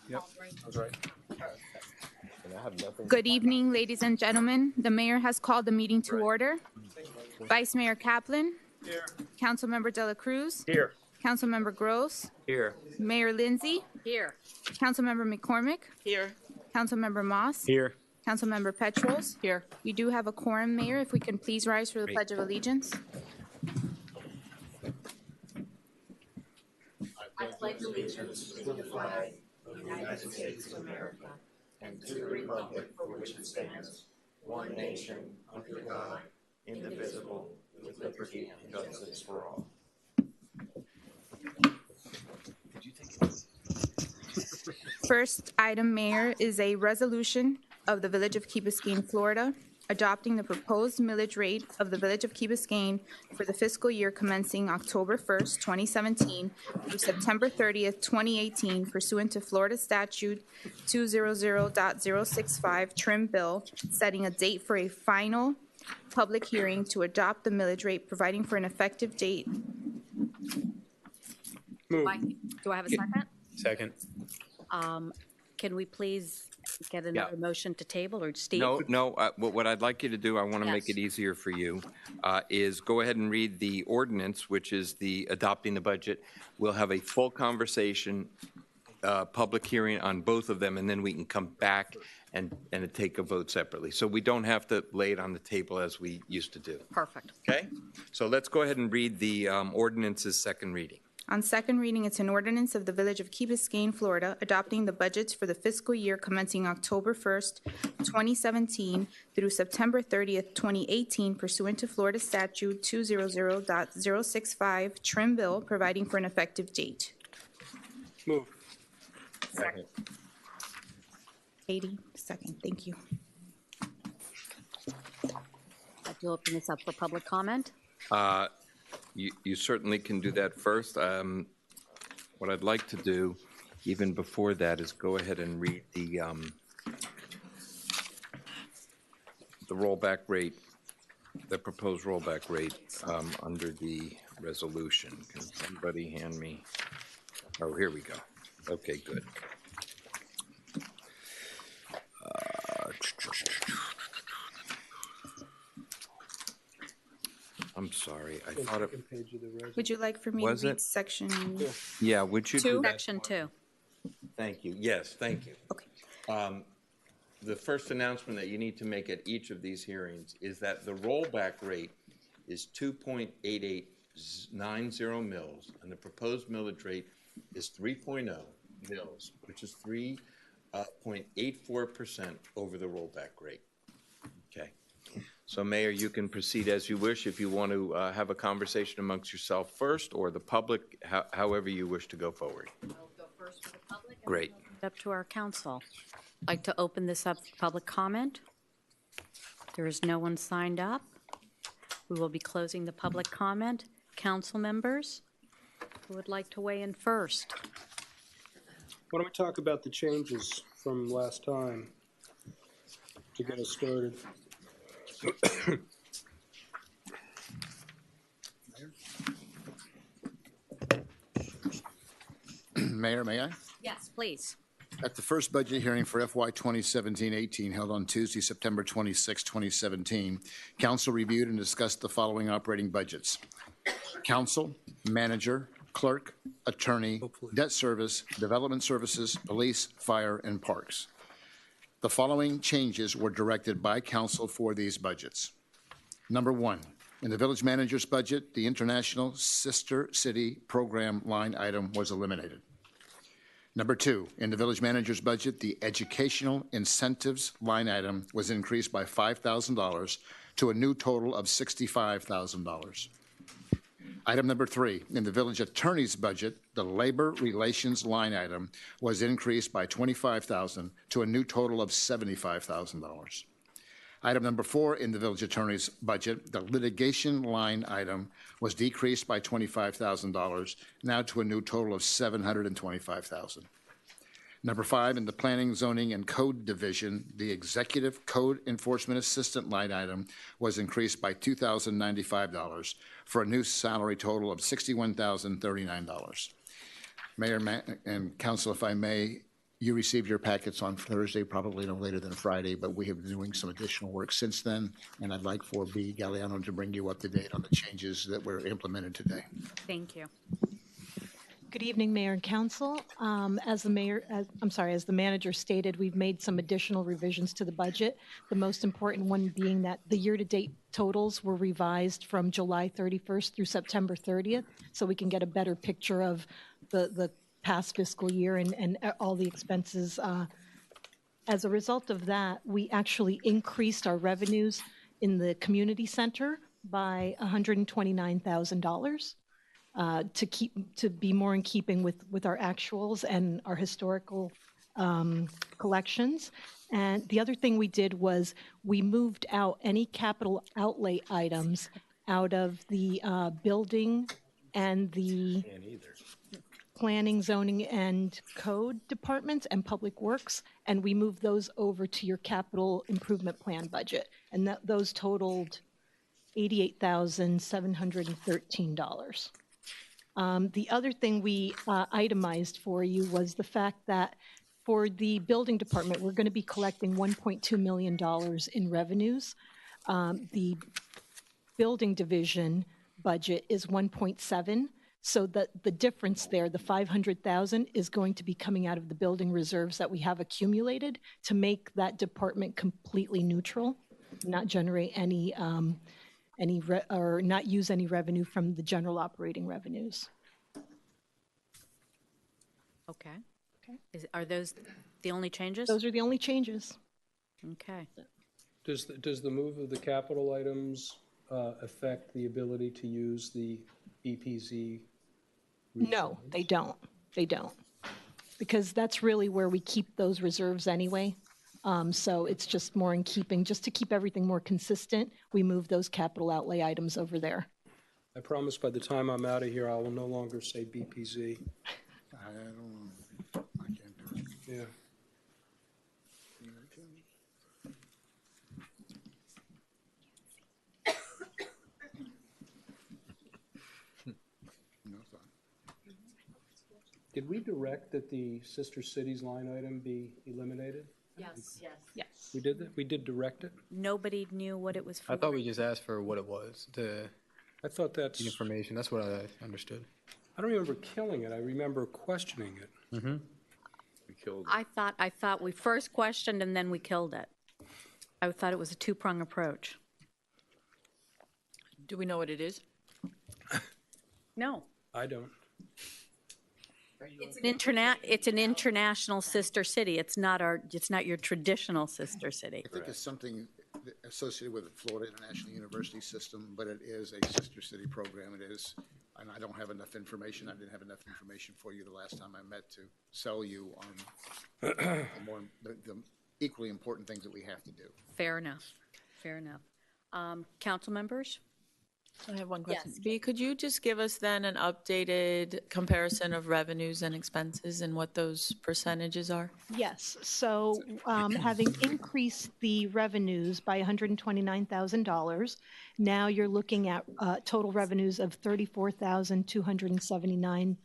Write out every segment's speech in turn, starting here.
Yep, that's right. Good evening, ladies and gentlemen. The mayor has called the meeting to order. Vice Mayor Kaplan. Here. Councilmember Dela Cruz. Here. Councilmember Gross. Here. Mayor Lindsay. Here. Councilmember McCormick. Here. Councilmember Moss. Here. Councilmember Petros. Here. We do have a quorum, Mayor. If we can please rise for the Pledge of Allegiance. I pledge allegiance to the flag of the United States of America and to the republic for which it stands, one nation, under God, indivisible, with liberty and justice for all. First item, Mayor, is a resolution of the Village of Key Biscayne, Florida, adopting the proposed millage rate of the Village of Key Biscayne for the fiscal year commencing October 1st, 2017 through September 30th, 2018 pursuant to Florida Statute 200.065 Trim Bill, setting a date for a final public hearing to adopt the millage rate, providing for an effective date. Move. Do I have a second? Second. Can we please get another motion to table, or Steve? No, what I'd like you to do, I want to make it easier for you, is go ahead and read the ordinance, which is the adopting the budget. We'll have a full conversation, public hearing on both of them, and then we can come back and take a vote separately. So we don't have to lay it on the table as we used to do. Perfect. Okay? So let's go ahead and read the ordinance's second reading. On second reading, it's an ordinance of the Village of Key Biscayne, Florida, adopting the budgets for the fiscal year commencing October 1st, 2017 through September 30th, 2018 pursuant to Florida Statute 200.065 Trim Bill, providing for an effective date. Move. Second. Katie, second. Thank you. I'd like to open this up for public comment. You certainly can do that first. What I'd like to do, even before that, is go ahead and read the rollback rate, the proposed rollback rate under the resolution. Can somebody hand me? Oh, here we go. Okay, good. I'm sorry. I thought it Would you like for me Was to read it? section? Yeah, would you do that? Section 2. Thank you. Yes, thank you. Okay. The first announcement that you need to make at each of these hearings is that the rollback rate is 2.8890 mils, and the proposed millage rate is 3.0 mils, which is 3.84% over the rollback rate. Okay. So, Mayor, you can proceed as you wish if you want to have a conversation amongst yourself first, or the public, however you wish to go forward. We'll go first for the public. Great. Up to our council. I'd like to open this up for public comment. There is no one signed up. We will be closing the public comment. Council members who would like to weigh in first. Why don't we talk about the changes from last time to get us started? Mayor, may I? Yes, please. At the first budget hearing for FY 2017-18 held on Tuesday, September 26, 2017, Council reviewed and discussed the following operating budgets: Council, Manager, Clerk, Attorney, Debt Service, Development Services, Police, Fire, and Parks. The following changes were directed by Council for these budgets. Number one, in the Village Manager's budget, the International Sister City Program line item was eliminated. Number two, in the Village Manager's budget, the Educational Incentives line item was increased by $5,000 to a new total of $65,000. Item number three, in the Village Attorney's budget, the Labor Relations line item was increased by $25,000 to a new total of $75,000. Item number four, in the Village Attorney's budget, the litigation line item was decreased by $25,000, now to a new total of $725,000. Number five, in the Planning, Zoning, and Code Division, the Executive Code Enforcement Assistant line item was increased by $2,095 for a new salary total of $61,039. Mayor and Council, if I may You received your packets on Thursday, probably no later than Friday, but we have been doing some additional work since then, and I'd like for B. Galliano to bring you up to date on the changes that were implemented today. Thank you. Good evening, Mayor and Council. As the manager stated, we've made some additional revisions to the budget. The most important one being that the year-to-date totals were revised from July 31st through September 30th, so we can get a better picture of the past fiscal year and all the expenses. As a result of that, we actually increased our revenues in the community center by $129,000. To be more in keeping with our actuals and our historical collections. And the other thing we did was we moved out any capital outlay items out of the building and the planning, zoning, and code departments and public works, and we moved those over to your capital improvement plan budget. And those totaled $88,713. The other thing we itemized for you was the fact that for the building department, we're going to be collecting $1.2 million in revenues. The building division budget is 1.7, so that the difference there, the 500,000, is going to be coming out of the building reserves that we have accumulated to make that department completely neutral, not generate any or not use any revenue from the general operating revenues. Okay. Are those the only changes? Those are the only changes. Okay. Does the move of the capital items affect the ability to use the EPZ? No, they don't. They don't. Because that's really where we keep those reserves anyway. So it's just more in keeping, just to keep everything more consistent, we move those capital outlay items over there. I promise by the time I'm out of here, I will no longer say BPZ. I can't do it. Yeah. No, it's not. Did we direct that the Sister Cities line item be eliminated? Yes. Yes. We did that? We did direct it? Nobody knew what it was for. I thought we just asked for what it was, the I thought that's, information. That's what I understood. I don't remember killing it. I remember questioning it. I thought we first questioned and then we killed it. I thought it was a two-prong approach. Do we know what it is? No. I don't. It's an international sister city. It's not your traditional sister city. I think it's something associated with the Florida International University System, but it is a sister city program. It is, and I don't have enough information. I didn't have enough information for you the last time I met to sell you on the equally important things that we have to do. Fair enough. Fair enough. Council members? I have one question. Yes. B, could you just give us then an updated comparison of revenues and expenses and what those percentages are? Yes, so having increased the revenues by $129,000, now you're looking at total revenues of $34,279.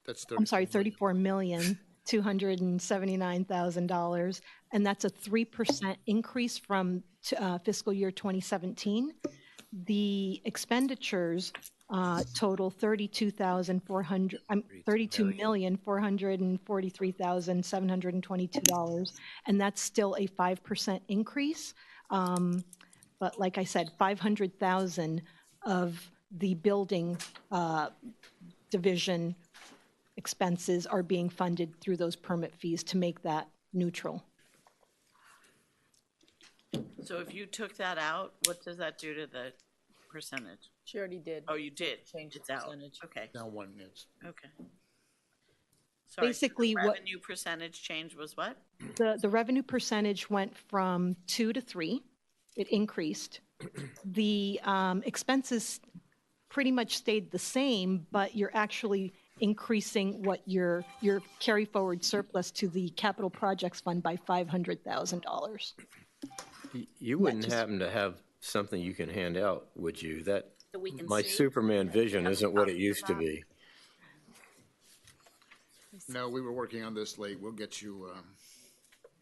That's I'm sorry, $34,279,000, and that's a 3% increase from fiscal year 2017. The expenditures total $32,443,722, and that's still a 5% increase. But like I said, 500,000 of the building division expenses are being funded through those permit fees to make that neutral. So if you took that out, what does that do to the percentage? She already did. Oh, you did? Change the It's out. percentage. Okay, Now one is. okay. Sorry, so Basically, the what- revenue percentage change was what? The revenue percentage went from 2 to 3. It increased. The expenses pretty much stayed the same, but you're actually increasing what your carry forward surplus to the capital projects fund by $500,000. You wouldn't happen to have something you can hand out, would you? That, So we can my see. Superman vision isn't what it used to be. No, we were working on this late. We'll get you,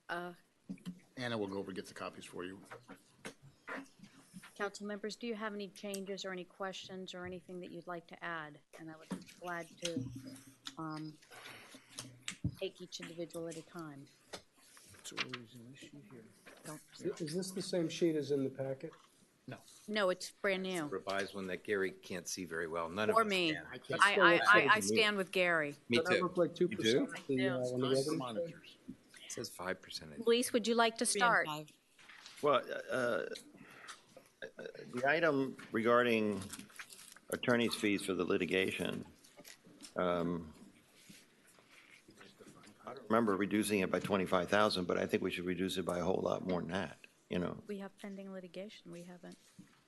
Anna will go over and get the copies for you. Council members, do you have any changes or any questions or anything that you'd like to add? And I would be glad to take each individual at a time. Is this the same sheet as in the packet? No, it's brand new. Revised one that Gary can't see very well. None of Or us me. can. I stand with Gary. Me Doesn't that too. look like 2% on the revenue side? It says 5%. Luis, would you like to start? Well, the item regarding attorney's fees for the litigation, I don't remember reducing it by 25,000, but I think we should reduce it by a whole lot more than that, you know. We have pending litigation. We haven't.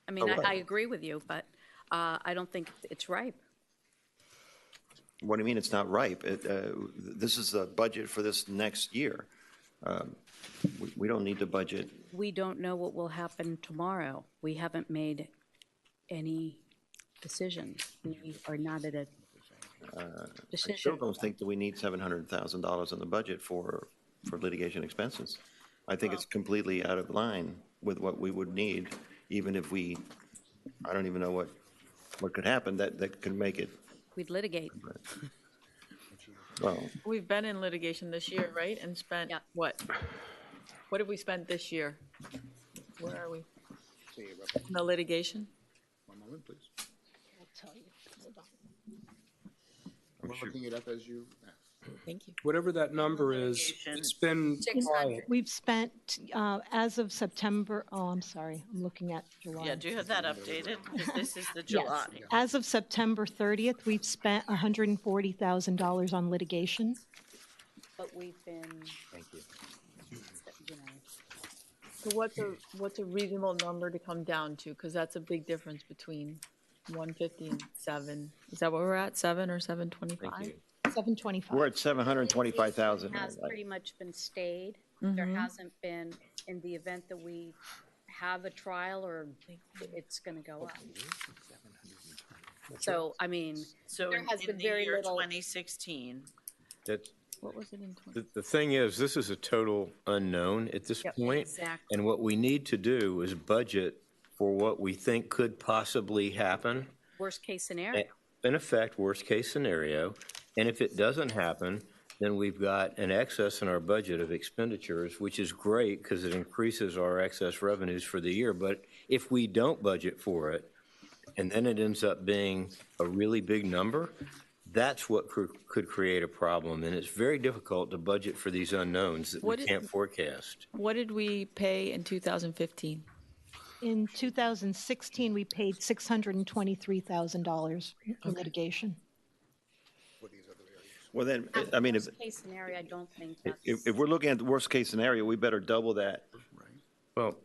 I mean, Oh, right. I agree with you, but I don't think it's ripe. What do you mean it's not ripe? This is the budget for this next year. We don't need to budget. We don't know what will happen tomorrow. We haven't made any decisions. We are not at a I decision. still don't think that we need $700,000 in the budget for litigation expenses. I think it's completely out of line with what we would need, even if we, I don't even know what could happen that could make it. We'd litigate. Well, We've been in litigation this year, right? And spent Yeah. what? What have we spent this year? Where are we? In the litigation? One moment, please. I'll tell you. Hold on. I'm looking it up as you. Thank you. Whatever that number is, it's been quiet. We've spent, as of September, I'm sorry, I'm looking at July. Yeah, do you have that updated? Because this is the Yes. July. As of September 30th, we've spent $140,000 on litigation. But we've been, Thank you. you know, So what's a reasonable number to come down to? Because that's a big difference between 150 and 7. Is that what we're at, 7 or 725? 725. we're at 725,000. has pretty much been stayed. There hasn't been, in the event that we have a trial, or it's going to go up. So, I mean, So there in has been the very year little. 2016, What was it in 20? The thing is, this is a total unknown at this point. Exactly. And what we need to do is budget for what we think could possibly happen. Worst case scenario. In effect, worst-case scenario. And if it doesn't happen, then we've got an excess in our budget of expenditures, which is great because it increases our excess revenues for the year. But if we don't budget for it, and then it ends up being a really big number, that's what could create a problem. And it's very difficult to budget for these unknowns that we can't forecast. What did we pay in 2015? In 2016, we paid $623,000 in litigation. Well, then, I mean, Worst case scenario, I don't think that's. if we're looking at the worst-case scenario, we better double that. Well,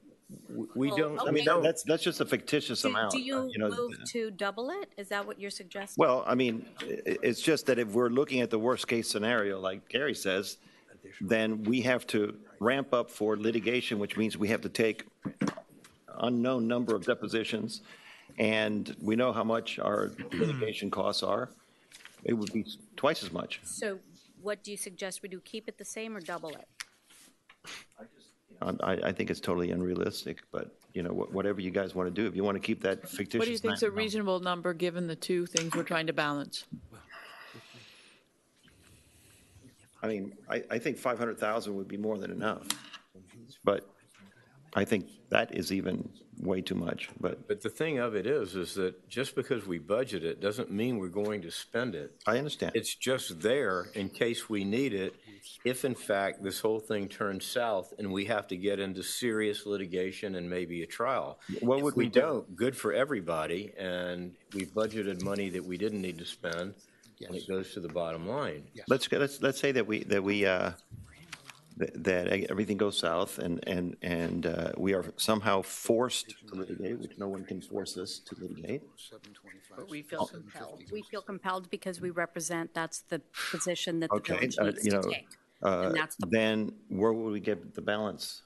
we Well, don't. I mean, Okay. that's just a fictitious amount. Do you you know. move to double it? Is that what you're suggesting? Well, I mean, it's just that if we're looking at the worst-case scenario, like Gary says, then we have to ramp up for litigation, which means we have to take unknown number of depositions, and we know how much our litigation costs are. It would be twice as much. So what do you suggest we do? Keep it the same or double it? I think it's totally unrealistic, but, you know, whatever you guys want to do, if you want to keep that fictitious. What do you think is a number- reasonable number, given the two things we're trying to balance? I mean, I think 500,000 would be more than enough, but I think that is even way too much, but But the thing of it is that just because we budget it doesn't mean we're going to spend it. I understand. It's just there in case we need it, if in fact this whole thing turns south and we have to get into serious litigation and maybe a trial. What would If we we do? don't, good for everybody, and we budgeted money that we didn't need to spend, and it goes to the bottom line. Let's say that that everything goes south and we are somehow forced to litigate, which no one can force us to litigate. but we feel compelled. We feel compelled because we represent, that's the position that the Okay, village needs you to know, take. And that's the, Then where will we get the balance?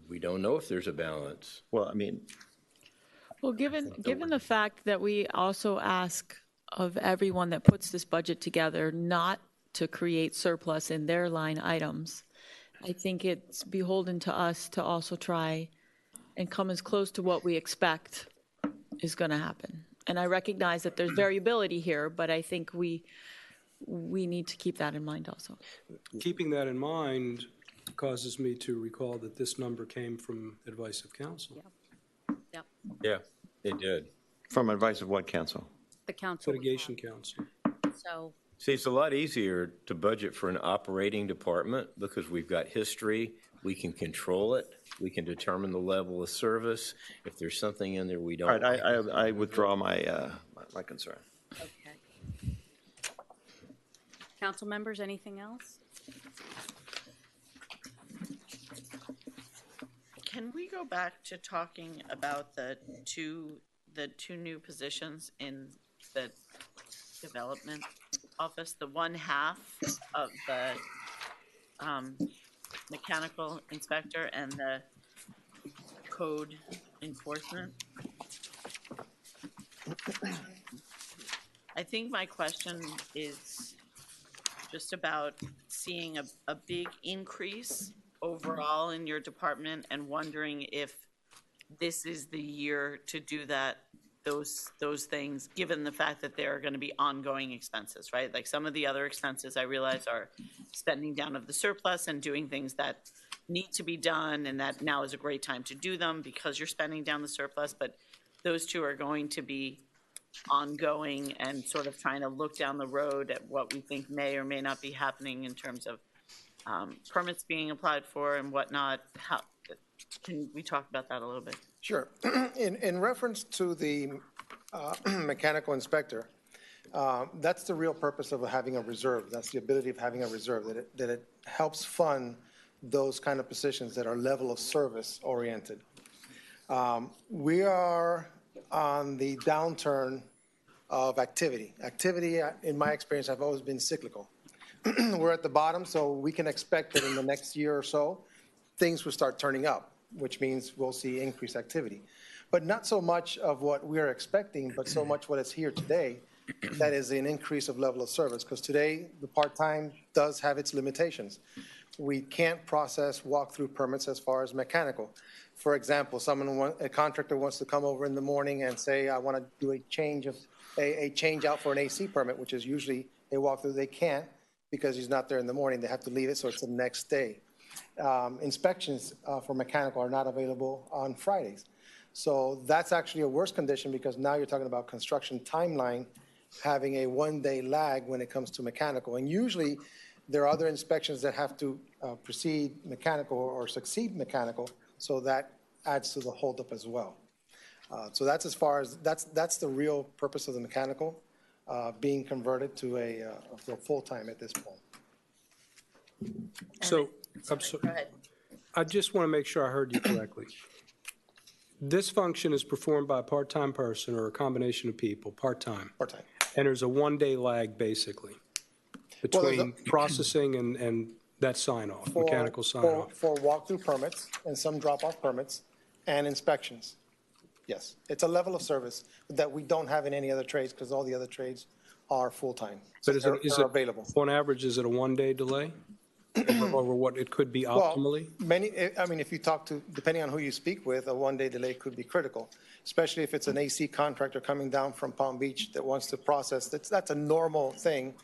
We don't know if there's a balance. Well, I mean, Well, given the fact that we also ask of everyone that puts this budget together not to create surplus in their line items. I think it's beholden to us to also try and come as close to what we expect is going to happen. And I recognize that there's variability here, but I think we need to keep that in mind also. Keeping that in mind causes me to recall that this number came from advice of counsel. Yep, Yeah, it did. From advice of what counsel? the council. Litigation counsel. So, See, it's a lot easier to budget for an operating department because we've got history, we can control it, we can determine the level of service. If there's something in there we don't. All right, I withdraw my, my concern. okay. Council members, anything else? Can we go back to talking about the two new positions in the development office? The one half of the mechanical inspector and the code enforcement. I think my question is just about seeing a big increase overall in your department and wondering if this is the year to do that, those things, given the fact that there are going to be ongoing expenses, right? Like some of the other expenses I realize are spending down of the surplus and doing things that need to be done, and that now is a great time to do them because you're spending down the surplus, but those two are going to be ongoing and sort of trying to look down the road at what we think may or may not be happening in terms of permits being applied for and whatnot. How, can we talk about that a little bit? Sure. In reference to the mechanical inspector, that's the real purpose of having a reserve. That's the ability of having a reserve, that it helps fund those kind of positions that are level of service oriented. We are on the downturn of activity. Activity, in my experience, have always been cyclical. We're at the bottom, so we can expect that in the next year or so, things will start turning up, which means we'll see increased activity. But not so much of what we're expecting, but so much what is here today, that is an increase of level of service, because today the part-time does have its limitations. We can't process walk-through permits as far as mechanical. For example, a contractor wants to come over in the morning and say, I want to do a change out for an AC permit, which is usually a walk-through. They can't because he's not there in the morning. They have to leave it, so it's the next day. Inspections for mechanical are not available on Fridays. So that's actually a worse condition because now you're talking about construction timeline having a one-day lag when it comes to mechanical. And usually there are other inspections that have to proceed mechanical or succeed mechanical, so that adds to the holdup as well. So that's as far as, that's the real purpose of the mechanical being converted to a full-time at this point. So, Sorry, go ahead. I just want to make sure I heard you correctly. This function is performed by a part-time person or a combination of people, part-time. Part-time. And there's a one-day lag, basically, between processing and that sign-off, mechanical sign-off. For walk-through permits and some drop-off permits and inspections. Yes, it's a level of service that we don't have in any other trades because all the other trades are full-time. But is it available. On average, is it a one-day delay over what it could be optimally? Well, I mean, if you talk to, depending on who you speak with, a one-day delay could be critical, especially if it's an AC contractor coming down from Palm Beach that wants to process. That's a normal thing,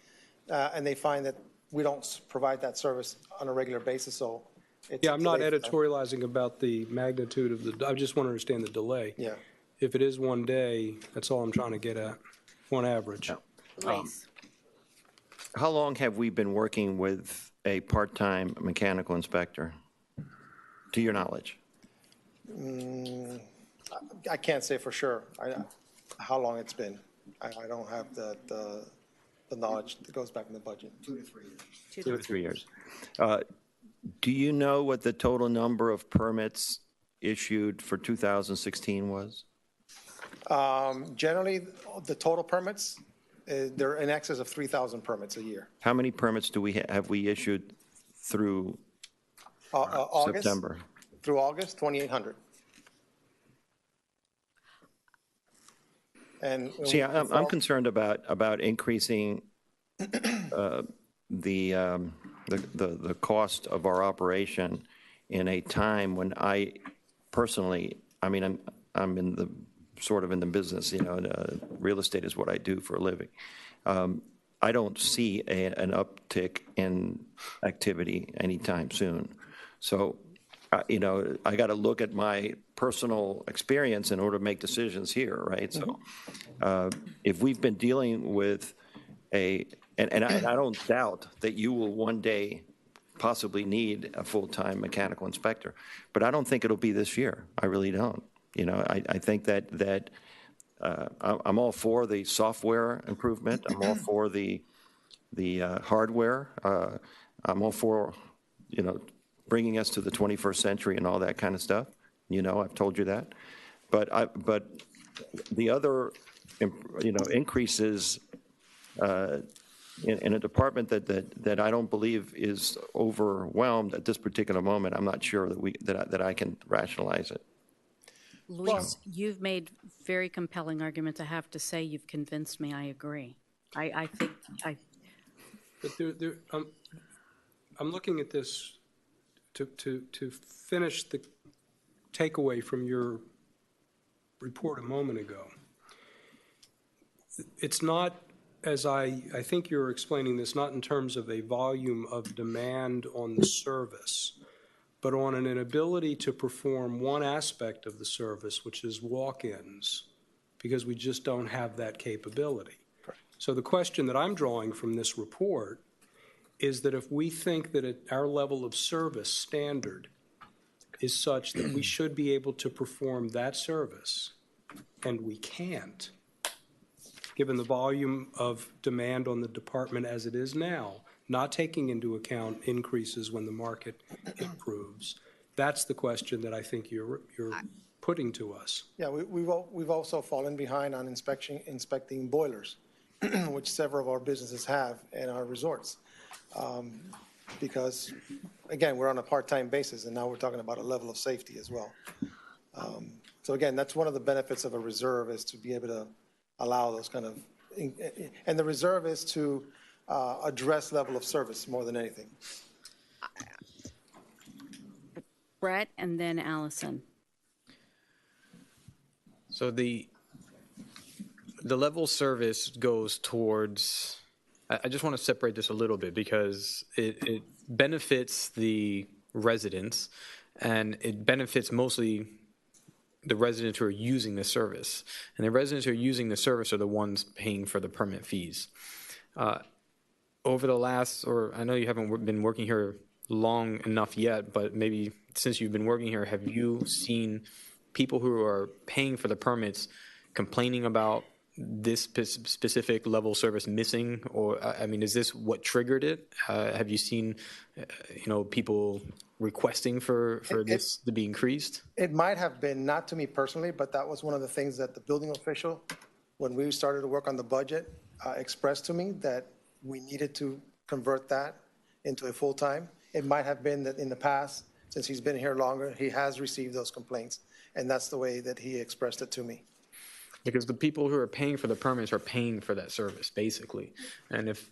and they find that we don't provide that service on a regular basis, so it's Yeah, I'm not editorializing about the magnitude of the, I just want to understand the delay. Yeah. If it is one day, that's all I'm trying to get at, on average. How long have we been working with a part-time mechanical inspector, to your knowledge? I can't say for sure how long it's been. I don't have the knowledge that goes back in the budget. 2 to 3 years. 2 to 3 years. Do you know what the total number of permits issued for 2016 was? Generally, the total permits, they're in excess of 3,000 permits a year. How many permits do have we issued through August, September? Through August, 2,800. And See, I'm concerned about increasing the cost of our operation in a time when I personally, I mean, I'm in the, sort of in the business, you know, real estate is what I do for a living. I don't see an uptick in activity anytime soon. So, you know, I got to look at my personal experience in order to make decisions here, right? So if we've been dealing with and I don't doubt that you will one day possibly need a full-time mechanical inspector, but I don't think it'll be this year. I really don't. You know, I think that I'm all for the software improvement. I'm all for the hardware. I'm all for, you know, bringing us to the 21st century and all that kind of stuff. You know, I've told you that. But the other, you know, increases in a department that I don't believe is overwhelmed at this particular moment, I'm not sure that I can rationalize it. Luis, you've made very compelling arguments. I have to say, you've convinced me. I agree. I think But I'm looking at this to finish the takeaway from your report a moment ago. It's not, as I think you're explaining this, not in terms of a volume of demand on the service, but on an inability to perform one aspect of the service, which is walk-ins, because we just don't have that capability. So the question that I'm drawing from this report is that if we think that our level of service standard is such that we should be able to perform that service, and we can't, given the volume of demand on the department as it is now, not taking into account increases when the market improves, that's the question that I think you're putting to us. Yeah, we've also fallen behind on inspecting boilers, which several of our businesses have in our resorts. Because, again, we're on a part-time basis, and now we're talking about a level of safety as well. So again, that's one of the benefits of a reserve, is to be able to allow those kind of, and the reserve is to address level of service more than anything. Brett and then Allison. So the level of service goes towards, I just want to separate this a little bit because it benefits the residents, and it benefits mostly the residents who are using the service. And the residents who are using the service are the ones paying for the permit fees. Over the last, or I know you haven't been working here long enough yet, but maybe since you've been working here, have you seen people who are paying for the permits complaining about this specific level of service missing? Or, I mean, is this what triggered it? Have you seen, you know, people requesting for this to be increased? It might have been, not to me personally, but that was one of the things that the building official, when we started to work on the budget, expressed to me, that we needed to convert that into a full-time. It might have been that in the past, since he's been here longer, he has received those complaints, and that's the way that he expressed it to me. Because the people who are paying for the permits are paying for that service, basically. And if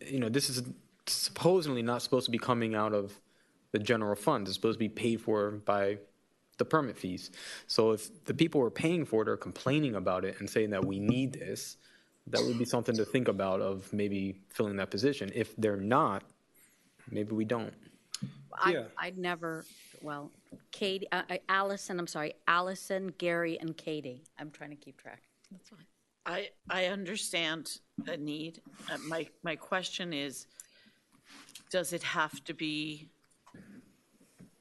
you know, this is supposedly not supposed to be coming out of the general fund. It's supposed to be paid for by the permit fees. So if the people who are paying for it are complaining about it and saying that we need this, that would be something to think about, of maybe filling that position. If they're not, maybe we don't. I'd never, well, Katie, Allison, I'm sorry, Allison, Gary, and Katie. I'm trying to keep track. That's fine. I understand the need. My question is, does it have to be,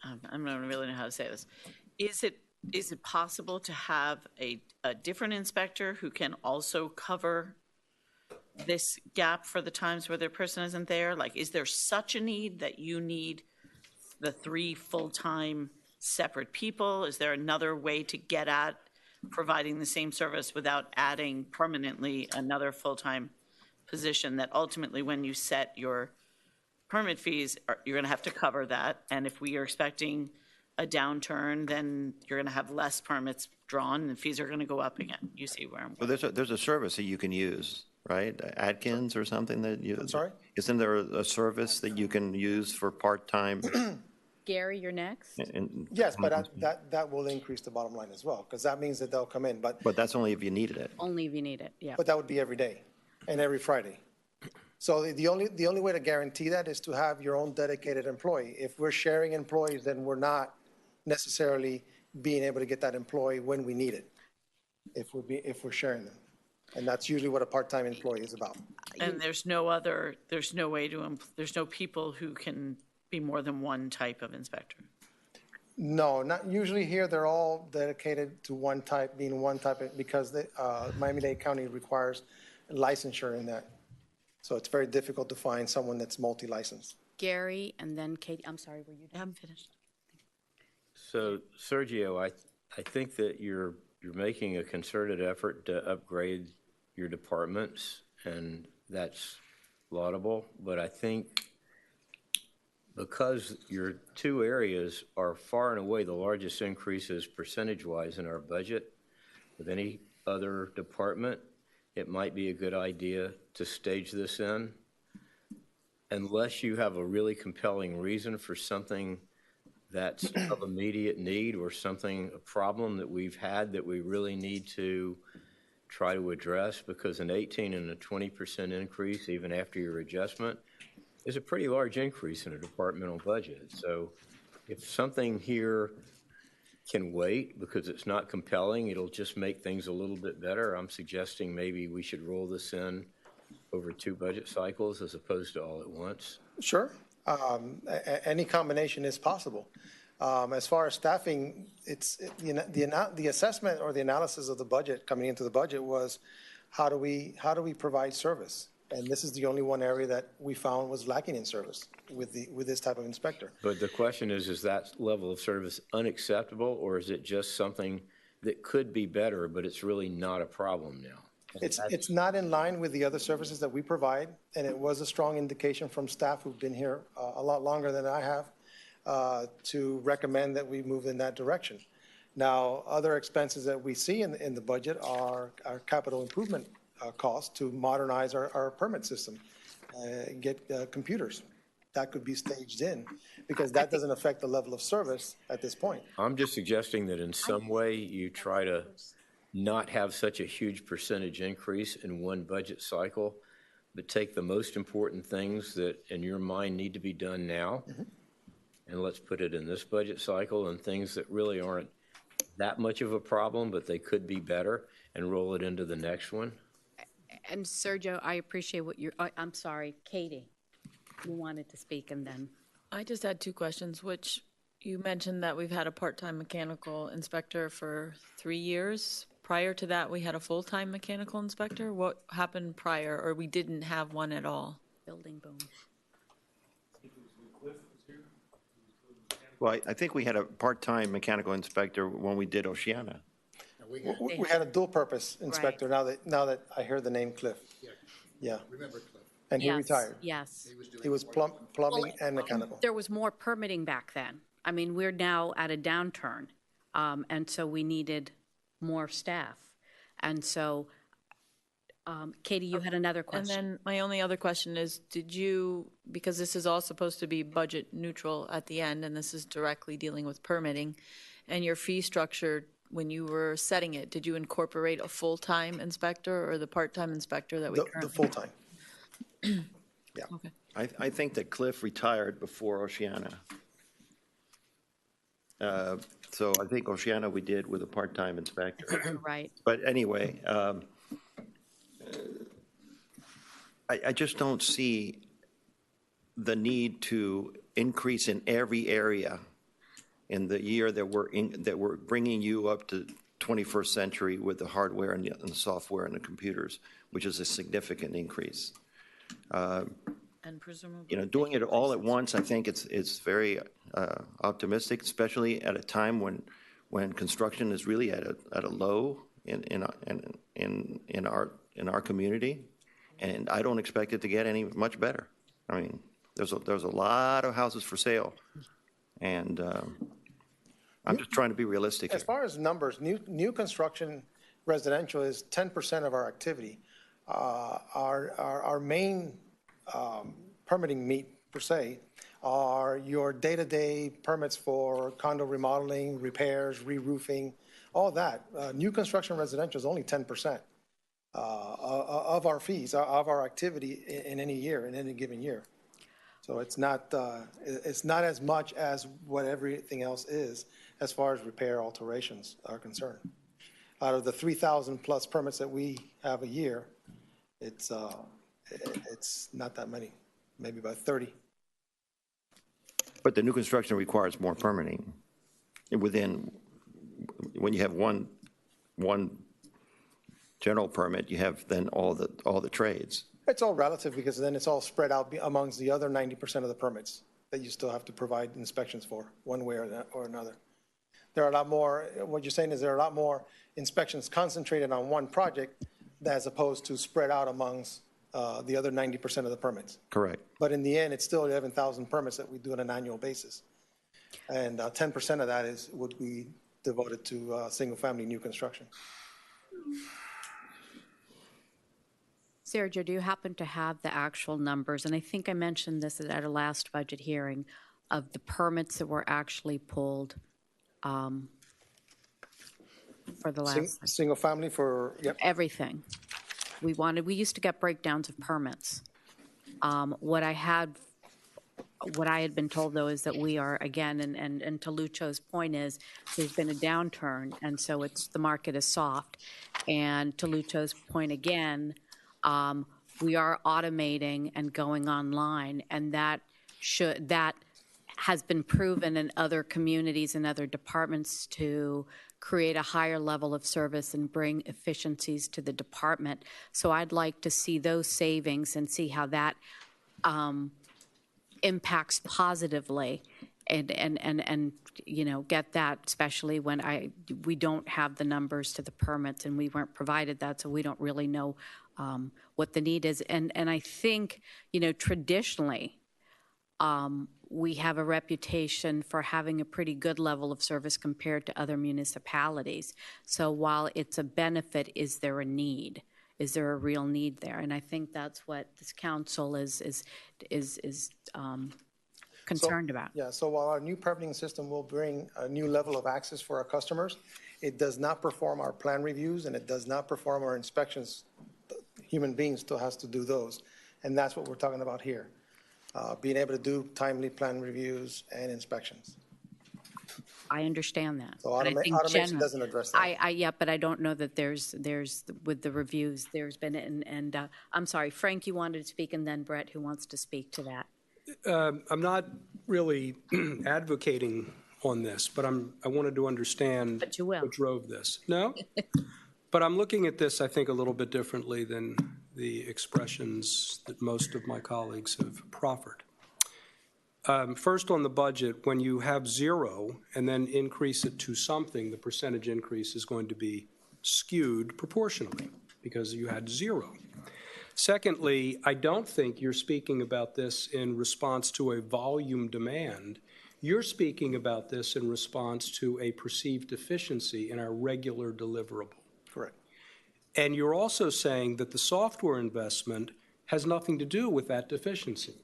I don't really know how to say this. Is it possible to have a different inspector who can also cover this gap for the times where their person isn't there? Like, is there such a need that you need the 3 full-time separate people? Is there another way to get at providing the same service without adding permanently another full-time position, that ultimately when you set your permit fees, you're going to have to cover that? And if we are expecting a downturn, then you're going to have less permits drawn and fees are going to go up again. You see where I'm going. Well, there's a service that you can use, right? Atkins or something that you. I'm sorry? isn't there a service that you can use for part-time? Gary, you're next. Yes, but that will increase the bottom line as well, because that means that they'll come in, but That's only if you needed it. Only if you need it, yeah. that would be every day and every Friday. So the only way to guarantee that is to have your own dedicated employee. If we're sharing employees, then we're not necessarily being able to get that employee when we need it, if we're sharing them. And that's usually what a part-time employee is about. And there's no people who can be more than one type of inspector. No, not usually here. They're all dedicated to one type, because Miami-Dade County requires licensure in that. So it's very difficult to find someone that's multi-licensed. Gary, and then Katie, I'm sorry, were you done? I'm finished. So Sergio, I think that you're making a concerted effort to upgrade your departments, and that's laudable. But I think because your two areas are far and away the largest increases percentage-wise in our budget of any other department, it might be a good idea to stage this in. Unless you have a really compelling reason for something that's of immediate need or a problem that we've had that we really need to try to address, because an 18 and a 20% increase, even after your adjustment, is a pretty large increase in a departmental budget. So if something here can wait because it's not compelling, it'll just make things a little bit better, I'm suggesting maybe we should roll this in over 2 budget cycles as opposed to all at once. Sure. Any combination is possible. As far as staffing, the assessment or the analysis of the budget coming into the budget was how do we provide service? And this is the only one area that we found was lacking in service with this type of inspector. But the question is that level of service unacceptable, or is it just something that could be better, but it's really not a problem now? It's not in line with the other services that we provide, and it was a strong indication from staff who've been here a lot longer than I have to recommend that we move in that direction. Now, other expenses that we see in the budget are capital improvement costs to modernize our permit system, get computers. That could be staged in, because that doesn't affect the level of service at this point. I'm just suggesting that in some way you try to not have such a huge percentage increase in one budget cycle, but take the most important things that in your mind need to be done now, and let's put it in this budget cycle, and things that really aren't that much of a problem, but they could be better, and roll it into the next one. And Sergio, I appreciate what I'm sorry, Katie, you wanted to speak, and then. I just had 2 questions, which you mentioned that we've had a part-time mechanical inspector for 3 years. Prior to that, we had a full-time mechanical inspector. What happened prior, or we didn't have one at all? Building boom. Well, I think we had a part-time mechanical inspector when we did Oceana. We had a dual-purpose inspector, now that I hear the name Cliff. Yeah. Remember Cliff? And he retired. Yes. He was plumbing and mechanical. There was more permitting back then. I mean, we're now at a downturn, and so we needed more staff. And so, Katie, you had another question. And then my only other question is, did you, because this is all supposed to be budget neutral at the end, and this is directly dealing with permitting, and your fee structure, when you were setting it, did you incorporate a full-time inspector or the part-time inspector that we currently have? The full-time. Yeah. Okay. I think that Cliff retired before Oceana. So I think Oceana we did with a part-time inspector. Right. But anyway, I just don't see the need to increase in every area in the year that we're bringing you up to 21st century with the hardware and the software and the computers, which is a significant increase. And presumably, doing it all at once, I think it's very optimistic, especially at a time when construction is really at a low in our community, and I don't expect it to get any much better. I mean, there's a lot of houses for sale, and I'm just trying to be realistic. As far as numbers, new construction residential is 10% of our activity. Our main permitting meet per se are your day-to-day permits for condo remodeling, repairs, re-roofing, all that. New construction residential is only 10% of our fees, of our activity in any year, in any given year. So it's not as much as what everything else is as far as repair alterations are concerned. Out of the 3,000 plus permits that we have a year, it's not that many, maybe about 30. But the new construction requires more permitting. When you have one general permit, you have then all the trades. It's all relative because then it's all spread out amongst the other 90% of the permits that you still have to provide inspections for, one way or another. There are a lot more, what you're saying is there are a lot more inspections concentrated on one project as opposed to spread out amongst the other 90% of the permits. Correct. But in the end, it's still 11,000 permits that we do on an annual basis. And 10% of that would be devoted to single-family new construction. Sergio, do you happen to have the actual numbers? And I think I mentioned this at our last budget hearing of the permits that were actually pulled for the last. Single-family for, yep. Everything. We used to get breakdowns of permits. What I had been told, though, is that we are, again, and to Lucho's point is, there's been a downturn, and so the market is soft. And to Lucho's point again, we are automating and going online, and that has been proven in other communities and other departments to create a higher level of service and bring efficiencies to the department. So I'd like to see those savings and see how that impacts positively and get that, especially when we don't have the numbers to the permits and we weren't provided that, so we don't really know what the need is. And I think, traditionally, we have a reputation for having a pretty good level of service compared to other municipalities. So while it's a benefit, is there a need? Is there a real need there? And I think that's what this council is concerned about. Yeah, so while our new permitting system will bring a new level of access for our customers, it does not perform our plan reviews and it does not perform our inspections. Human beings still has to do those. And that's what we're talking about here. Being able to do timely plan reviews and inspections. I understand that. So automation doesn't address that. Yeah, but I don't know that there's with the reviews, there's been, and I'm sorry, Frank, you wanted to speak, and then Brett, who wants to speak to that. I'm not really advocating on this, but I wanted to understand what drove this. No? But I'm looking at this, I think, a little bit differently than the expressions that most of my colleagues have proffered. First, on the budget, when you have zero and then increase it to something, the percentage increase is going to be skewed proportionally because you had zero. Secondly, I don't think you're speaking about this in response to a volume demand. You're speaking about this in response to a perceived deficiency in our regular deliverable. Correct. And you're also saying that the software investment has nothing to do with that deficiency.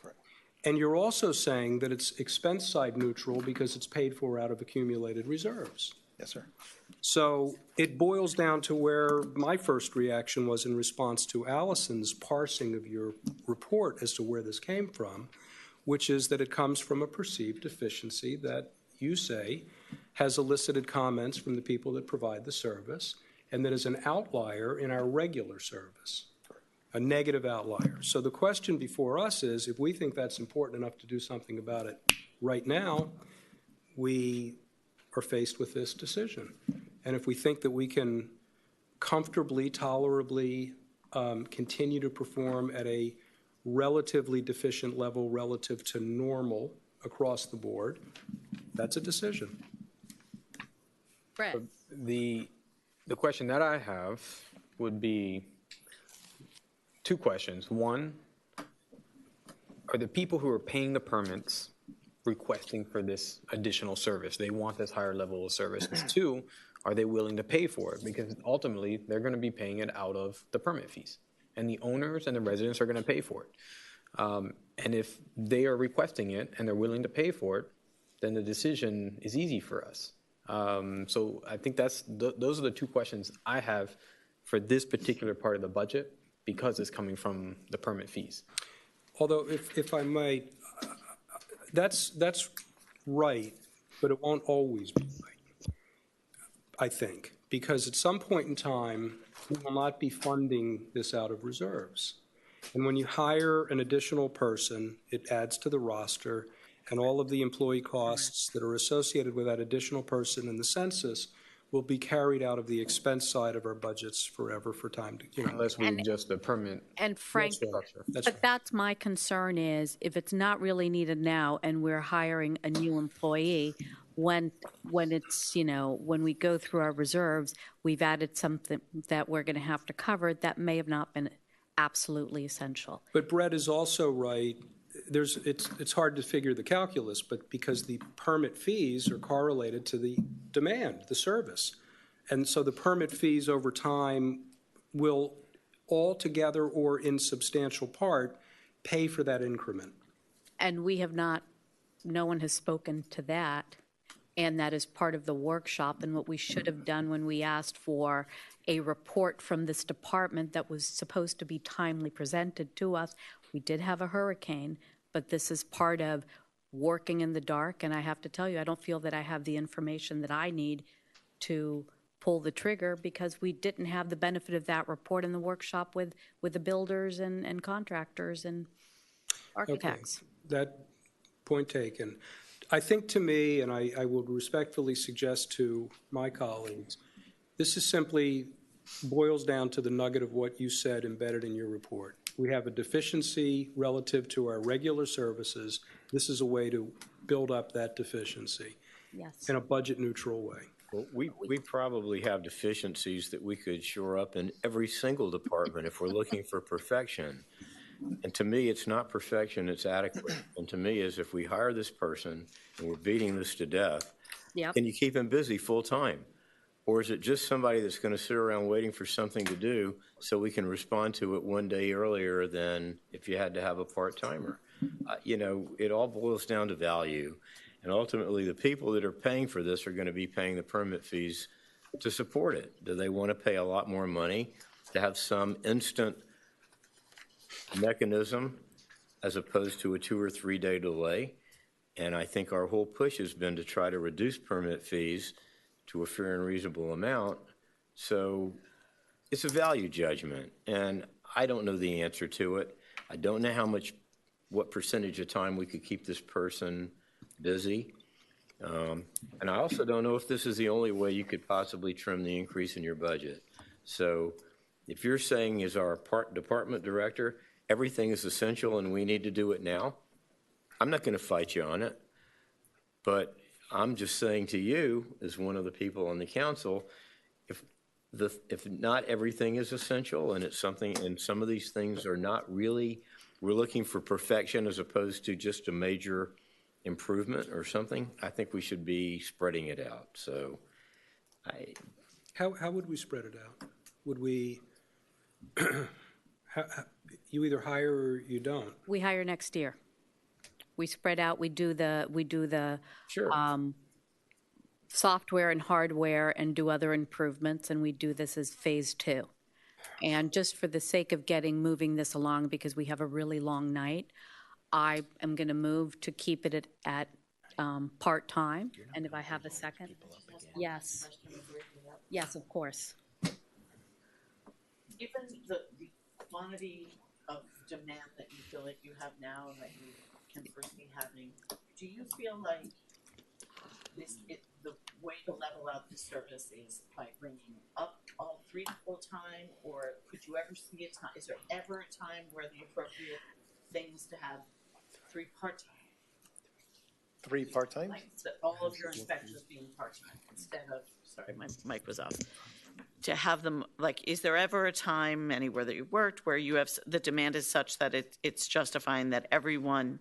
Correct. And you're also saying that it's expense side neutral because it's paid for out of accumulated reserves. Yes, sir. So it boils down to where my first reaction was in response to Allison's parsing of your report as to where this came from, which is that it comes from a perceived deficiency that you say has elicited comments from the people that provide the service, and that is an outlier in our regular service, a negative outlier. So the question before us is, if we think that's important enough to do something about it right now, we are faced with this decision. And if we think that we can comfortably, tolerably continue to perform at a relatively deficient level relative to normal across the board, that's a decision. Brett. The question that I have would be two questions. One, are the people who are paying the permits requesting for this additional service? They want this higher level of service. And two, are they willing to pay for it? Because ultimately, they're going to be paying it out of the permit fees. And the owners and the residents are going to pay for it. And if they are requesting it and they're willing to pay for it, then the decision is easy for us. So I think those are the two questions I have for this particular part of the budget, because it's coming from the permit fees. Although, if I might, that's right, but it won't always be right, I think, because at some point in time, we will not be funding this out of reserves. And when you hire an additional person, it adds to the roster, and all of the employee costs that are associated with that additional person in the census will be carried out of the expense side of our budgets forever for time to, Unless we adjust the permit And Frank, structure. but that's my concern is if it's not really needed now and we're hiring a new employee, when it's, when we go through our reserves, we've added something that we're going to have to cover that may have not been absolutely essential. But Brett is also right. It's hard to figure the calculus, but because the permit fees are correlated to the demand, the service. And so the permit fees over time will altogether or in substantial part pay for that increment. And we have not, no one has spoken to that. And that is part of the workshop and what we should have done when we asked for a report from this department that was supposed to be timely presented to us. We did have a hurricane, but this is part of working in the dark. And I have to tell you, I don't feel that I have the information that I need to pull the trigger because we didn't have the benefit of that report in the workshop with the builders and contractors and architects. Okay. That point taken. I think to me, and I will respectfully suggest to my colleagues, this is simply boils down to the nugget of what you said embedded in your report. We have a deficiency relative to our regular services. This is a way to build up that deficiency in a budget-neutral way. Well, we probably have deficiencies that we could shore up in every single department if we're looking for perfection. And to me, it's not perfection, it's adequate. And to me, is if we hire this person and we're beating this to death, can you keep him busy full-time? Or is it just somebody that's going to sit around waiting for something to do so we can respond to it one day earlier than if you had to have a part-timer? It all boils down to value. And ultimately, the people that are paying for this are going to be paying the permit fees to support it. Do they want to pay a lot more money to have some instant mechanism as opposed to a 2 or 3 day delay? And I think our whole push has been to try to reduce permit fees to a fair and reasonable amount. So it's a value judgment, and I don't know the answer to it. I don't know what percentage of time we could keep this person busy. And I also don't know if this is the only way you could possibly trim the increase in your budget. So if you're saying as our department director, everything is essential and we need to do it now, I'm not going to fight you on it. But I'm just saying to you, as one of the people on the council, if not everything is essential and it's something, and some of these things are not really, we're looking for perfection as opposed to just a major improvement or something, I think we should be spreading it out. So How would we spread it out? Would we, you either hire or you don't? We hire next year. We spread out, we do the software and hardware and do other improvements, and we do this as phase 2. And just for the sake of moving this along, because we have a really long night, I am going to move to keep it at part-time. And if I have a second? Yes. Yes, of course. Given the quantity of demand that you feel like you have now and that you can foresee happening, do you feel like the way to level out the service is by bringing up all 3 full-time, or could you ever see a time, is there ever a time where the appropriate thing is to have 3 part-time? 3 part-time? Like all of your inspectors being part-time instead of, sorry, my mic was off. To have them, like, is there ever a time anywhere that you worked where you have, the demand is such that it's justifying that everyone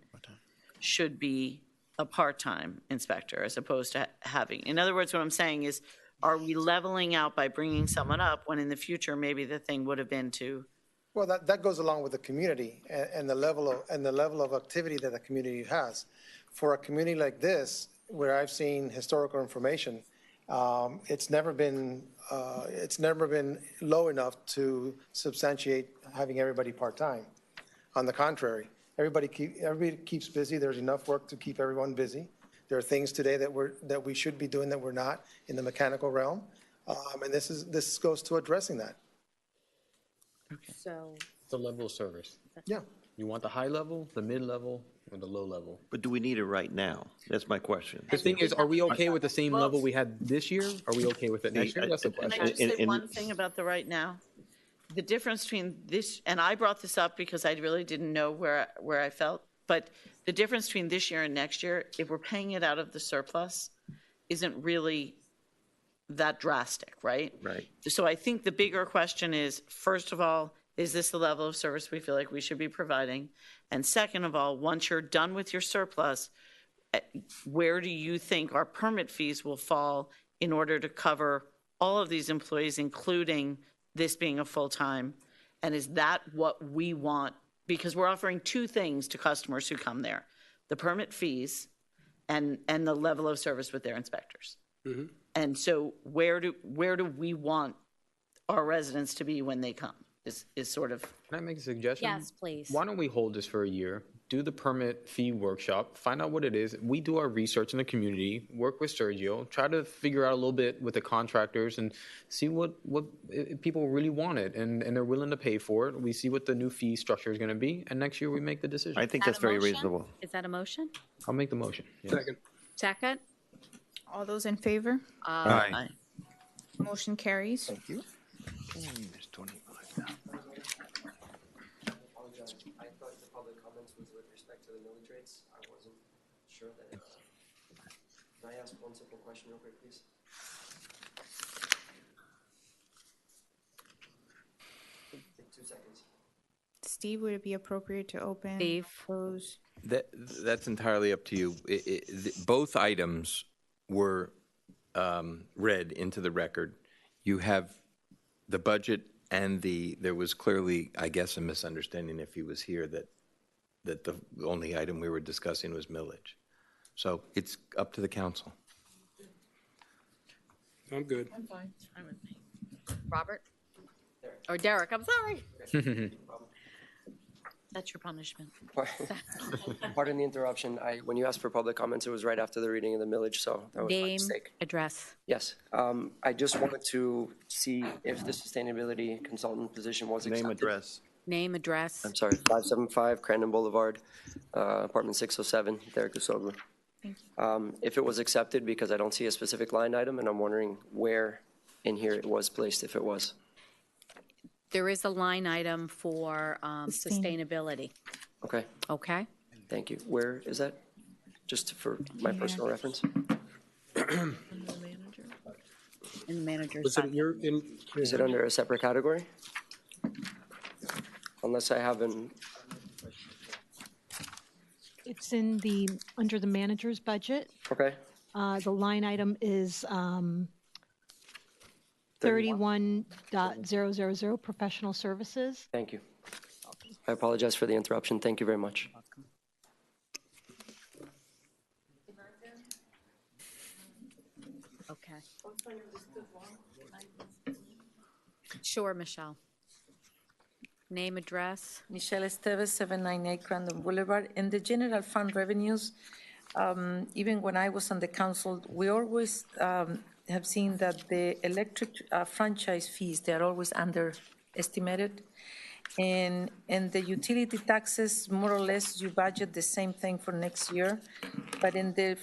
should be a part-time inspector as opposed to having, in other words, what I'm saying is, are we leveling out by bringing someone up when in the future maybe the thing would have been to Well, that goes along with the community and the level of activity that the community has. For a community like this, where I've seen historical information, it's never been low enough to substantiate having everybody part-time. On the contrary, everybody keeps busy. There's enough work to keep everyone busy. There are things today that we should be doing that we're not in the mechanical realm, and this goes to addressing that. So, The level of service. Yeah. You want the high level, the mid level, or the low level? But do we need it right now? That's my question. The thing is, are we okay with the same level we had this year? Are we okay with it next year? That's the Can I question. just say one thing about the right now? The difference between this, and I brought this up because I really didn't know where I felt, but the difference between this year and next year, if we're paying it out of the surplus, isn't really that drastic, right? Right. So I think the bigger question is, first of all, is this the level of service we feel like we should be providing? And second of all, once you're done with your surplus, where do you think our permit fees will fall in order to cover all of these employees, including this being a full-time? And is that what we want? Because we're offering two things to customers who come there: the permit fees and the level of service with their inspectors. Mm-hmm. And so where do we want our residents to be when they come is sort of. Can I make a suggestion? yes, please. Why don't we hold this for a year, do the permit fee workshop, find out what it is. We do our research in the community, work with Sergio, try to figure out a little bit with the contractors and see what people really want it and they're willing to pay for it. We see what the new fee structure is going to be, and next year we make the decision. I think Is that that's a very motion? reasonable. Is that a motion? I'll make the motion. Yeah. Second. Second? All those in favor? Aye. Motion carries. Thank you. There's 25,000. Apologize. I thought the public comments was with respect to the millage rates. I wasn't sure that it. Can I ask one simple question real quick, please? Take 2 seconds. Steve, would it be appropriate to open? Steve. Close? That's entirely up to you. Both items were read into the record. You have the budget and there was clearly, I guess, a misunderstanding if he was here that the only item we were discussing was millage. So it's up to the council. I'm good. I'm fine. Fine with me. Robert? Or Derek, I'm sorry. That's your punishment. Pardon the interruption. When you asked for public comments, it was right after the reading of the millage, so that was my Name, mistake. address. Yes. I just wanted to see if the sustainability consultant position was accepted. Name, address. Name, address. I'm sorry, 575 Crandon Boulevard, apartment 607, Derek Usoglu. Thank you. If it was accepted, because I don't see a specific line item, and I'm wondering where in here it was placed, if it was. There is a line item for sustainability, Okay, okay? thank you. Where is that? Just for my personal reference? In the manager's Was it budget. Is it under a separate category? Unless I haven't, It's under the manager's budget. okay. The line item is 31.000, professional services. Thank you. I apologize for the interruption. Thank you very much. Okay. Sure, Michelle. Name, address. Michelle Esteves, 798 Crandon Boulevard. In the general fund revenues, even when I was on the council, we always have seen that the electric franchise fees, they are always underestimated. And the utility taxes, more or less, you budget the same thing for next year. But in the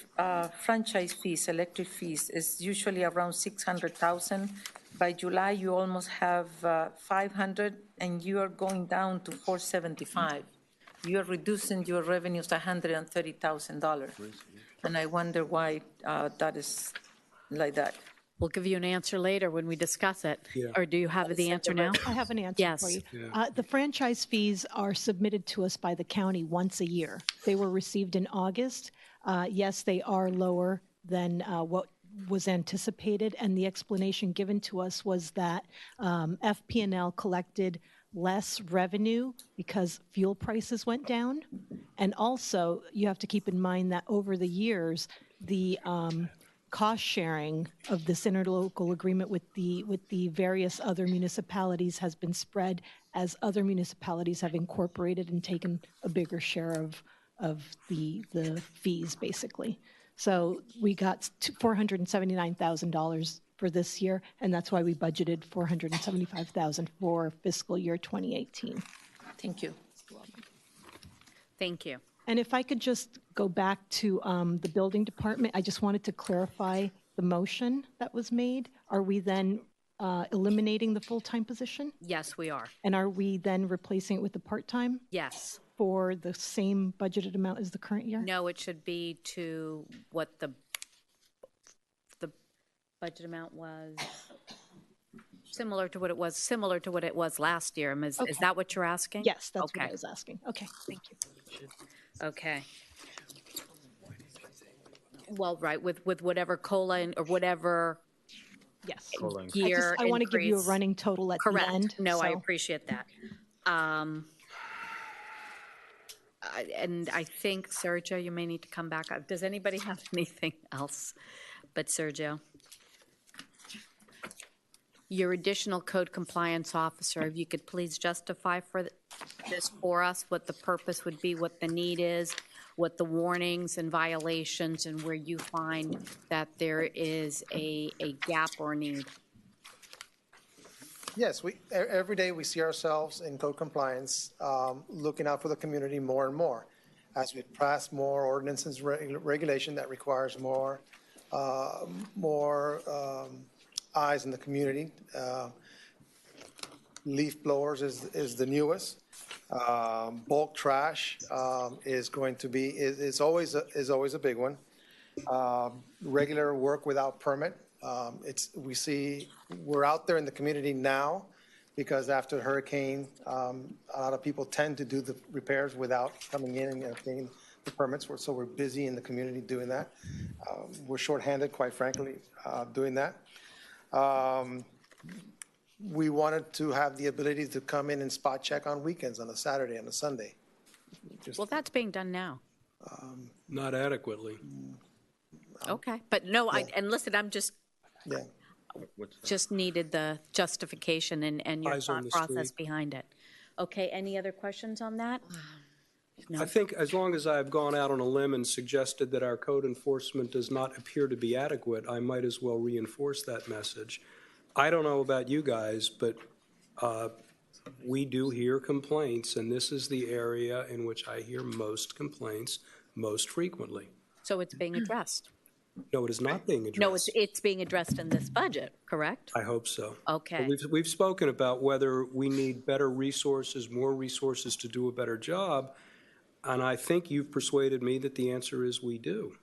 franchise fees, electric fees, is usually around 600,000. By July, you almost have 500, and you are going down to 475. You are reducing your revenues to $130,000. And I wonder why that is like that. We'll give you an answer later when we discuss it. Yeah. Or do you have the answer now? I have an answer Yes. for you. Yeah. The franchise fees are submitted to us by the county once a year. They were received in August. Yes, they are lower than what was anticipated, and the explanation given to us was that FP&L collected less revenue because fuel prices went down. And also, you have to keep in mind that over the years, the cost sharing of this interlocal agreement with the various other municipalities has been spread as other municipalities have incorporated and taken a bigger share of the fees, basically. So we got $479,000 for this year, and that's why we budgeted $475,000 for fiscal year 2018. Thank you. Thank you. And if I could just go back to the building department, I just wanted to clarify the motion that was made. Are we then eliminating the full-time position? Yes, we are. And are we then replacing it with the part-time Yes. for the same budgeted amount as the current year? No, it should be to what the budget amount was, similar to what it was last year. Is that what you're asking? Yes, that's Okay. what I was asking. Okay, thank you. Okay. Well, right, with whatever COLA or whatever Yes. year I want to give you a increase. running total at the Correct. end. No, I so- appreciate that. And I think, Sergio, you may need to come back. Does anybody have anything else but Sergio? Your additional code compliance officer, if you could please justify for this for us, what the purpose would be, what the need is, what the warnings and violations, and where you find that there is a gap or need. Yes, every day we see ourselves in code compliance, looking out for the community more and more. As we pass more ordinances, regulation that requires more eyes in the community. Leaf blowers is the newest. Bulk trash is going to be, is always a big one. Regular work without permit. We're out there in the community now because after the hurricane, a lot of people tend to do the repairs without coming in and obtaining the permits. So we're busy in the community doing that. We're shorthanded, quite frankly, doing that. We wanted to have the ability to come in and spot check on weekends, on a Saturday and a Sunday. Well, that's being done now. Not adequately. Okay, but no, and listen, I'm just Yeah. needed the justification and your Eyes on thought the process street. behind it. Okay, any other questions on that? I think as long as I've gone out on a limb and suggested that our code enforcement does not appear to be adequate, I might as well reinforce that message. I don't know about you guys, but we do hear complaints, and this is the area in which I hear most complaints most frequently. So it's being addressed? No, it is not being addressed. No, it's being addressed in this budget, correct? I hope so. Okay. But we've spoken about whether we need better resources, more resources to do a better job, and I think you've persuaded me that the answer is we do.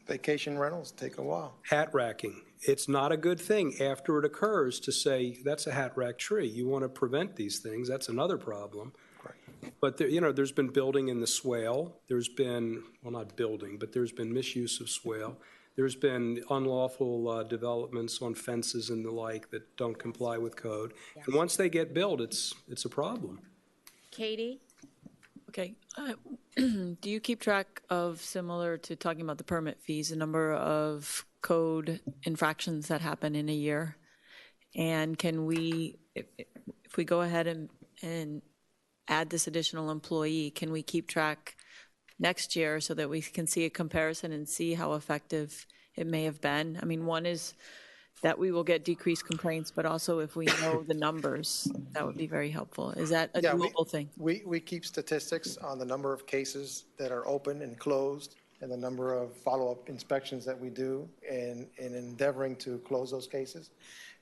Vacation rentals take a while. Hat racking. It's not a good thing after it occurs to say, that's a hat rack tree. You want to prevent these things. That's another problem. But, there's been building in the swale. There's been, well, not building, but there's been misuse of swale. There's been unlawful developments on fences and the like that don't comply with code. And once they get built, it's a problem. Katie? Okay. Do you keep track of, similar to talking about the permit fees, the number of code infractions that happen in a year? And can we, if we go ahead and add this additional employee, can we keep track next year so that we can see a comparison and see how effective it may have been? I mean, one is that we will get decreased complaints, but also if we know the numbers, that would be very helpful. Is that a doable thing? We keep statistics on the number of cases that are open and closed and the number of follow-up inspections that we do in endeavoring to close those cases,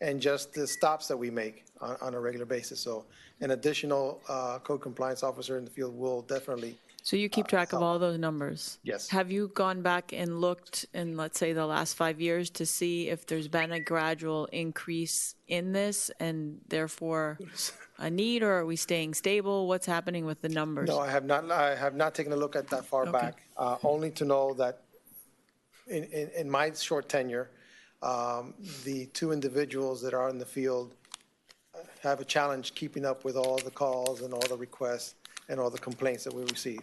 and just the stops that we make on a regular basis. So an additional code compliance officer in the field will definitely. So you keep track of all those numbers? Yes. Have you gone back and looked in, let's say, the last 5 years to see if there's been a gradual increase in this and therefore a need, or are we staying stable? What's happening with the numbers? No, I have not taken a look at that far back, only to know that in my short tenure, the two individuals that are in the field have a challenge keeping up with all the calls and all the requests and all the complaints that we receive.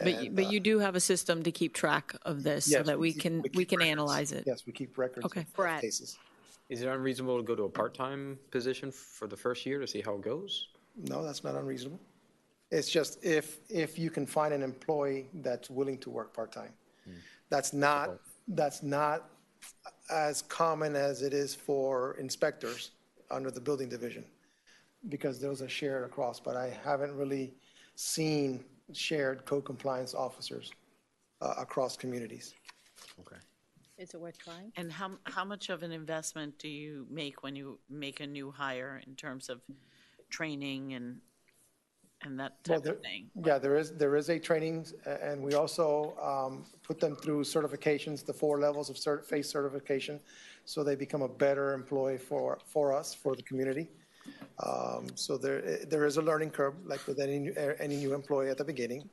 But you do have a system to keep track of this so Yes, that we keep- can keep records. analyze it. Yes, we keep records Okay. of Brett. cases. Is it unreasonable to go to a part-time position for the first year to see how it goes? No, that's not unreasonable. It's just if you can find an employee that's willing to work part-time. That's not as common as it is for inspectors under the building division, because those are shared across, but I haven't really seen shared code compliance officers across communities. Okay. Is it worth trying? And how much of an investment do you make when you make a new hire in terms of training and that type of thing? Yeah, there is a training, and we also put them through certifications, the 4 levels of FACE certification, so they become a better employee for us, for the community. So there is a learning curve, like with any new employee at the beginning.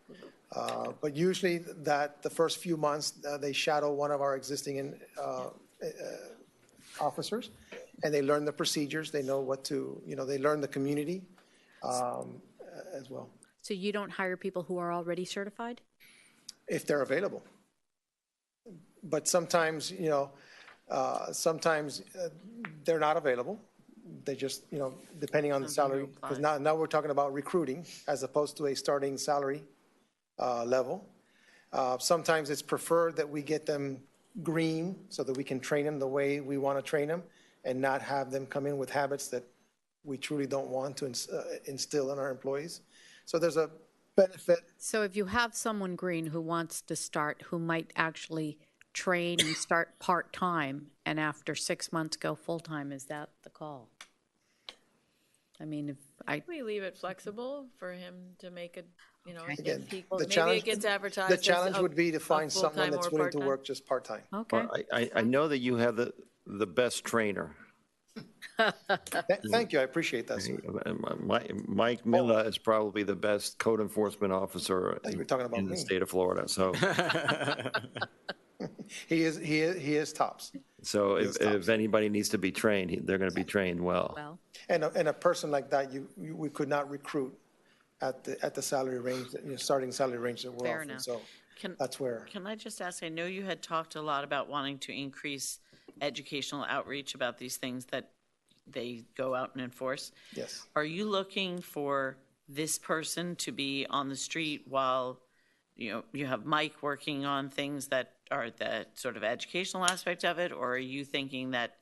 But usually the first few months, they shadow one of our existing officers, and they learn the procedures, they know what to, they learn the community as well, So you don't hire people who are already certified? if they're available. But sometimes, they're not available. They just, depending on the salary, because now we're talking about recruiting as opposed to a starting salary level. Sometimes it's preferred that we get them green so that we can train them the way we want to train them and not have them come in with habits that we truly don't want to instill in our employees. So there's a benefit. So if you have someone green who wants to start, who might actually train and start part-time, and after 6 months go full-time, is that the call? I mean, We leave it flexible for him to make a, Again, people, the maybe challenge- it gets advertised. The as challenge a- would be to a find someone full-time that's or willing to part-time. work just part-time. Okay. Well, I know that you have the best trainer. Thank you, I appreciate that, sir. Mike Miller is probably the best code enforcement officer You were talking about in the me. state of Florida. So, He is tops. so if anybody needs to be trained, they're going to be trained well. Well, And a person like that, we could not recruit at the salary range, starting salary range that we're Fair offering. enough. So Can- that's where. Can I just ask, I know you had talked a lot about wanting to increase educational outreach about these things that they go out and enforce. Yes. Are you looking for this person to be on the street while, you have Mike working on things that are the sort of educational aspect of it? Or are you thinking that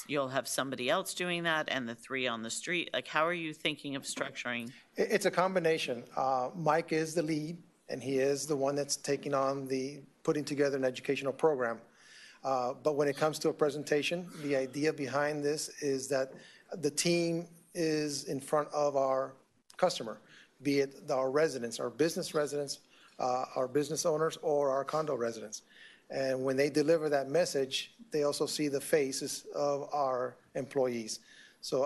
you'll have somebody else doing that and the 3 on the street? Like, how are you thinking of structuring? It's a combination. Mike is the lead, and he is the one that's taking on putting together an educational program. But when it comes to a presentation, the idea behind this is that the team is in front of our customer, be it our residents, our business residents, our business owners, or our condo residents. And when they deliver that message, they also see the faces of our employees. So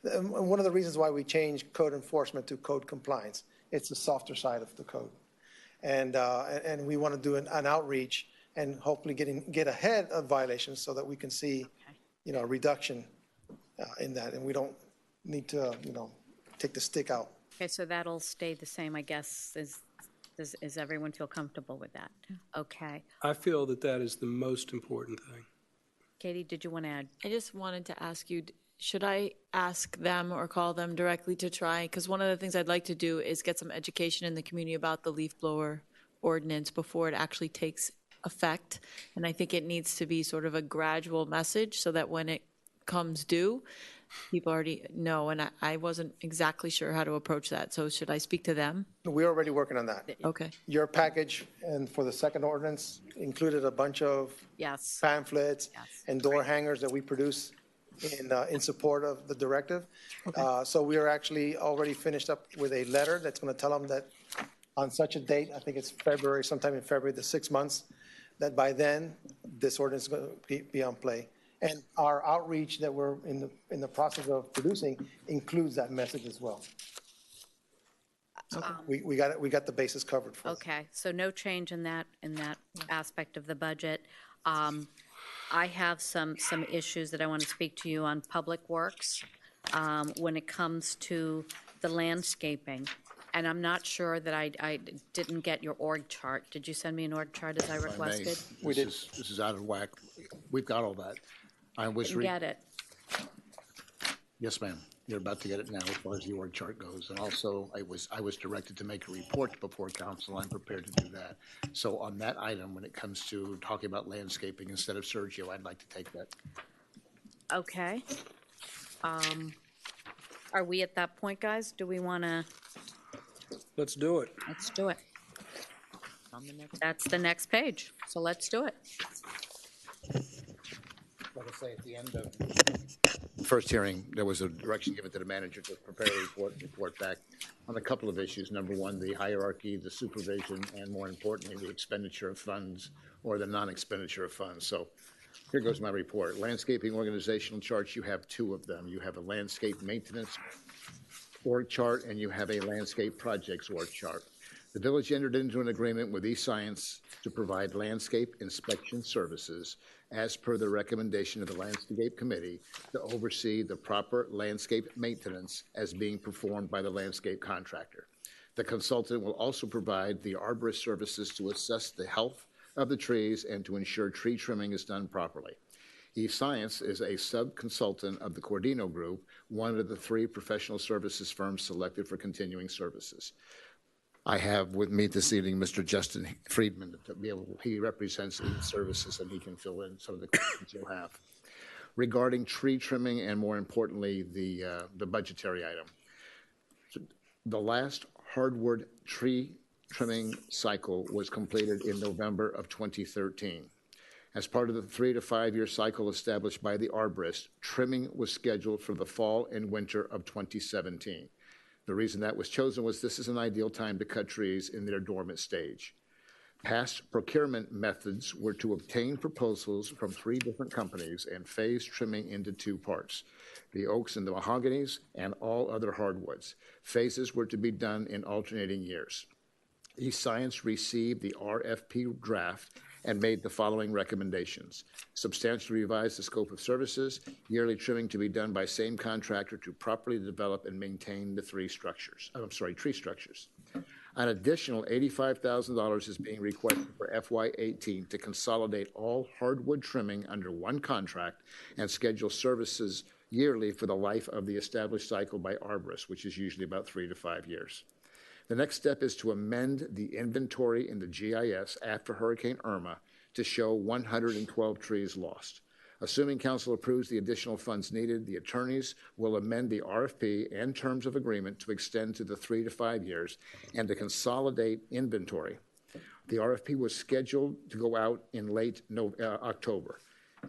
one of the reasons why we changed code enforcement to code compliance, it's the softer side of the code. And we want to do an outreach and hopefully get ahead of violations so that we can see, a reduction in that. And we don't need to, take the stick out. okay, so that'll stay the same, I guess. Does everyone feel comfortable with that? Okay. I feel that is the most important thing. Katie, did you want to add? I just wanted to ask you, should I ask them or call them directly to try? Because one of the things I'd like to do is get some education in the community about the leaf blower ordinance before it actually takes effect. And I think it needs to be sort of a gradual message so that when it comes due, people already know. And I wasn't exactly sure how to approach that. So should I speak to them? We're already working on that. Okay. Your package and for the second ordinance included a bunch of Yes. pamphlets Yes. and door hangers that we produce in support of the directive. So we are actually already finished up with a letter that's going to tell them that on such a date, I think it's February, sometime in February, the 6 months, that by then, this ordinance is going to be on play. And our outreach that we're in the process of producing includes that message as well. So we got the bases covered for it. Okay, so no change in that aspect of the budget. I have some issues that I want to speak to you on Public Works. when it comes to the landscaping. And I'm not sure that I didn't get your org chart. Did you send me an org chart as I If I may, requested? This is out of whack. We've got all that. I was, Didn't get it. yes, ma'am. You're about to get it now as far as the org chart goes. And also, I was directed to make a report before council. I'm prepared to do that. So on that item, when it comes to talking about landscaping instead of Sergio, I'd like to take that. Okay. Are we at that point, guys? Do we want to? Let's do it. Let's do it. That's the next page, so let's do it. Like I say, at the end of the first hearing, there was a direction given to the manager to prepare a report back on a couple of issues. Number one, the hierarchy, the supervision, and more importantly, the expenditure of funds or the non-expenditure of funds. So here goes my report. Landscaping organizational charts, you have two of them. You have a landscape maintenance org chart and you have a landscape projects org chart. The village entered into an agreement with eScience to provide landscape inspection services as per the recommendation of the Landscape Committee to oversee the proper landscape maintenance as being performed by the landscape contractor. The consultant will also provide the arborist services to assess the health of the trees and to ensure tree trimming is done properly. eScience is a sub-consultant of the Cordino Group, one of the three professional services firms selected for continuing services. I have with me this evening Mr. Justin Friedman. He represents eServices and he can fill in some of the questions you'll have. Regarding tree trimming and more importantly, the budgetary item. The last hardwood tree trimming cycle was completed in November of 2013. As part of the 3 to 5 year cycle established by the arborist, trimming was scheduled for the fall and winter of 2017. The reason that was chosen was this is an ideal time to cut trees in their dormant stage. Past procurement methods were to obtain proposals from 3 different companies and phase trimming into 2 parts, the oaks and the mahoganies and all other hardwoods. Phases were to be done in alternating years. eScience received the RFP draft and made the following recommendations. Substantially revise the scope of services, yearly trimming to be done by same contractor to properly develop and maintain the tree structures. An additional $85,000 is being requested for FY18 to consolidate all hardwood trimming under one contract and schedule services yearly for the life of the established cycle by arborists, which is usually about 3 to 5 years. The next step is to amend the inventory in the GIS after Hurricane Irma to show 112 trees lost. Assuming council approves the additional funds needed, the attorneys will amend the RFP and terms of agreement to extend to the 3 to 5 years and to consolidate inventory. The RFP was scheduled to go out in late October.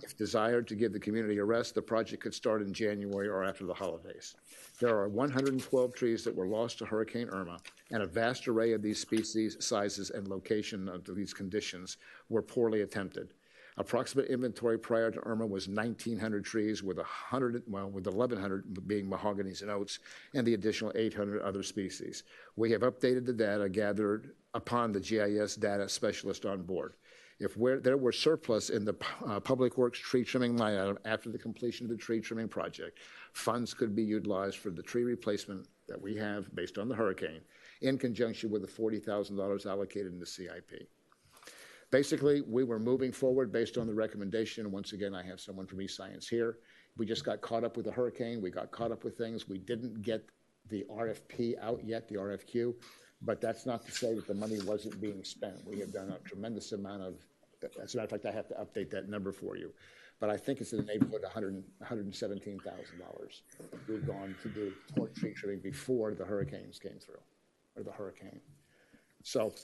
If desired to give the community a rest, the project could start in January or after the holidays. There are 112 trees that were lost to Hurricane Irma, and a vast array of these species, sizes, and location of these conditions were poorly attempted. Approximate inventory prior to Irma was 1,900 trees, with 1,100 being mahoganies and oats, and the additional 800 other species. We have updated the data gathered upon the GIS data specialist on board. If there were surplus in the Public Works tree trimming line item after the completion of the tree trimming project, funds could be utilized for the tree replacement that we have based on the hurricane in conjunction with the $40,000 allocated in the CIP. Basically, we were moving forward based on the recommendation. Once again, I have someone from eScience here. We just got caught up with the hurricane. We got caught up with things. We didn't get the RFP out yet, the RFQ, but that's not to say that the money wasn't being spent. We have done a tremendous amount of, as a matter of fact, I have to update that number for you, but I think it's in the neighborhood of $117,000. We've gone to do tree trimming before the hurricanes came through, or the hurricane. So.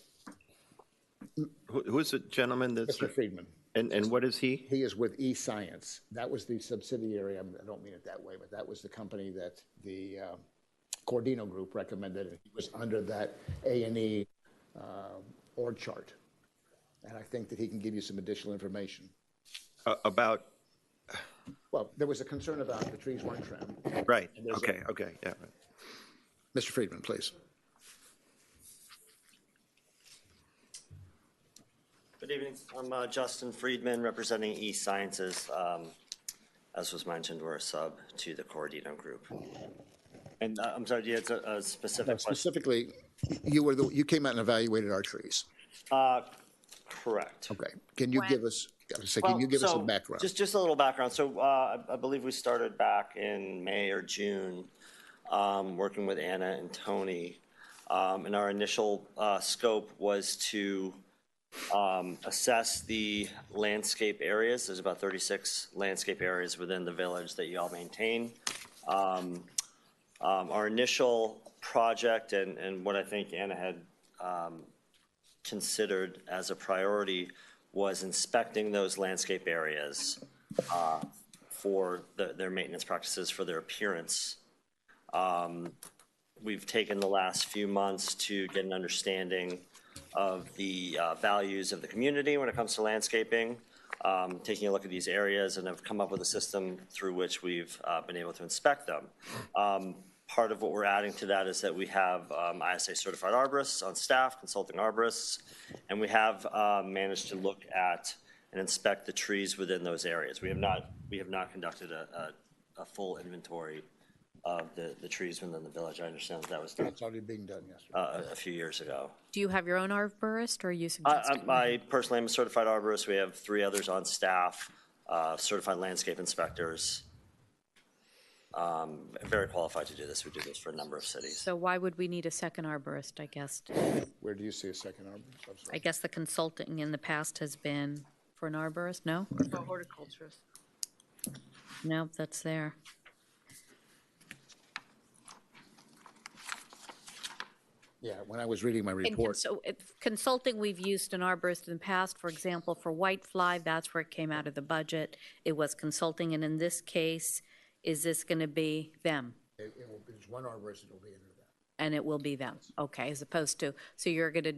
Who's the gentleman that's? Mr. Friedman. And what is he? He is with eScience. That was the subsidiary, I don't mean it that way, but that was the company that the Cordino Group recommended. He was under that A&E org chart. And I think that he can give you some additional information. About? Well, there was a concern about the trees weren't trimmed. Right, okay, yeah. Mr. Friedman, please. Good evening. I'm Justin Friedman, representing eSciences. as was mentioned, we're a sub to the Corradino Group. And I'm sorry, yeah, it's a specific question. Specifically, you came out and evaluated our trees. Correct. Okay. Can you give us, can you give us some background? Just a little background. So I believe we started back in May or June, working with Anna and Tony. And our initial scope was to assess the landscape areas. There's about 36 landscape areas within the village that you all maintain. Our initial project and what I think Anna had considered as a priority was inspecting those landscape areas for their maintenance practices, for their appearance. We've taken the last few months to get an understanding of the values of the community when it comes to landscaping, taking a look at these areas, and have come up with a system through which we've been able to inspect them. Part of what we're adding to that is that we have ISA certified arborists on staff, consulting arborists, and we have managed to look at and inspect the trees within those areas. We have not conducted a full inventory of the trees within the village. I understand that was done. That's already being done yesterday. A few years ago. Do you have your own arborist, or are you suggesting? I personally am a certified arborist. We have 3 others on staff, certified landscape inspectors. Very qualified to do this. We do this for a number of cities. So why would we need a second arborist, I guess? Where do you see a second arborist? I'm sorry. I guess the consulting in the past has been for an arborist, no? For horticulturist. No, that's there. Yeah, when I was reading my report. So consulting, we've used an arborist in the past, for example, for whitefly, that's where it came out of the budget. It was consulting, and in this case, is this going to be them? There's one arborist that will be under that. And it will be them, okay, as opposed to, so you're going to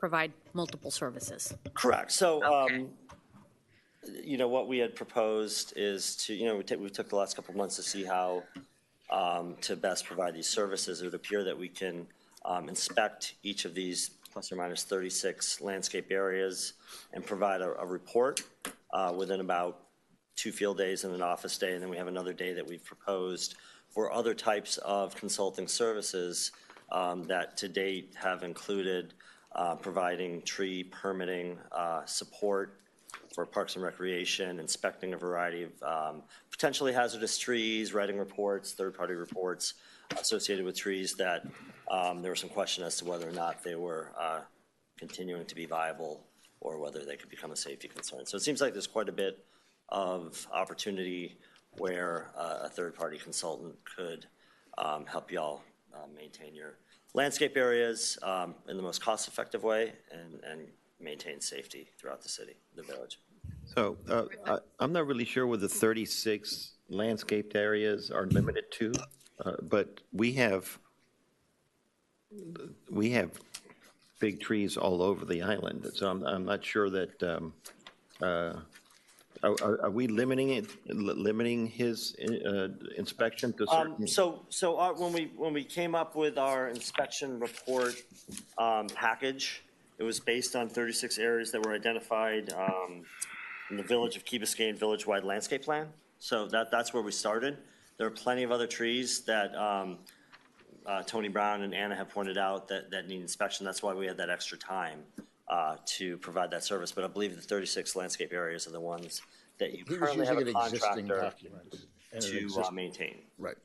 provide multiple services? Correct. So, you know, what we had proposed is to, you know, we took the last couple of months to see how to best provide these services. It would appear that we can inspect each of these plus or minus 36 landscape areas and provide a report within about 2 field days and an office day, and then we have another day that we've proposed for other types of consulting services that to date have included providing tree permitting support for Parks and Recreation, inspecting a variety of potentially hazardous trees, writing reports, third-party reports associated with trees that there was some question as to whether or not they were continuing to be viable or whether they could become a safety concern. So it seems like there's quite a bit of opportunity where a third-party consultant could help y'all maintain your landscape areas in the most cost-effective way and maintain safety throughout the city, the village. So I'm not really sure what the 36 landscaped areas are limited to, but we have big trees all over the island. So I'm not sure that, are we limiting his inspection to certain? When we came up with our inspection report package, it was based on 36 areas that were identified in the Village of Key Biscayne village-wide landscape plan. So that's where we started. There are plenty of other trees that Tony Brown and Anna have pointed out that need inspection. That's why we had that extra time to provide that service. But I believe the 36 landscape areas are the ones that you currently have a contractor to maintain. Right.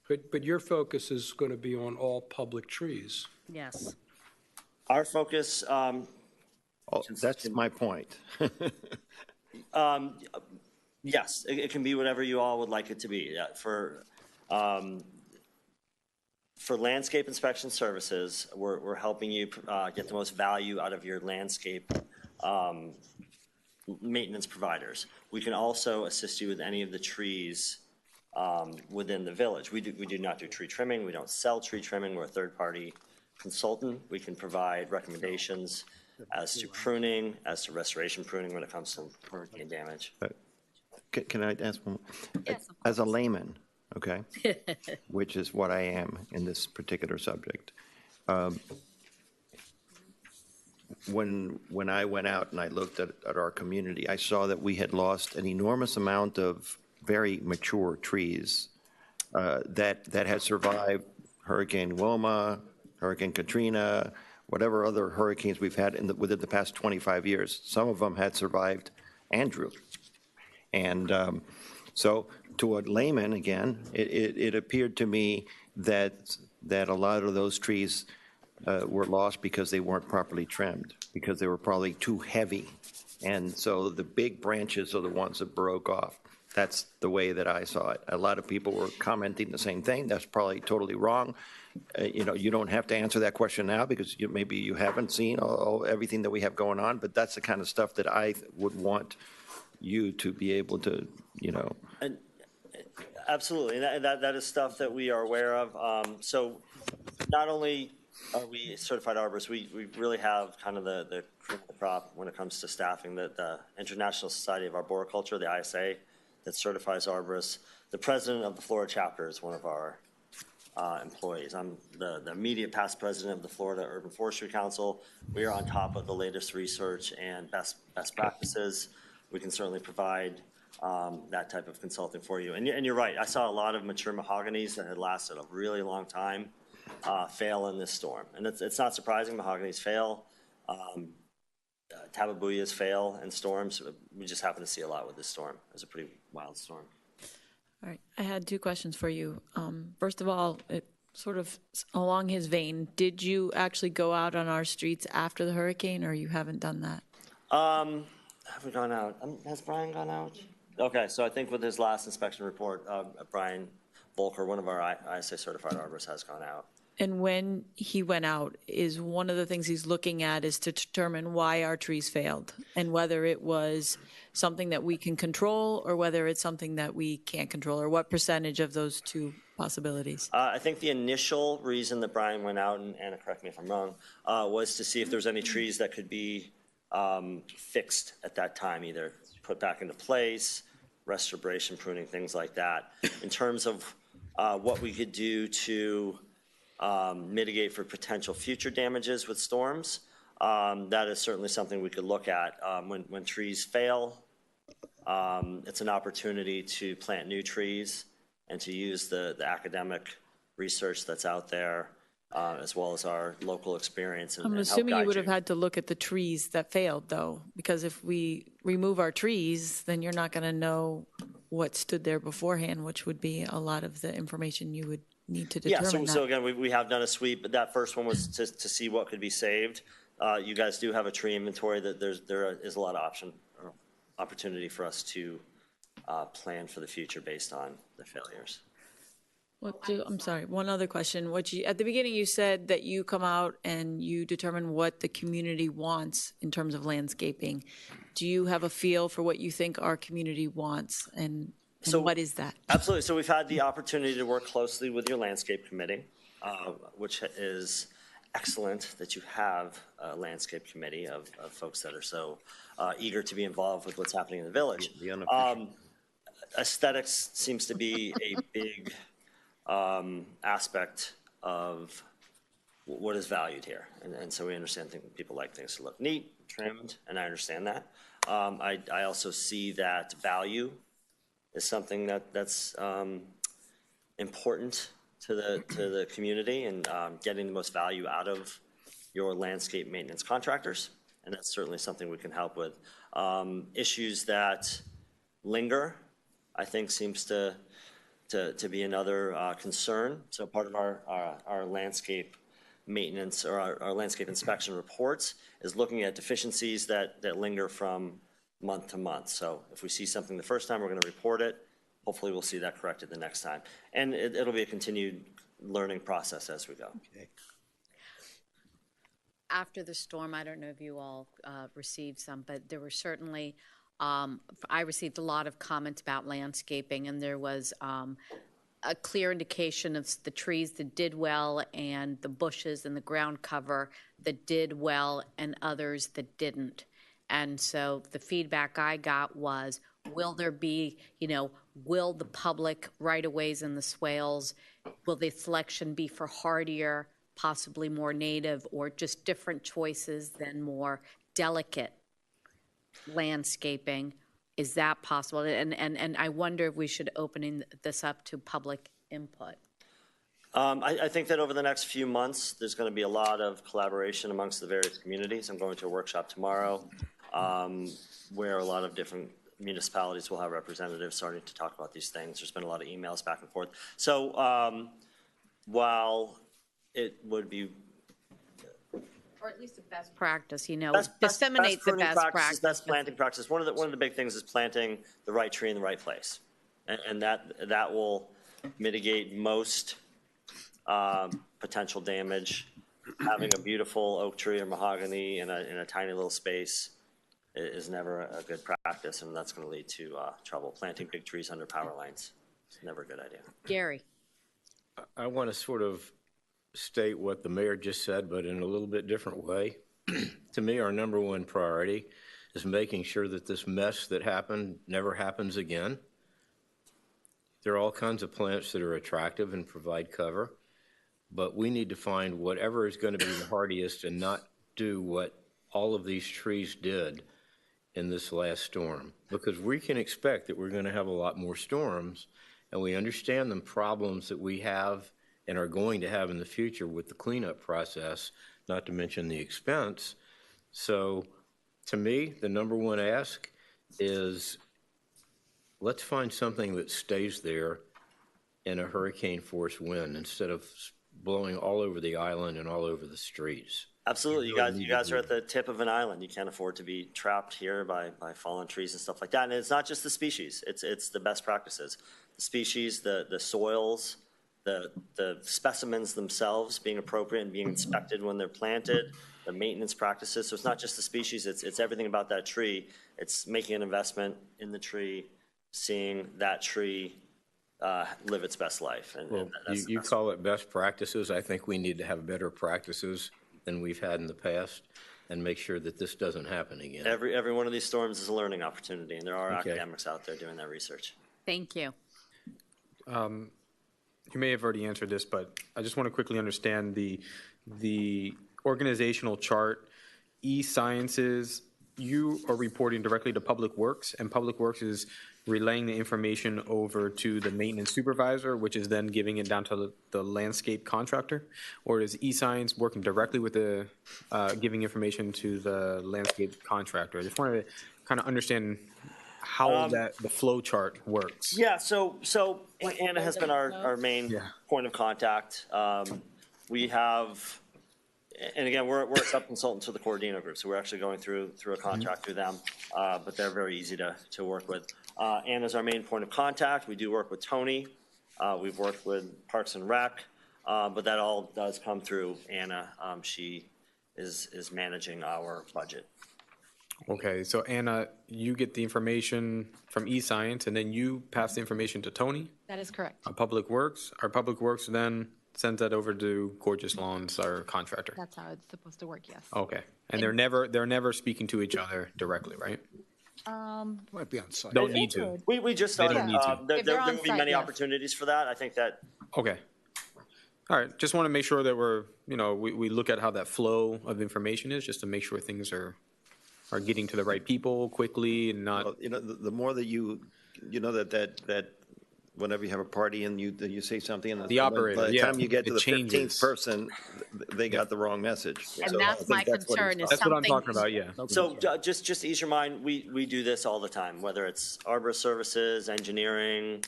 But your focus is going to be on all public trees. Yes. Our focus. That's my point. Yes, it can be whatever you all would like it to be. For landscape inspection services, we're helping you get the most value out of your landscape maintenance providers. We can also assist you with any of the trees within the village. We do not do tree trimming. We don't sell tree trimming. We're a third-party consultant. We can provide recommendations as to pruning, as to restoration pruning when it comes to hurricane damage. Can I ask one? Yes. As a layman, okay, which is what I am in this particular subject. When I went out and I looked at our community, I saw that we had lost an enormous amount of very mature trees that had survived Hurricane Wilma, Hurricane Katrina, whatever other hurricanes we've had within the past 25 years. Some of them had survived Andrew. And so to a layman, again, it appeared to me that a lot of those trees were lost because they weren't properly trimmed, because they were probably too heavy. And so the big branches are the ones that broke off. That's the way that I saw it. A lot of people were commenting the same thing. That's probably totally wrong. You don't have to answer that question now because maybe you haven't seen everything that we have going on, but that's the kind of stuff that I would want you to be able to, And absolutely, that is stuff that we are aware of. So not only are we certified arborists, we really have kind of the cream of the crop when it comes to staffing. The International Society of Arboriculture, the ISA, that certifies arborists. The president of the Florida chapter is one of our employees. I'm the immediate past president of the Florida Urban Forestry Council. We are on top of the latest research and best practices. We can certainly provide that type of consulting for you. And you're right, I saw a lot of mature mahoganies that had lasted a really long time fail in this storm. And it's not surprising, mahoganies fail. Tababuyas fail in storms. We just happen to see a lot with this storm. It was a pretty wild storm. All right, I had two questions for you. First of all, it sort of along his vein, did you actually go out on our streets after the hurricane, or you haven't done that? Have we gone out? Has Brian gone out? Okay, so I think with his last inspection report, Brian Volker, one of our ISA certified arborists, has gone out. And when he went out, is one of the things he's looking at is to determine why our trees failed and whether it was something that we can control or whether it's something that we can't control, or what percentage of those two possibilities? I think the initial reason that Brian went out, and Anna, correct me if I'm wrong, was to see if there's any trees that could be fixed at that time, either put back into place, restoration, pruning, things like that. In terms of what we could do to mitigate for potential future damages with storms, that is certainly something we could look at. When trees fail, it's an opportunity to plant new trees and to use the academic research that's out there, as well as our local experience. I'm assuming you would have had to look at the trees that failed, though, because if we remove our trees, then you're not going to know what stood there beforehand, which would be a lot of the information you would need to determine. Yeah, so again, we have done a sweep, but that first one was to see what could be saved. You guys do have a tree inventory. That there is a lot of opportunity for us to plan for the future based on the failures. I'm sorry, one other question. At the beginning, you said that you come out and you determine what the community wants in terms of landscaping. Do you have a feel for what you think our community wants, and what is that? Absolutely. So we've had the opportunity to work closely with your landscape committee, which is excellent that you have a landscape committee of folks that are so eager to be involved with what's happening in the village. Aesthetics seems to be a big aspect of what is valued here. And so we understand people like things to look neat, trimmed, and I understand that. I also see that value is something that's important to the community, and getting the most value out of your landscape maintenance contractors, and that's certainly something we can help with. Issues that linger, I think, seems to be another concern. So part of our landscape maintenance or our landscape inspection reports is looking at deficiencies that linger from month to month. So if we see something the first time, we're going to report it. Hopefully we'll see that corrected the next time. And it'll be a continued learning process as we go. Okay. After the storm, I don't know if you all received some, but there were certainly, I received a lot of comments about landscaping, and there was a clear indication of the trees that did well and the bushes and the ground cover that did well and others that didn't. And so the feedback I got was, will there be, will the public right-of-ways in the swales, will the selection be for hardier, possibly more native, or just different choices than more delicate landscaping? Is that possible? And I wonder if we should open this up to public input. I think that over the next few months, there's going to be a lot of collaboration amongst the various communities. I'm going to a workshop tomorrow where a lot of different municipalities will have representatives starting to talk about these things. There's been a lot of emails back and forth. So while it would be Or at least the best practice, disseminate the best practice. Best planting practices. One of the big things is planting the right tree in the right place. And that will mitigate most potential damage. Having a beautiful oak tree or mahogany in a tiny little space is never a good practice, and that's going to lead to trouble. Planting big trees under power lines is never a good idea. Gary. I want to sort of state what the mayor just said, but in a little bit different way. To me, our number one priority is making sure that this mess that happened never happens again. There are all kinds of plants that are attractive and provide cover, but we need to find whatever is going to be the hardiest and not do what all of these trees did in this last storm, because we can expect that we're going to have a lot more storms, and we understand the problems that we have and are going to have in the future with the cleanup process, not to mention the expense. So to me, the number one ask is let's find something that stays there in a hurricane-force wind instead of blowing all over the island and all over the streets. Absolutely. You guys are at the tip of an island. You can't afford to be trapped here by fallen trees and stuff like that. And it's not just the species. It's the best practices. The species, the soils, the specimens themselves being appropriate and being inspected when they're planted, the maintenance practices. So it's not just the species. It's everything about that tree. It's making an investment in the tree, seeing that tree live its best life. And you call it best practices. I think we need to have better practices than we've had in the past and make sure that this doesn't happen again. Every one of these storms is a learning opportunity, and there are academics out there doing that research. Thank you. You may have already answered this, but I just want to quickly understand the organizational chart. E-Sciences, you are reporting directly to Public Works, and Public Works is relaying the information over to the maintenance supervisor, which is then giving it down to the landscape contractor? Or is E-Science working directly with the, giving information to the landscape contractor? I just wanted to kind of understand how the flow chart works. Yeah, so Anna has been our main point of contact. We have, and again, we're a sub-consultant to the Corodino Group, so we're actually going through a contract through them, but they're very easy to work with. Anna's our main point of contact. We do work with Tony. We've worked with Parks and Rec, but that all does come through Anna. She is managing our budget. Okay, so Anna, you get the information from E-Science, and then you pass the information to Tony? That is correct. Public Works? Our Public Works then sends that over to Gorgeous Lawns, our contractor? That's how it's supposed to work, yes. Okay, and they're never speaking to each other directly, right? Might be on site. Don't need to. We just They started. don't need to. There will be many opportunities for that. I think that. Okay. All right, just want to make sure that we look at how that flow of information is, just to make sure things are getting to the right people quickly and not. Well, the more that that whenever you have a party and you say something, and the operator, by the time you get to the changes. 15th person, they got the wrong message. And So that's my concern. That's what I'm talking about. Yeah. So just to ease your mind, we do this all the time, whether it's arbor services, engineering,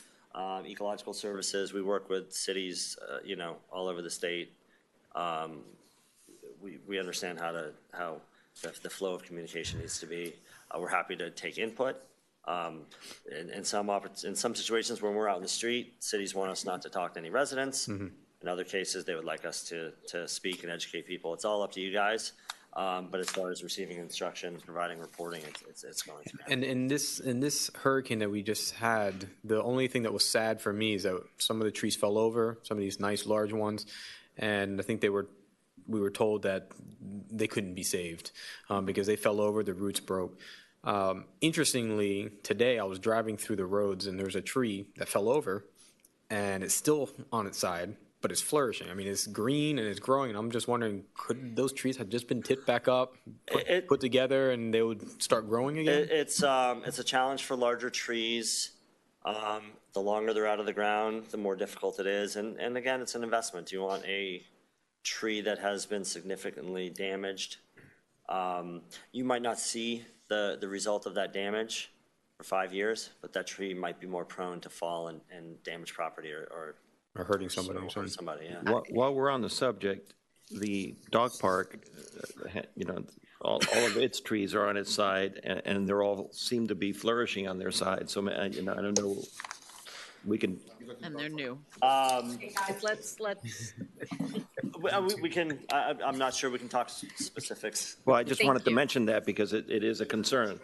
ecological services. We work with cities, all over the state. We understand how the flow of communication needs to be. We're happy to take input. In some situations when we're out in the street, cities want us not to talk to any residents. In other cases, they would like us to speak and educate people. It's all up to you guys. But as far as receiving instruction, providing reporting, it's going to be. And in this hurricane that we just had, the only thing that was sad for me is that some of the trees fell over, some of these nice large ones, and I think we were told that they couldn't be saved because they fell over, the roots broke. Interestingly, today I was driving through the roads and there's a tree that fell over and it's still on its side but it's flourishing. I mean, it's green and it's growing, and I'm just wondering, could those trees have just been tipped back up, put together, and they would start growing again? It's a challenge for larger trees. The longer they're out of the ground, the more difficult it is. And again, it's an investment. You want a tree that has been significantly damaged. You might not see the result of that damage for 5 years, but that tree might be more prone to fall and damage property or hurting somebody. Or somebody, yeah. While we're on the subject, the dog park, all of its trees are on its side, and they're all seem to be flourishing on their side. So, I don't know, we can. And they're new. Let's. We can, I'm not sure we can talk specifics. Well, I just wanted to mention that because it is a concern.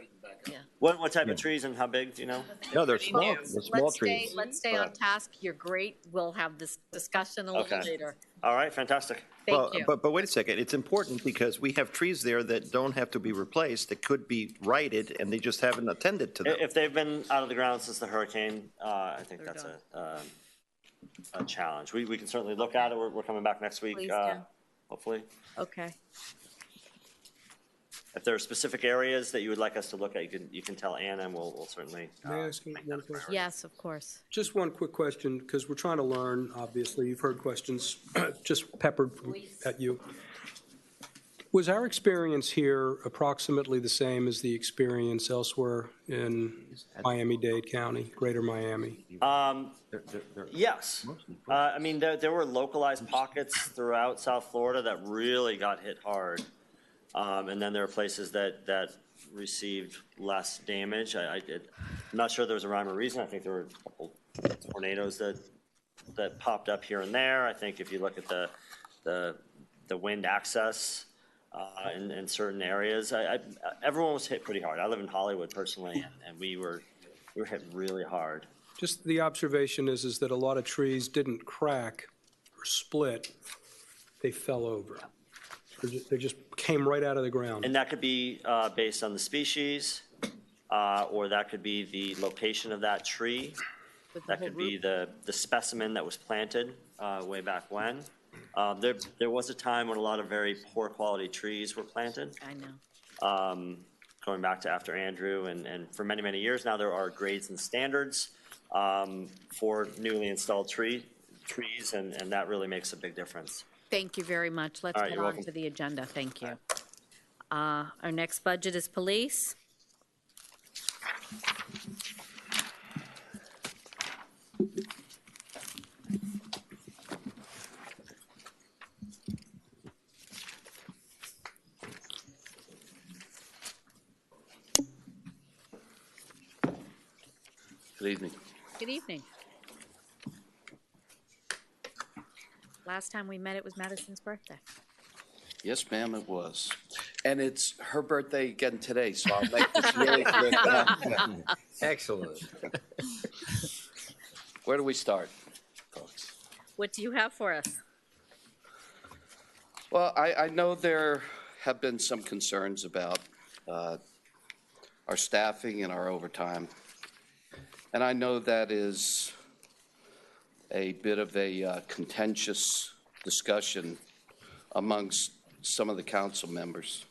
What type of trees and how big, do you know? No, they're small. They're small trees. Let's stay on task. You're great. We'll have this discussion a little later. All right, fantastic. Thank you. But wait a second. It's important because we have trees there that don't have to be replaced, that could be righted, and they just haven't attended to them. If they've been out of the ground since the hurricane, I think that's a challenge. We can certainly look at it. We're coming back next week, Please do. hopefully. Okay. If there are specific areas that you would like us to look at, you can tell Anna, and we'll certainly. May I ask you one question? Yes, of course. Just one quick question, because we're trying to learn, obviously. You've heard questions just peppered at you. Was our experience here approximately the same as the experience elsewhere in Miami-Dade County, Greater Miami? Yes. I mean, there were localized pockets throughout South Florida that really got hit hard. And then there are places that received less damage. I'm not sure there was a rhyme or reason. I think there were a couple tornadoes that popped up here and there. I think if you look at the wind access in certain areas, everyone was hit pretty hard. I live in Hollywood personally, and we were hit really hard. Just the observation is that a lot of trees didn't crack or split. They fell over. They just came right out of the ground. And that could be based on the species, or that could be the location of that tree. That could be the specimen that was planted way back when. There was a time when a lot of very poor quality trees were planted. I know. Going back to after Andrew, and for many, many years now, there are grades and standards for newly installed trees, and that really makes a big difference. Thank you very much. Let's get on to the agenda. Thank you. Our next budget is police. Good evening. Good evening. Last time we met, it was Madison's birthday. Yes, ma'am, it was. And it's her birthday again today, so I'll make this really quick. Excellent. Where do we start, folks? What do you have for us? Well, I know there have been some concerns about our staffing and our overtime. And I know that is a bit of a contentious discussion amongst some of the council members.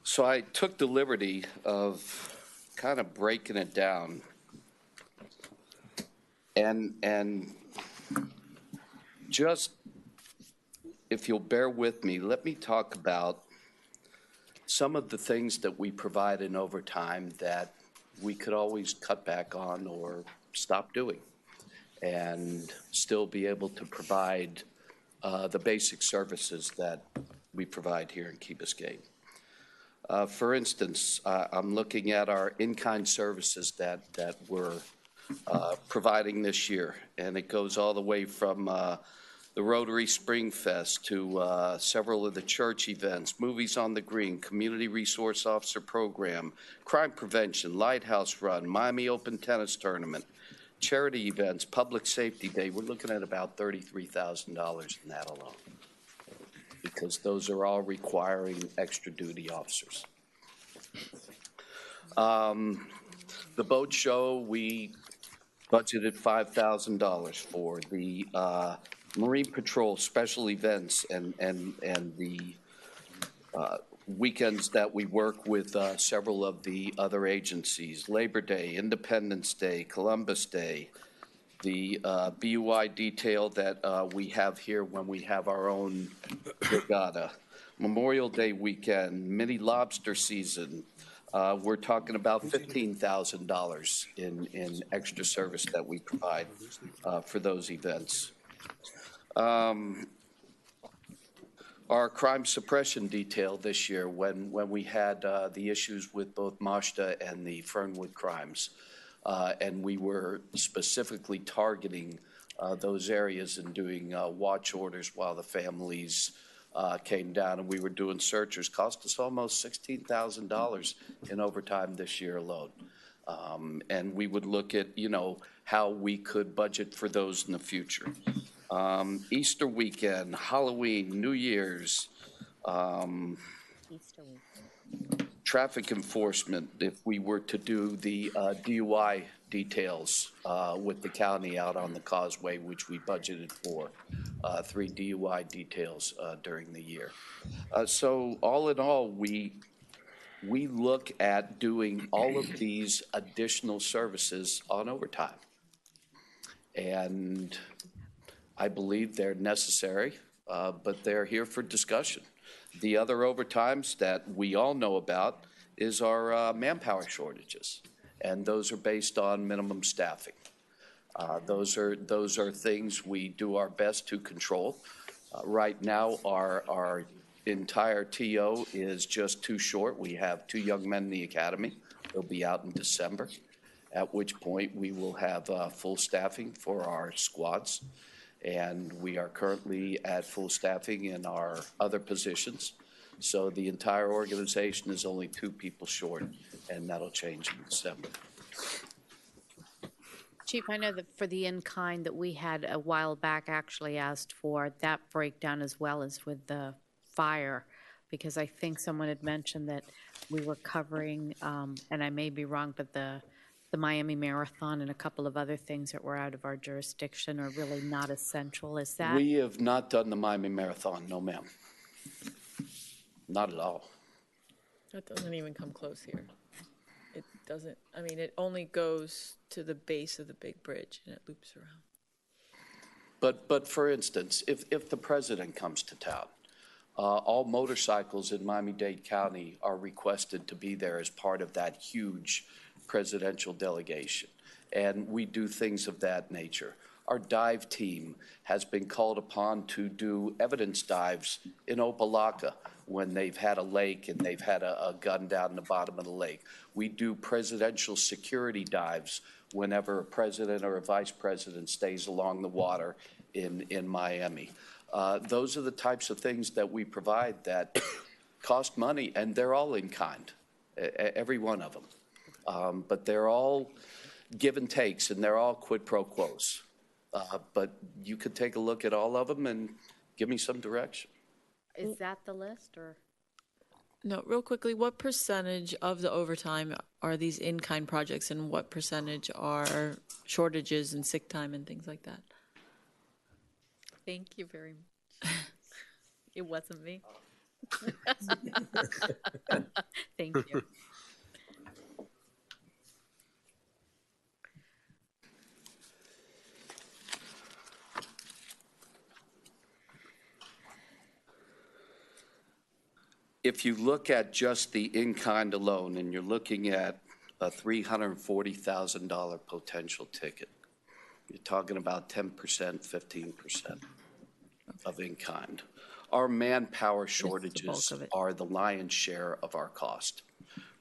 So I took the liberty of kind of breaking it down. And just, if you'll bear with me, let me talk about some of the things that we provide in overtime that we could always cut back on or stop doing and still be able to provide the basic services that we provide here in Key Biscayne. For instance, I'm looking at our in-kind services that we're providing this year, and it goes all the way from the Rotary Spring Fest to several of the church events, Movies on the Green, Community Resource Officer Program, Crime Prevention, Lighthouse Run, Miami Open Tennis Tournament, charity events, Public Safety Day. We're looking at about $33,000 in that alone, because those are all requiring extra duty officers. The boat show, we budgeted $5,000 for the Marine Patrol special events and the weekends that we work with several of the other agencies, Labor Day, Independence Day, Columbus Day, the BUI detail that we have here when we have our own regatta, Memorial Day weekend, mini lobster season. We're talking about $15,000 in extra service that we provide for those events. Our crime suppression detail this year, when we had the issues with both Mazda and the Fernwood crimes, and we were specifically targeting those areas and doing watch orders while the families came down, and we were doing searches, cost us almost $16,000 in overtime this year alone. And we would look at, how we could budget for those in the future. Easter weekend, Halloween, New Year's, traffic enforcement, if we were to do the DUI details with the county out on the causeway, which we budgeted for, 3 DUI details during the year. So all in all, we look at doing all of these additional services on overtime. And I believe they're necessary, but they're here for discussion. The other overtimes that we all know about is our manpower shortages, and those are based on minimum staffing. Those are things we do our best to control. Right now, our entire TO is just too short. We have 2 young men in the academy. They'll be out in December, at which point we will have full staffing for our squads. And we are currently at full staffing in our other positions. So the entire organization is only 2 people short, and that'll change in December. Chief, I know that for the in-kind that we had a while back actually asked for that breakdown as well as with the fire, because I think someone had mentioned that we were covering, and I may be wrong, but the Miami Marathon and a couple of other things that were out of our jurisdiction are really not essential. Is that? We have not done the Miami Marathon, no ma'am. Not at all. That doesn't even come close here. It doesn't, it only goes to the base of the big bridge and it loops around. But for instance, if the president comes to town, all motorcycles in Miami-Dade County are requested to be there as part of that huge presidential delegation, and we do things of that nature. Our dive team has been called upon to do evidence dives in Opelika when they've had a lake and they've had a gun down in the bottom of the lake. We do presidential security dives whenever a president or a vice president stays along the water in Miami. Those are the types of things that we provide that cost money, and they're all in kind, every one of them. But they're all give and takes, and they're all quid pro quos. But you could take a look at all of them and give me some direction. Is that the list, or? No, real quickly, what percentage of the overtime are these in-kind projects, and what percentage are shortages and sick time and things like that? Thank you very much. It wasn't me. Thank you. If you look at just the in-kind alone, and you're looking at a $340,000 potential ticket, you're talking about 10%, 15% of in-kind. Our manpower shortages are the lion's share of our cost.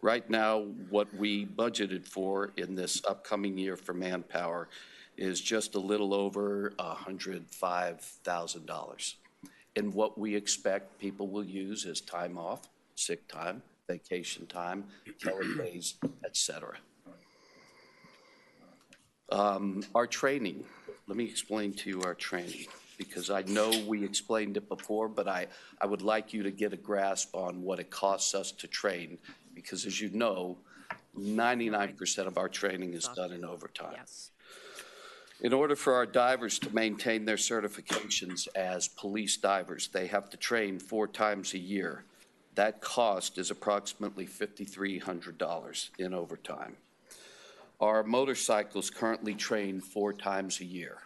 Right now, what we budgeted for in this upcoming year for manpower is just a little over $105,000. And what we expect people will use is time off, sick time, vacation time, holidays, et cetera. Our training, let me explain to you our training, because I know we explained it before, but I would like you to get a grasp on what it costs us to train, because as you know, 99% of our training is done in overtime. Yes. In order for our divers to maintain their certifications as police divers, they have to train 4 times a year. That cost is approximately $5,300 in overtime. Our motorcycles currently train 4 times a year.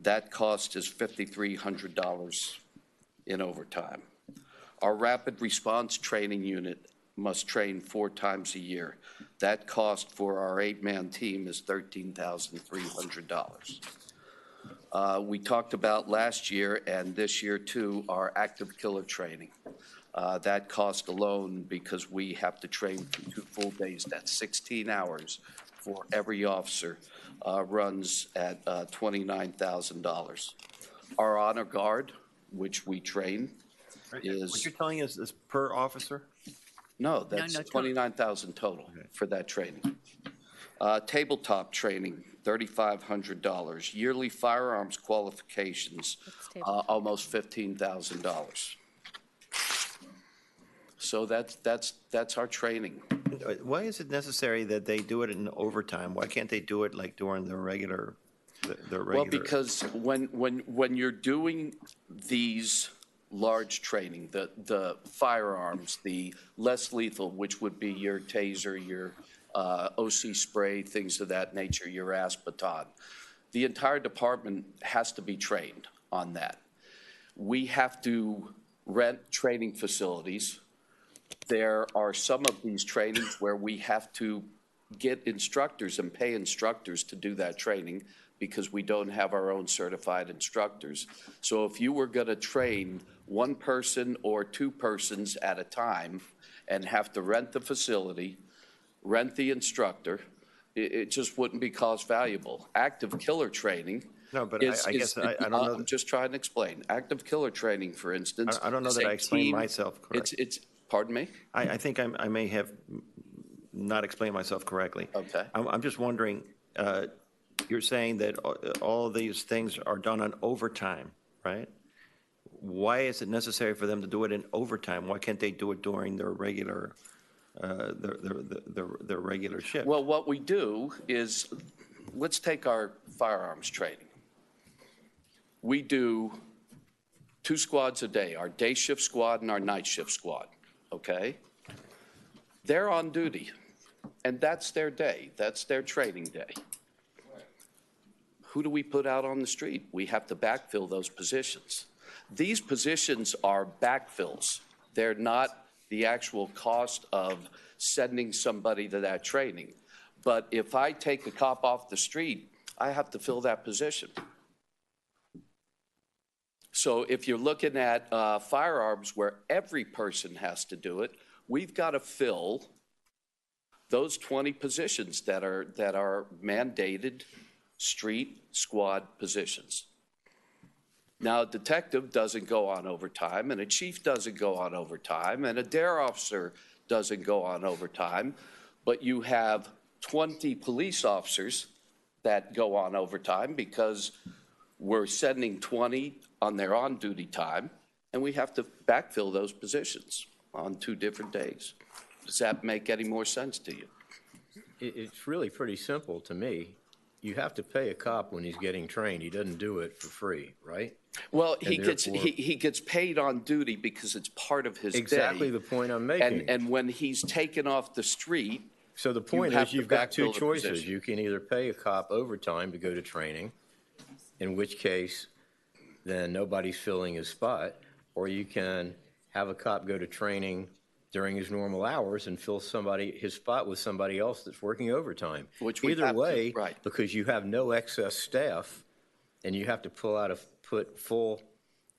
That cost is $5,300 in overtime. Our rapid response training unit must train 4 times a year. That cost for our 8-man team is $13,300. We talked about last year and this year too, our active killer training. That cost alone, because we have to train for 2 full days, that's 16 hours for every officer, runs at $29,000. Our honor guard, which we train, is... What you're telling us is per officer? No, that's $29,000 total for that training. Tabletop training, $3,500. Yearly firearms qualifications, almost $15,000. So that's our training. Why is it necessary that they do it in overtime? Why can't they do it like during the regular? Well, because when you're doing these large training, the firearms, the less lethal, which would be your taser, your OC spray, things of that nature, your ASP baton, the entire department has to be trained on that. We have to rent training facilities. There are some of these trainings where we have to get instructors and pay instructors to do that training because we don't have our own certified instructors. So if you were going to train 1 person or 2 persons at a time and have to rent the facility, rent the instructor, it just wouldn't be cost valuable. Active killer training. No, but I guess I don't know. I'm just trying to explain. Active killer training, for instance. I don't know that I explained myself correctly. Pardon me? I think I may have not explained myself correctly. Okay. I'm just wondering, you're saying that all of these things are done on overtime, right? Why is it necessary for them to do it in overtime? Why can't they do it during their regular, their regular shift? Well, what we do is, let's take our firearms training. We do 2 squads a day, our day shift squad and our night shift squad, okay? They're on duty, and that's their day. That's their training day. Who do we put out on the street? We have to backfill those positions. These positions are backfills. They're not the actual cost of sending somebody to that training. But if I take a cop off the street, I have to fill that position. So if you're looking at firearms where every person has to do it, we've got to fill those 20 positions that are mandated street squad positions. Now, a detective doesn't go on overtime, and a chief doesn't go on overtime, and a dare officer doesn't go on overtime, but you have 20 police officers that go on overtime because we're sending 20 on their on-duty time, and we have to backfill those positions on 2 different days. Does that make any more sense to you? It's really pretty simple to me. You have to pay a cop when he's getting trained. He doesn't do it for free, right? Well, he gets paid on duty because it's part of his day. Exactly the point I'm making. And when he's taken off the street, so the point is you've got 2 choices. You can either pay a cop overtime to go to training, in which case then nobody's filling his spot, or you can have a cop go to training during his normal hours and fill his spot with somebody else that's working overtime. Which we Either have way, to, right. Because you have no excess staff and you have to put full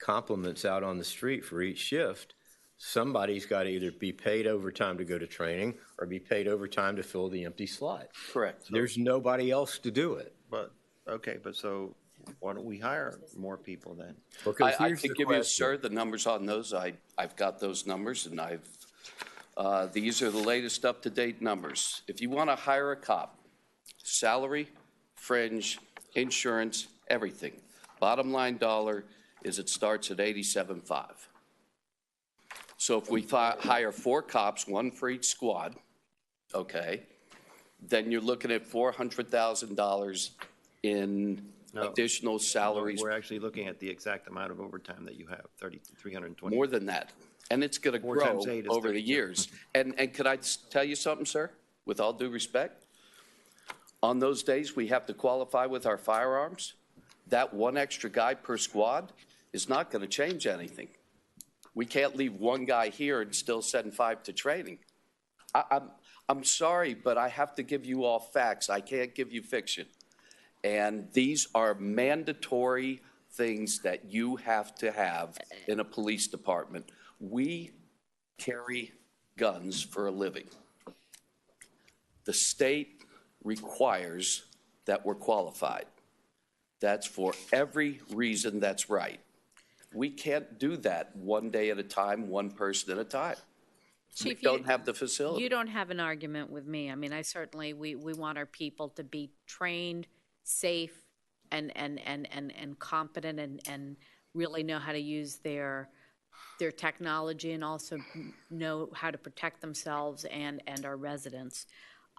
complements out on the street for each shift, somebody's got to either be paid overtime to go to training or be paid overtime to fill the empty slot. Correct. There's nobody else to do it. But, okay, but so why don't we hire more people then? Because I could give you, sir, the numbers on those. I've got those numbers, and these are the latest up-to-date numbers. If you want to hire a cop, salary, fringe, insurance, everything. Bottom line dollar is it starts at $87,500. So if we hire 4 cops, 1 for each squad, okay, then you're looking at $400,000 in No. additional salaries. We're actually looking at the exact amount of overtime that you have, 320. More than that. And it's going to 4 grow times 8 is over the 32. years. And could I tell you something, sir? With all due respect, on those days we have to qualify with our firearms, that one extra guy per squad is not going to change anything. We can't leave one guy here and still send 5 to training. I'm sorry, but I have to give you all facts. I can't give you fiction. And these are mandatory things that you have to have in a police department. We carry guns for a living. The state requires that we're qualified. That's for every reason that's right. We can't do that one day at a time, one person at a time. Chief, we don't have the facility. You don't have an argument with me. I mean, I certainly, we want our people to be trained, safe, and competent, and really know how to use their technology, and also know how to protect themselves and our residents.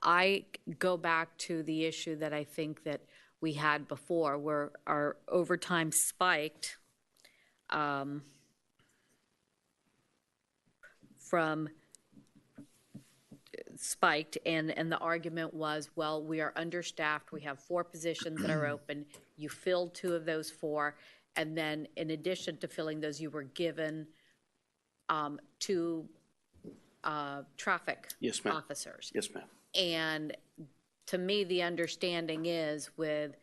I go back to the issue that I think that we had before, where our overtime spiked and the argument was, well, we are understaffed, we have 4 positions that are open, you filled 2 of those 4, and then in addition to filling those, you were given 2 traffic officers. Yes, ma'am. And to me, the understanding is, with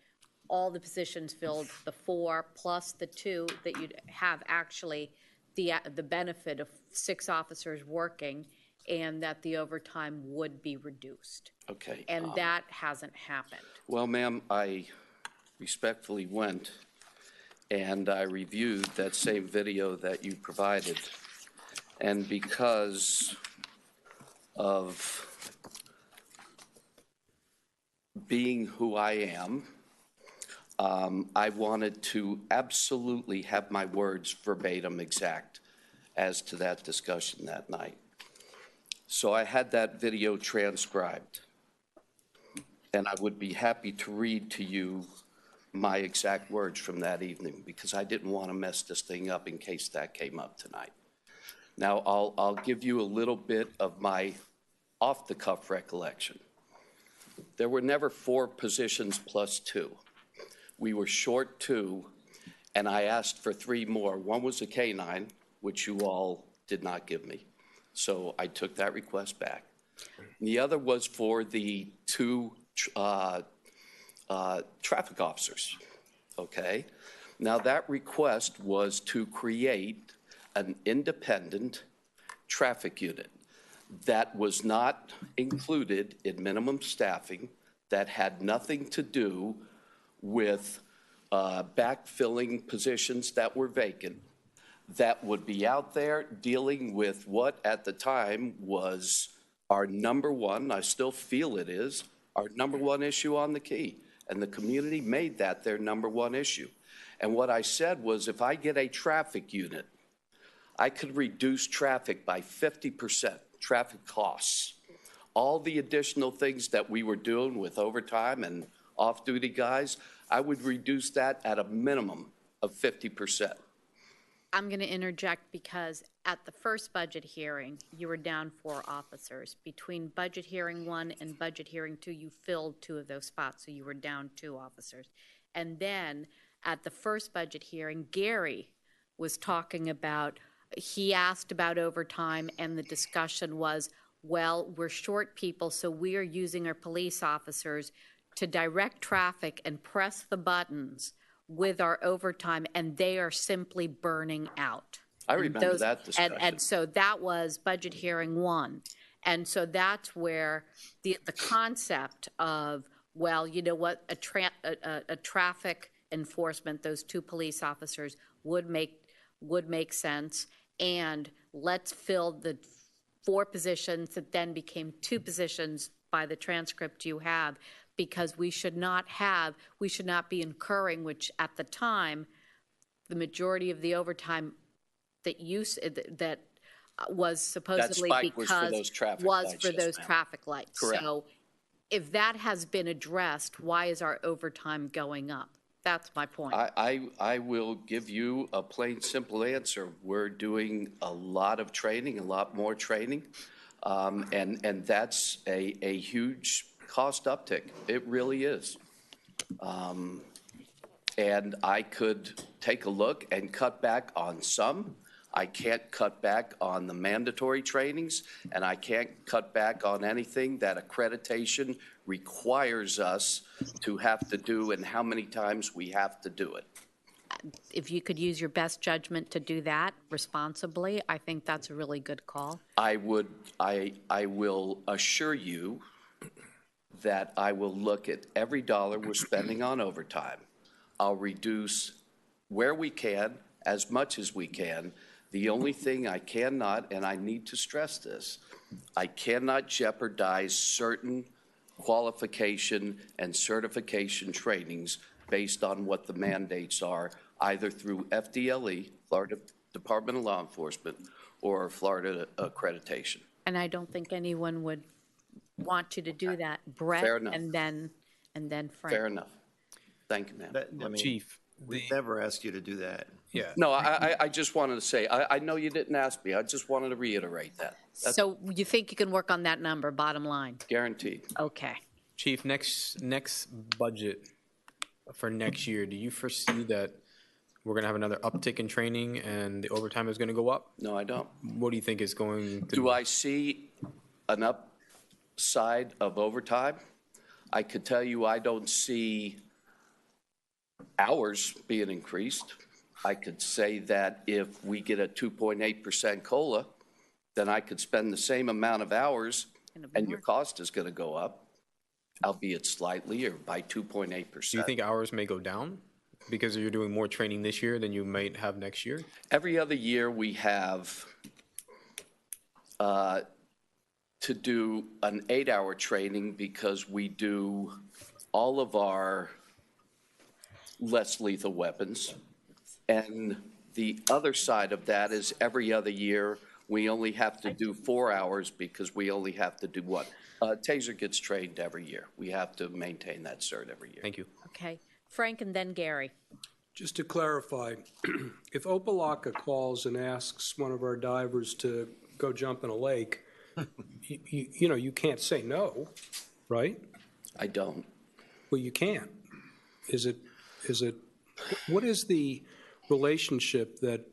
all the positions filled, the 4 plus the 2, that you'd have actually the benefit of 6 officers working, and that the overtime would be reduced. Okay. And that hasn't happened. Well, ma'am, I respectfully went and I reviewed that same video that you provided. And because of being who I am, I wanted to absolutely have my words verbatim exact as to that discussion that night. So I had that video transcribed, and I would be happy to read to you my exact words from that evening, because I didn't want to mess this thing up in case that came up tonight. Now, I'll give you a little bit of my off-the-cuff recollection. There were never 4 positions plus 2. We were short 2, and I asked for 3 more. One was a K-9, which you all did not give me. So I took that request back. And the other was for the 2 traffic officers, okay? Now, that request was to create an independent traffic unit that was not included in minimum staffing, that had nothing to do with backfilling positions that were vacant, that would be out there dealing with what at the time was our number one, I still feel it is, our number one issue on the key. And the community made that their number one issue. And what I said was, if I get a traffic unit, I could reduce traffic by 50%, traffic costs. All the additional things that we were doing with overtime and off-duty guys, I would reduce that at a minimum of 50%. I'm going to interject, because at the first budget hearing, you were down 4 officers. Between budget hearing 1 and budget hearing 2, you filled 2 of those spots, so you were down 2 officers. And then at the first budget hearing, Gary was talking about, he asked about overtime, and the discussion was, well, we're short people, so we are using our police officers to direct traffic and press the buttons with our overtime, and they are simply burning out. I remember that discussion. And so that was budget hearing 1. And so that's where the concept of, well, you know what, a traffic enforcement, those 2 police officers would make sense, and let's fill the 4 positions that then became 2 positions by the transcript you have, because we should not be incurring, which at the time, the majority of the overtime that was supposedly was for those traffic lights. Correct. So if that has been addressed, why is our overtime going up? That's my point. I will give you a plain, simple answer. We're doing a lot of training, a lot more training, and that's a huge cost uptick. It really is. And I could take a look and cut back on some. I can't cut back on the mandatory trainings, and I can't cut back on anything that accreditation requires us to have to do and how many times we have to do it. If you could use your best judgment to do that responsibly, I think that's a really good call. I will assure you that I will look at every dollar we're spending on overtime. I'll reduce where we can, as much as we can. The only thing I cannot, and I need to stress this, I cannot jeopardize certain qualification and certification trainings based on what the mandates are, either through FDLE, Florida Department of Law Enforcement, or Florida accreditation. And I don't think anyone would want you to do that, Brett. Fair enough. And then Frank. Fair enough. Thank you, ma'am. Chief, We never asked you to do that. yeah. No, I just wanted to say, I know you didn't ask me. I just wanted to reiterate that. That's So you think you can work on that number, bottom line? guaranteed. Okay. Chief, next budget for next year, do you foresee that we're going to have another uptick in training and the overtime is going to go up? No, I don't. What do you think is going to? Do I see an upside of overtime? I could tell you I don't see hours being increased. I could say that if we get a 2.8% COLA, then I could spend the same amount of hours and your cost is going to go up, albeit slightly or by 2.8%. Do you think hours may go down because you're doing more training this year than you might have next year? Every other year we have to do an 8-hour training because we do all of our less lethal weapons. And the other side of that is every other year, we only have to do 4 hours because we only have to do what? Taser gets trained every year. We have to maintain that cert every year. Thank you. Okay. Frank and then Gary. Just to clarify, if Opelika calls and asks one of our divers to go jump in a lake, you know, you can't say no, right? I don't. Well, you can't. What is the relationship that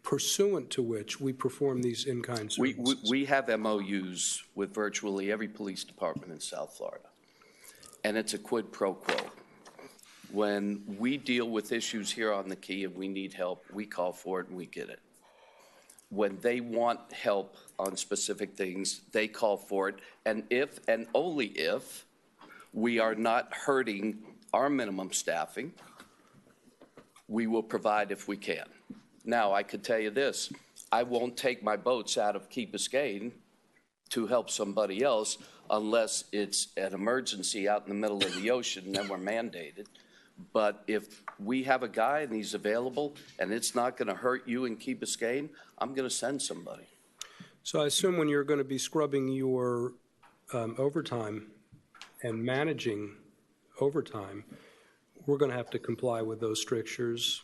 pursuant to which we perform these in-kind services? We have MOUs with virtually every police department in South Florida, and it's a quid pro quo. When we deal with issues here on the Key and we need help, we call for it and we get it. When they want help on specific things, they call for it, and if and only if we are not hurting our minimum staffing, we will provide if we can. Now, I could tell you this, I won't take my boats out of Key Biscayne to help somebody else unless it's an emergency out in the middle of the ocean, and then we're mandated. But if we have a guy and he's available and it's not going to hurt you in Key Biscayne, I'm going to send somebody. So I assume when you're going to be scrubbing your overtime and managing overtime, we're going to have to comply with those strictures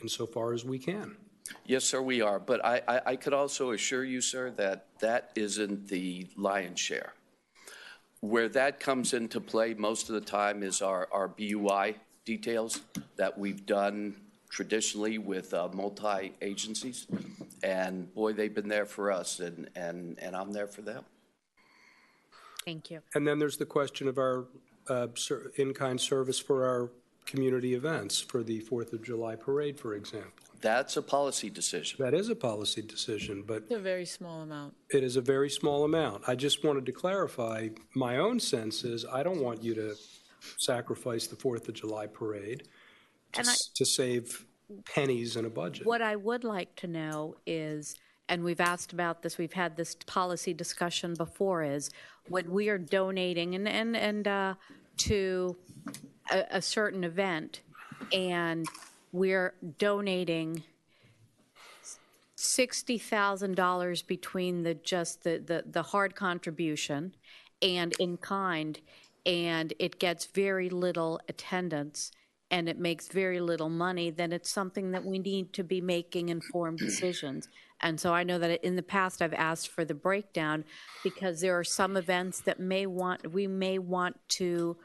insofar as we can. Yes, sir, we are. But I could also assure you, sir, that that isn't the lion's share. Where that comes into play most of the time is our BUI details that we've done traditionally with multi-agencies. And boy, they've been there for us, and I'm there for them. Thank you. And then there's the question of our in-kind service for our community events, for the 4th of July parade, for example. That's a policy decision. That is a policy decision, but It's a very small amount. it is a very small amount. I just wanted to clarify, my own sense is I don't want you to sacrifice the 4th of July parade to save pennies in a budget. What I would like to know is, and we've asked about this, we've had this policy discussion before, is when we are donating to a certain event, and we're donating $60,000 between the hard contribution and in kind, and it gets very little attendance. and it makes very little money, then it's something that we need to be making informed decisions. And so I know that in the past, I've asked for the breakdown because there are some events that we may want to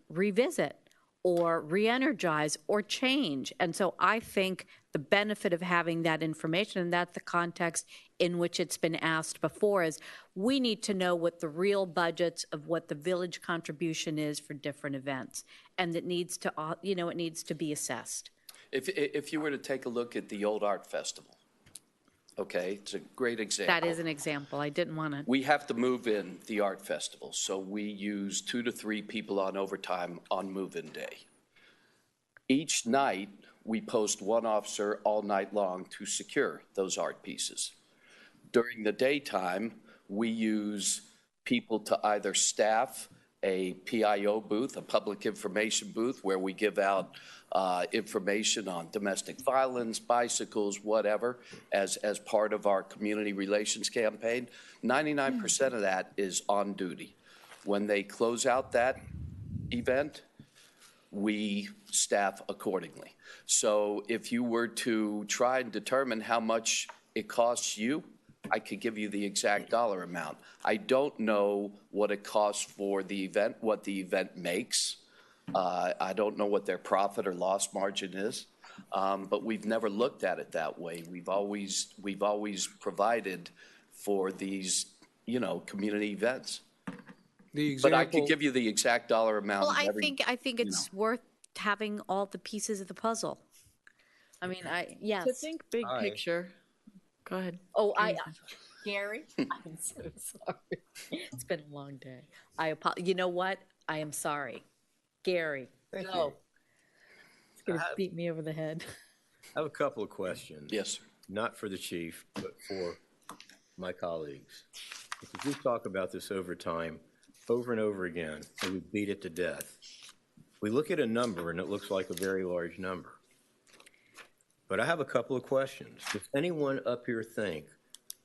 revisit or re-energize or change. And so I think the benefit of having that information, and that's the context in which it's been asked before, is we need to know what the real budgets of what the village contribution is for different events. And it needs to, it needs to be assessed. If you were to take a look at the Old Art Festival, okay, it's a great example. That is an example. I didn't want to. We have to move in the art festival, so we use 2 to 3 people on overtime on move-in day. Each night, we post 1 officer all night long to secure those art pieces. During the daytime, we use people to either staff a PIO booth, a public information booth, where we give out information on domestic violence, bicycles, whatever, as part of our community relations campaign. 99% of that is on duty. When they close out that event, we staff accordingly. So if you were to try and determine how much it costs you, I could give you the exact dollar amount. I don't know what it costs for the event, what the event makes. I don't know what their profit or loss margin is, but we've never looked at it that way. We've always provided for these, community events. But I could give you the exact dollar amount. Well, I think it's worth having all the pieces of the puzzle. I mean, yes. To think big picture. Go ahead. Oh, Gary, I'm so sorry. It's been a long day. You know what? I am sorry. Gary, Thank go. you. It's going to beat me over the head. I have a couple of questions. Yes. Not for the chief, but for my colleagues. Because we talk about this overtime over and over again, and we beat it to death. We look at a number, and it looks like a very large number. But I have a couple of questions. Does anyone up here think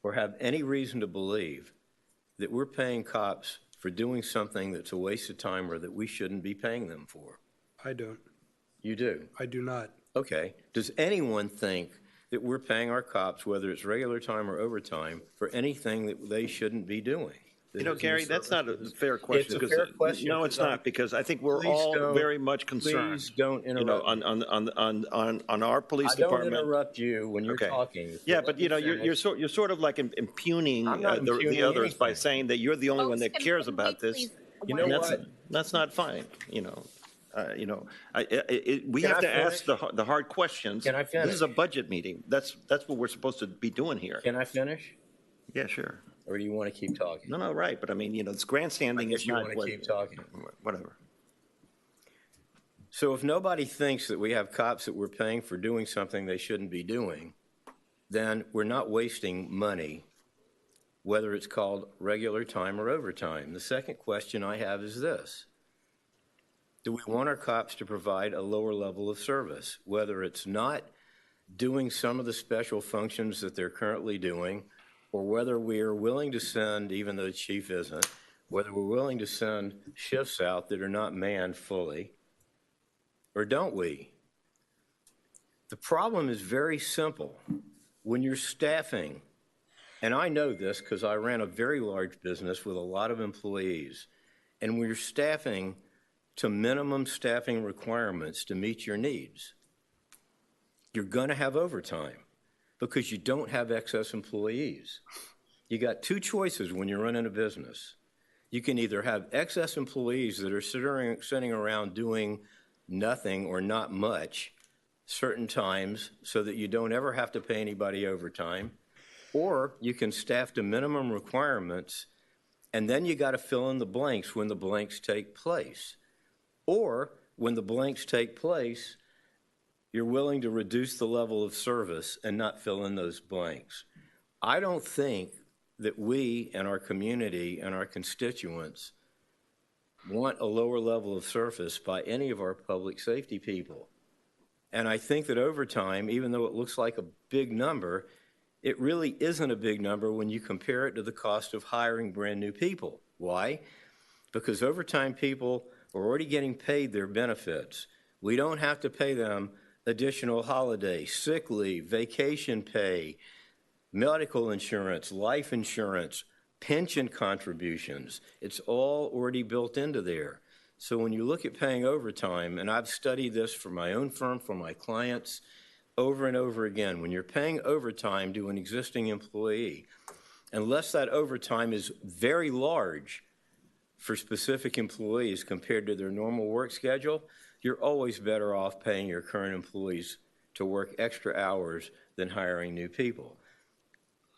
or have any reason to believe that we're paying cops for doing something that's a waste of time or that we shouldn't be paying them for? I don't. You do? I do not. Okay. Does anyone think that we're paying our cops, whether it's regular time or overtime, for anything that they shouldn't be doing? Gary, that's not a fair question. It's a fair question. No, it's not, because I think we're all very much concerned. Please don't interrupt. On our police I don't department. interrupt you when you're talking. Yeah, but you're sort of like impugning the others by saying that you're the only one that cares about this. You know what? That's not fine. We have to ask the hard questions. Can I finish? This is a budget meeting. That's what we're supposed to be doing here. Can I finish? Yeah, sure. Or do you want to keep talking? No, right. But I mean, it's grandstanding. If you want to keep talking. Whatever. So if nobody thinks that we have cops that we're paying for doing something they shouldn't be doing, then we're not wasting money, whether it's called regular time or overtime. The second question I have is this. Do we want our cops to provide a lower level of service, whether it's not doing some of the special functions that they're currently doing, or whether we are willing to send, even though the chief isn't, whether we're willing to send shifts out that are not manned fully, or don't we? The problem is very simple. When you're staffing, and I know this because I ran a very large business with a lot of employees, and when you're staffing to minimum staffing requirements to meet your needs, you're going to have overtime, because you don't have excess employees. You got 2 choices when you're running a business. You can either have excess employees that are sitting around doing nothing or not much certain times so that you don't ever have to pay anybody overtime, or you can staff to minimum requirements, and then you got to fill in the blanks when the blanks take place. Or when the blanks take place, you're willing to reduce the level of service and not fill in those blanks. I don't think that we and our community and our constituents want a lower level of service by any of our public safety people. And I think that overtime, even though it looks like a big number, it really isn't a big number when you compare it to the cost of hiring brand new people. Why? Because overtime people are already getting paid their benefits. We don't have to pay them additional holiday, sick leave, vacation pay, medical insurance, life insurance, pension contributions. It's all already built into there. So when you look at paying overtime, and I've studied this for my own firm, for my clients, over and over again, when you're paying overtime to an existing employee, unless that overtime is very large for specific employees compared to their normal work schedule, you're always better off paying your current employees to work extra hours than hiring new people.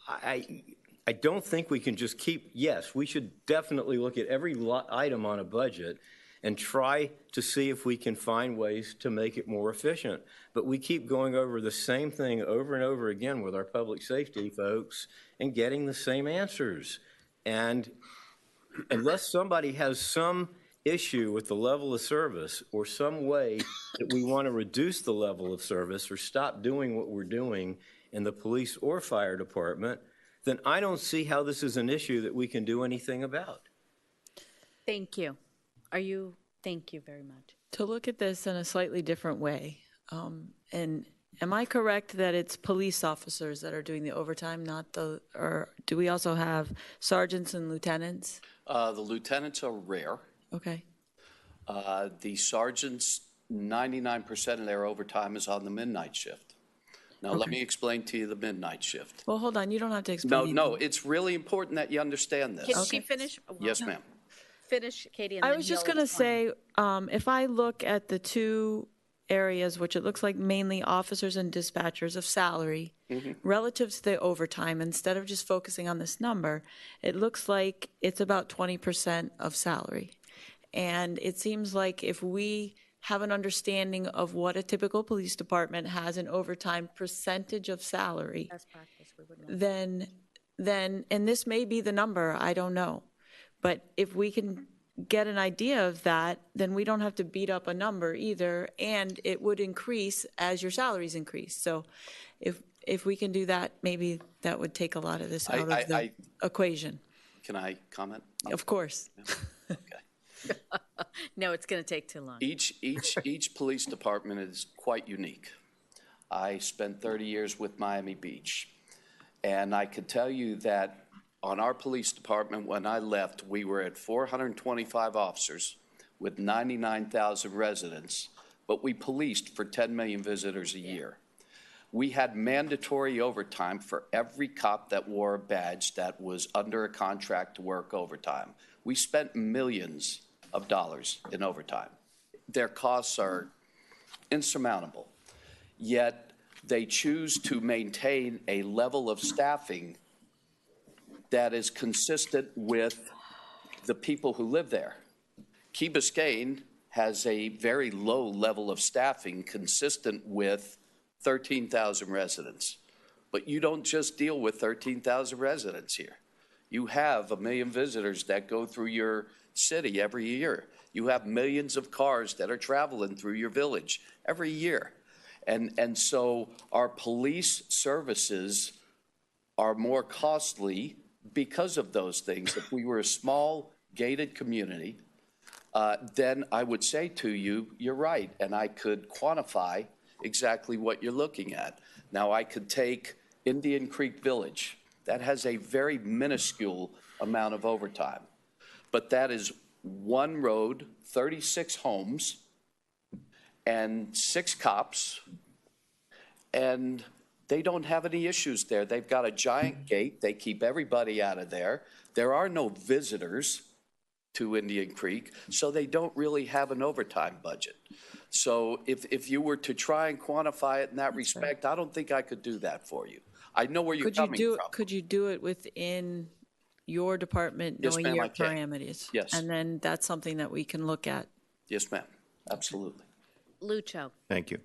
I don't think we can just keep, yes, we should definitely look at every item on a budget and try to see if we can find ways to make it more efficient. But we keep going over the same thing over and over again with our public safety folks and getting the same answers. And unless somebody has some issue with the level of service or some way that we want to reduce the level of service or stop doing what we're doing in the police or fire department, then I don't see how this is an issue that we can do anything about. Thank you. Thank you very much. To look at this in a slightly different way, and am I correct that it's police officers that are doing the overtime, or do we also have sergeants and lieutenants? The lieutenants are rare. Okay. The sergeants, 99% of their overtime is on the midnight shift. Now, let me explain to you the midnight shift. Well, hold on. You don't have to explain. No, it's really important that you understand this. Can she finish? Yes, ma'am. Finish, Katie, and I then was just he'll going to explain. say, if I look at the two areas, which it looks like mainly officers and dispatchers of salary, relative to the overtime, instead of just focusing on this number, it looks like it's about 20% of salary. And it seems like if we have an understanding of what a typical police department has in overtime percentage of salary, then, and this may be the number, I don't know. But if we can get an idea of that, then we don't have to beat up a number either, and it would increase as your salaries increase. So if we can do that, maybe that would take a lot of this out of the equation. Can I comment? Of course. Okay. No, it's going to take too long. Each police department is quite unique. I spent 30 years with Miami Beach, and I could tell you that on our police department, when I left, we were at 425 officers with 99,000 residents, but we policed for 10 million visitors a year. We had mandatory overtime for every cop that wore a badge that was under a contract to work overtime. We spent millions of dollars in overtime. Their costs are insurmountable, yet they choose to maintain a level of staffing that is consistent with the people who live there. Key Biscayne has a very low level of staffing consistent with 13,000 residents. But you don't just deal with 13,000 residents here. You have 1 million visitors that go through your city every year. You have millions of cars that are traveling through your village every year. And so our police services are more costly because of those things. If we were a small, gated community, then I would say to you, you're right, and I could quantify exactly what you're looking at. Now, I could take Indian Creek Village. That has a very minuscule amount of overtime, but that is one road, 36 homes, and 6 cops, and they don't have any issues there. They've got a giant gate. They keep everybody out of there. There are no visitors to Indian Creek, so they don't really have an overtime budget. So if you were to try and quantify it in that respect, I don't think I could do that for you. I know where you're coming from. Could you do it within your department, Yes, knowing ma'am, your I can. parameters? Yes. And then that's something that we can look at. Yes, ma'am. Absolutely. Lucho. Thank you.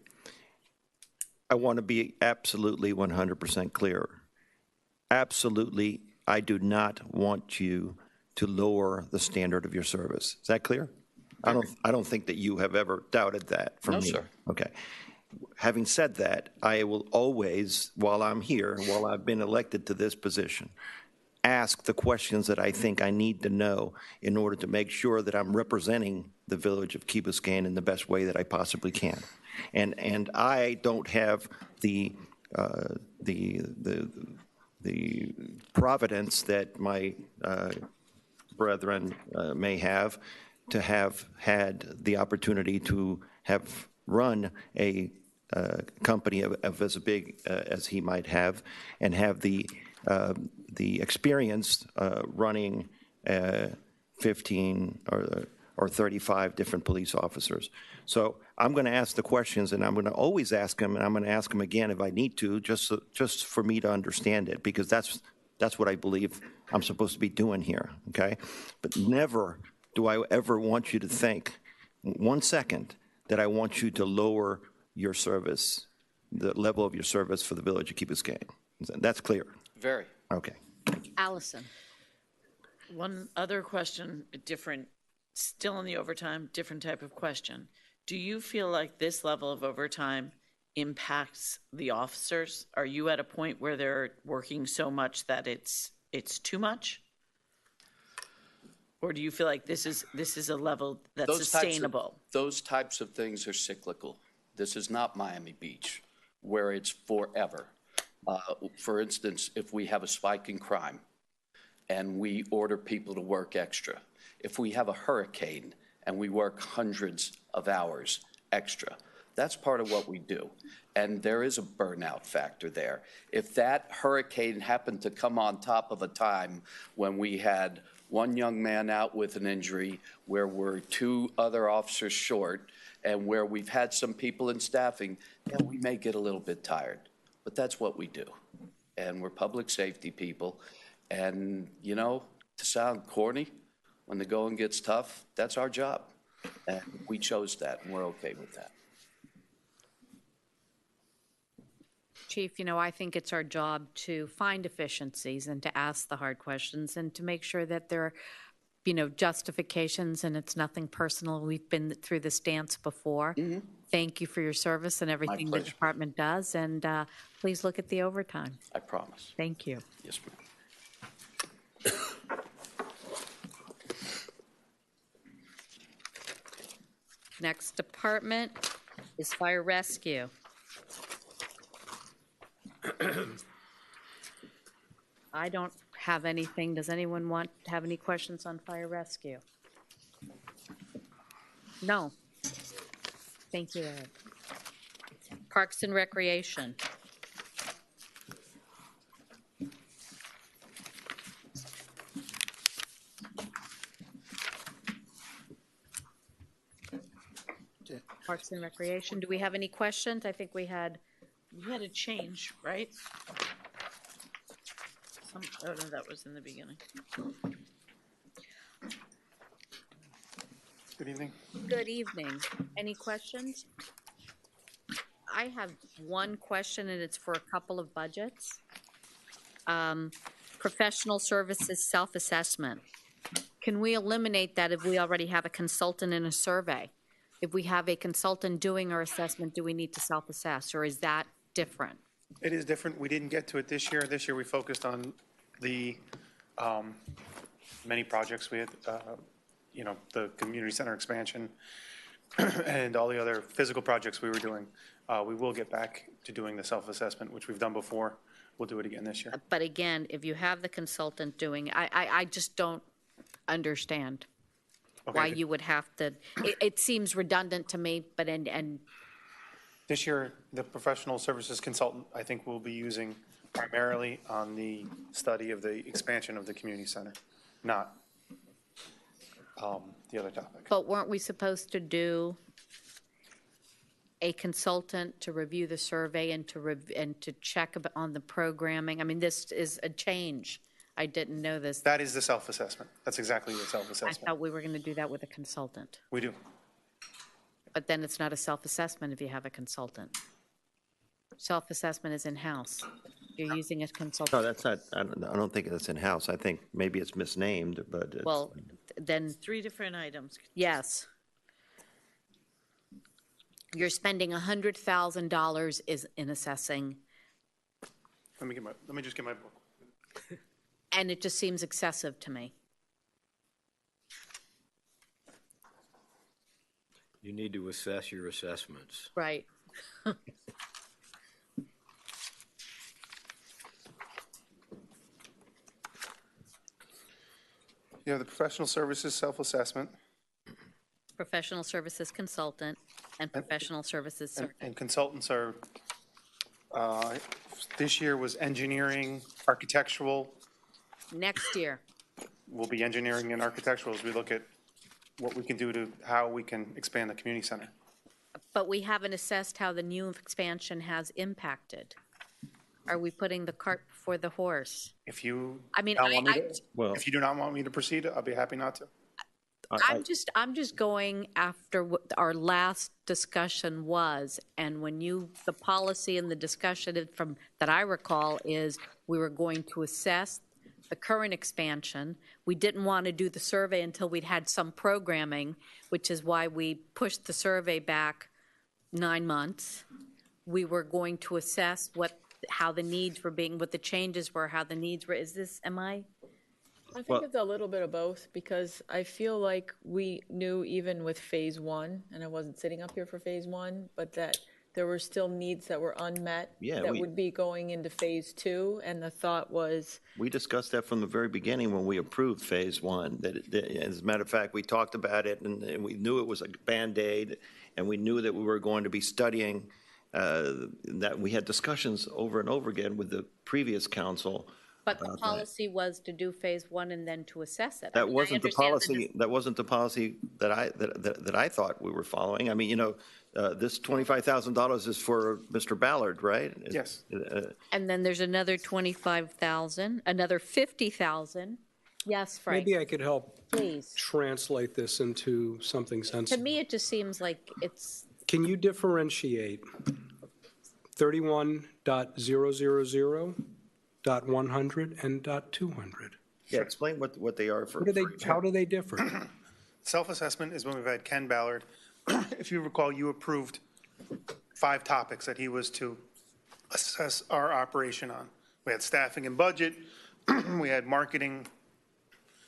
I want to be absolutely 100% clear. Absolutely, I do not want you to lower the standard of your service. Is that clear? I don't think that you have ever doubted that from me. No, sir. Okay. Having said that, I will always, while I'm here, while I've been elected to this position, ask the questions that I think I need to know in order to make sure that I'm representing the village of Key Biscayne in the best way that I possibly can. And I don't have the providence that my brethren may have to have had the opportunity to have run a company of as big as he might have, and have the experience running 15 or 35 different police officers. So I'm going to ask the questions, and I'm going to always ask them, and I'm going to ask them again if I need to, just for me to understand it, because that's what I believe I'm supposed to be doing here, okay? But never do I ever want you to think 1 second that I want you to lower your service, the level of your service for the village of Key Biscayne. That's clear? Very. Okay. Allison. One other question, different, still in the overtime, different type of question. Do you feel like this level of overtime impacts the officers? Are you at a point where they're working so much that it's too much? Or do you feel like this is a level that's sustainable? Those types of things are cyclical. This is not Miami Beach, where it's forever. For instance, if we have a spike in crime and we order people to work extra, if we have a hurricane and we work hundreds of hours extra, that's part of what we do. And there is a burnout factor there. If that hurricane happened to come on top of a time when we had one young man out with an injury, where we're 2 other officers short, and where we've had some people in staffing, yeah, we may get a little bit tired. But that's what we do. And we're public safety people. And, you know, to sound corny, when the going gets tough, that's our job. And we chose that, and we're okay with that. Chief, you know, I think it's our job to find efficiencies and to ask the hard questions and to make sure that there are, you know, justifications, and it's nothing personal. We've been through this dance before. Mm-hmm. Thank you for your service and everything the department does, and please look at the overtime. I promise. Thank you. Yes, ma'am. Next department is fire rescue. I don't have anything. Does anyone have any questions on fire rescue? No. Thank you, Ed. Parks and Recreation. Parks and Recreation. Do we have any questions? I think we had a change, right? Oh, no, that was in the beginning. Good evening. Good evening. Any questions? I have one question, and it's for a couple of budgets. Professional services self-assessment. Can we eliminate that if we already have a consultant in a survey? If we have a consultant doing our assessment, do we need to self-assess, or is that different? It is different. We didn't get to it this year. This year we focused on the many projects we had, you know, the community center expansion and all the other physical projects we were doing. We will get back to doing the self-assessment, which we've done before. We'll do it again this year. But again, if you have the consultant doing, I just don't understand why you would have to. It seems redundant to me, but and this year, the professional services consultant, I think, will be using primarily on the study of the expansion of the community center, not the other topic. But weren't we supposed to do a consultant to review the survey and to check on the programming? I mean, this is a change. I didn't know this. That is the self-assessment. That's exactly the self-assessment. I thought we were going to do that with a consultant. We do. But then it's not a self-assessment if you have a consultant. Self-assessment is in-house. You're using a consultant. No, that's not, I don't think that's in-house. I think maybe it's misnamed, but it's. Well, then. 3 different items. Yes. You're spending $100,000 is in assessing. Let me just get my book. And it just seems excessive to me. You need to assess your assessments. Right. You have the professional services self-assessment Professional services consultant and professional services survey. and consultants are, this year was engineering, architectural, Next year, will be engineering and architectural as we look at what we can do to, how we can expand the community center. but we haven't assessed how the new expansion has impacted. Are we putting the cart before the horse? If you I mean, not want me I- to- if you do not want me to proceed, I'll be happy not to. I'm just going after what our last discussion was, and when the policy and the discussion that I recall is we were going to assess the current expansion. We didn't want to do the survey until we'd had some programming, which is why we pushed the survey back 9 months. We were going to assess how the needs were what the changes were, how the needs were. I think it's a little bit of both, because I feel like we knew even with phase one, and I wasn't sitting up here for phase one, but that there were still needs that were unmet Yeah, that would be going into phase two, and the thought was, We discussed that from the very beginning when we approved Phase 1, as a matter of fact, we talked about it, and we knew it was a Band-Aid, and we knew that we were going to be studying, that we had discussions over and over again with the previous council. But the policy was to do phase one and then to assess it. I That mean, I wasn't the understand policy, that wasn't the policy that I thought we were following. I mean, this $25,000 is for Mr. Ballard, right? Yes. And then there's another 25,000, another 50,000. Yes, Frank, Maybe I could help please. translate this into something To sensible. me, it just seems like it's, Can you differentiate 31.000.100 and .200? Yeah, explain what they are for. How do they differ? Self-assessment is when we've had Ken Ballard. If you recall, you approved 5 topics that he was to assess our operation on. We had staffing and budget, we had marketing,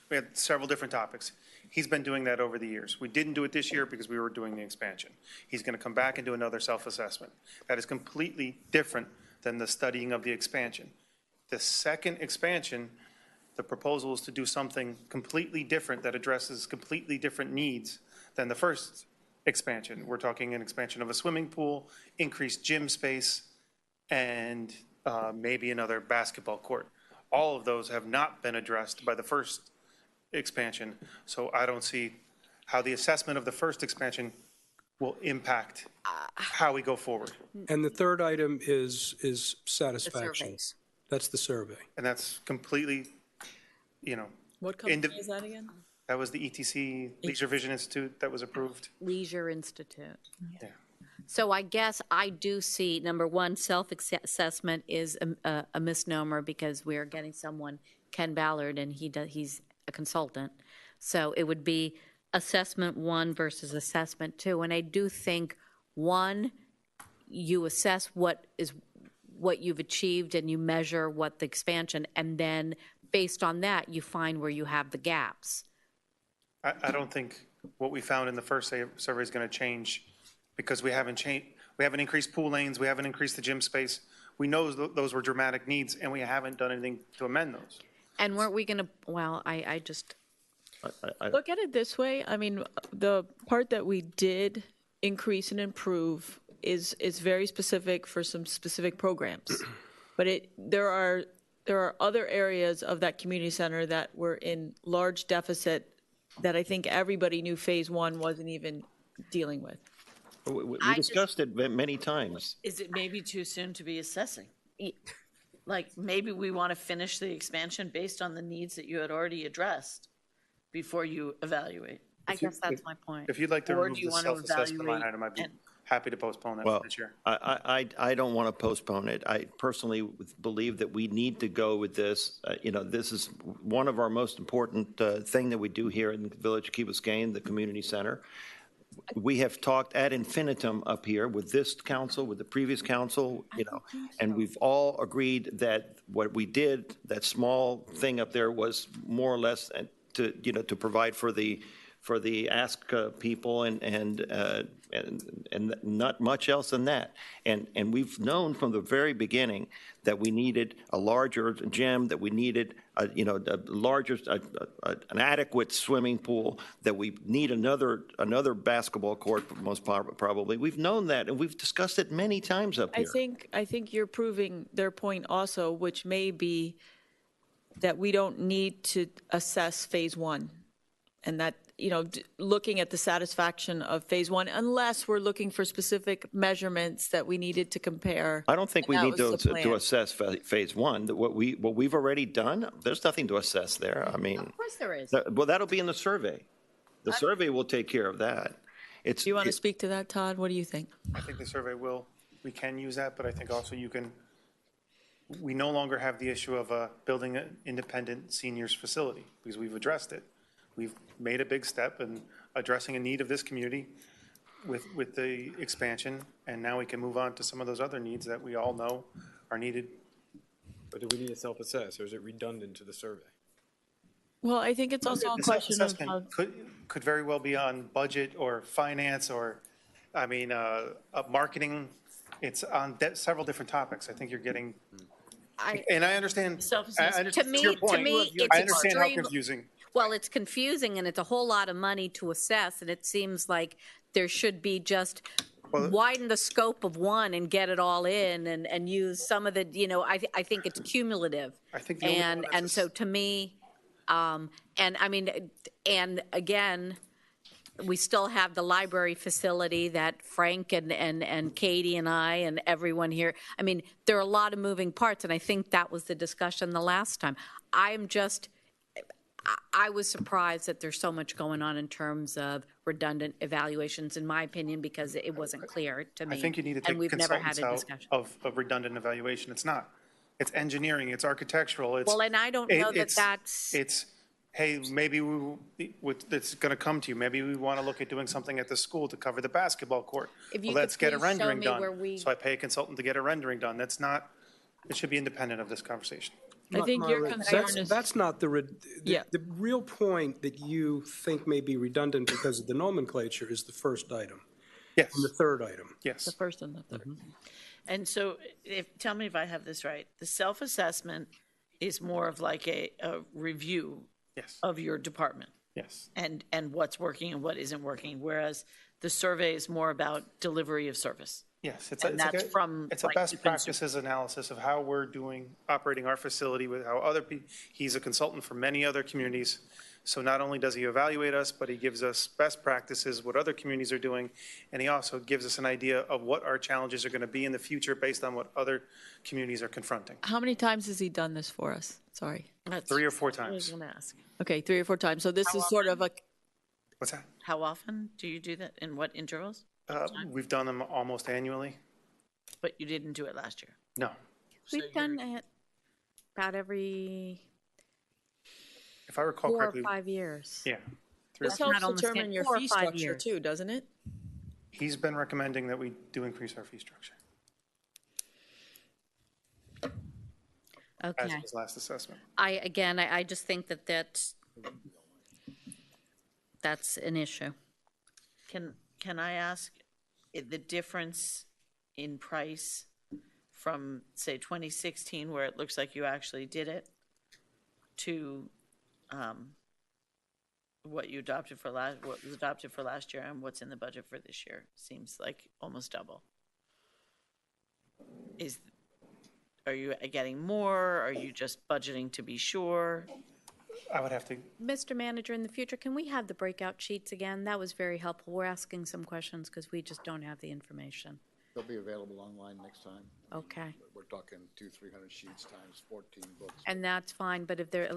we had several different topics. He's been doing that over the years. We didn't do it this year because we were doing the expansion. He's going to come back and do another self-assessment. That is completely different than the studying of the expansion. The second expansion, the proposal is to do something completely different that addresses completely different needs than the first expansion. We're talking an expansion of a swimming pool, increased gym space, and maybe another basketball court. All of those have not been addressed by the first expansion, so I don't see how the assessment of the first expansion will impact how we go forward. And the third item is the satisfaction. surveys. That's the survey. And that's completely, what company is that again? that was the ETC Leisure Vision Institute that was approved. Leisure Institute. Yeah. So I guess I do see, number one, self-assessment is a misnomer because we are getting someone, Ken Ballard, and he's a consultant. So it would be assessment 1 versus assessment 2. And I do think, 1, you assess what you've achieved and you measure what the expansion, and then based on that, you find where you have the gaps. I don't think what we found in the first survey is going to change because we haven't increased pool lanes, we haven't increased the gym space. We know those were dramatic needs, and we haven't done anything to amend those. And weren't we going to, well, I just, Look at it this way. I mean, the part that we did increase and improve is very specific for some specific programs. But there are other areas of that community center that were in large deficit that I think everybody knew phase 1 wasn't even dealing with. We discussed it many times. Is it maybe too soon to be assessing? Like, maybe we want to finish the expansion based on the needs that you had already addressed before you evaluate. I guess that's my point. If you'd like to Or remove do you the want to self-assessment line evaluate item, I'd be and- happy to postpone that Well, for this year. I don't want to postpone it. I personally believe that we need to go with this. This is one of our most important thing that we do here in the Village of Key Biscayne, the community center. We have talked ad infinitum up here with this council, with the previous council, and we've all agreed that what we did, that small thing up there was more or less to provide for the for the ask people and not much else than that. And we've known from the very beginning that we needed a larger gym, that we needed a larger, an adequate swimming pool, that we need another basketball court most probably. We've known that, and we've discussed it many times up here. I think you're proving their point also, which may be that we don't need to assess phase one. And that, looking at the satisfaction of phase one, unless we're looking for specific measurements that we needed to compare. I don't think we and need that was the plan. to assess phase one. What we've already done, there's nothing to assess there. I mean. Of course there is. Well, that'll be in the survey. The survey will take care of that. Do you want to speak to that, Todd? What do you think? I think the survey we can use that, but I think also we no longer have the issue of building an independent seniors facility because we've addressed it. We've made a big step in addressing a need of this community with the expansion, and now we can move on to some of those other needs that we all know are needed. But do we need to self-assess, or is it redundant to the survey? Well, I think it's also a question of. Could very well be on budget or finance or, marketing. It's on several different topics. I think you're getting, and I understand. To me, it's I understand how confusing. Well, it's confusing, and it's a whole lot of money to assess, and it seems like there should be just widen the scope of one and get it all in and use some of the, I think it's cumulative. I think and so to me, and again, we still have the library facility that Frank and Katie and I and everyone here, there are a lot of moving parts, and I think that was the discussion the last time. I was surprised that there's so much going on in terms of redundant evaluations, in my opinion, because it wasn't clear to me. I think you need to take consultants out of redundant evaluation. It's not. It's engineering. It's architectural. And I don't know that's. It's, hey, maybe it's going to come to you. Maybe we want to look at doing something at the school to cover the basketball court. Let's get a rendering done. So I pay a consultant to get a rendering done. That's not. It should be independent of this conversation. I think your concern is. That's not the real point that you think may be redundant because of the nomenclature is the first item. Yes. And the third item. Yes. The first and the third. And so tell me if I have this right. The self-assessment is more of like a review of your department. Yes. And what's working and what isn't working, whereas the survey is more about delivery of service. Yes, it's a best practices analysis of how we're operating our facility with how other people, he's a consultant for many other communities. So not only does he evaluate us, but he gives us best practices, what other communities are doing, and he also gives us an idea of what our challenges are going to be in the future based on what other communities are confronting. How many times has he done this for us? Sorry. 3 or 4 times. I was going to ask. Okay, 3 or 4 times. So this is sort of a. What's that? How often do you do that? In what intervals? We've done them almost annually. But you didn't do it last year? No. We've done it about every. If I recall 4 correctly. or 5 years. Yeah. This helps determine your fee structure too, doesn't it? He's been recommending that we do increase our fee structure. Okay. As his last assessment. I just think that's an issue. Can I ask the difference in price from, say, 2016, where it looks like you actually did it, to what was adopted for last year and what's in the budget for this year? Seems like almost double. Are you getting more? Are you just budgeting to be sure? I would have to. Mr. Manager, in the future, can we have the breakout sheets again? That was very helpful. We're asking some questions because we just don't have the information. They'll be available online next time. Okay. We're talking 200-300 sheets times 14 books. And that's fine, but if they're,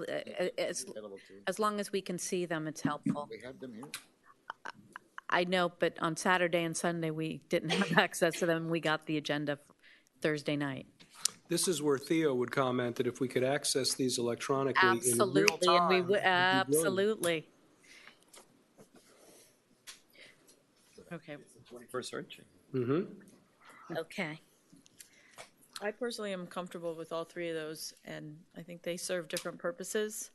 as long as we can see them, it's helpful. We have them here. I know, but on Saturday and Sunday, we didn't have access to them. We got the agenda Thursday night. This is where Theo would comment that if we could access these electronically absolutely, in real time. And we would absolutely. Okay. 21st century. Mm-hmm. Okay. I personally am comfortable with all 3 of those, and I think they serve different purposes.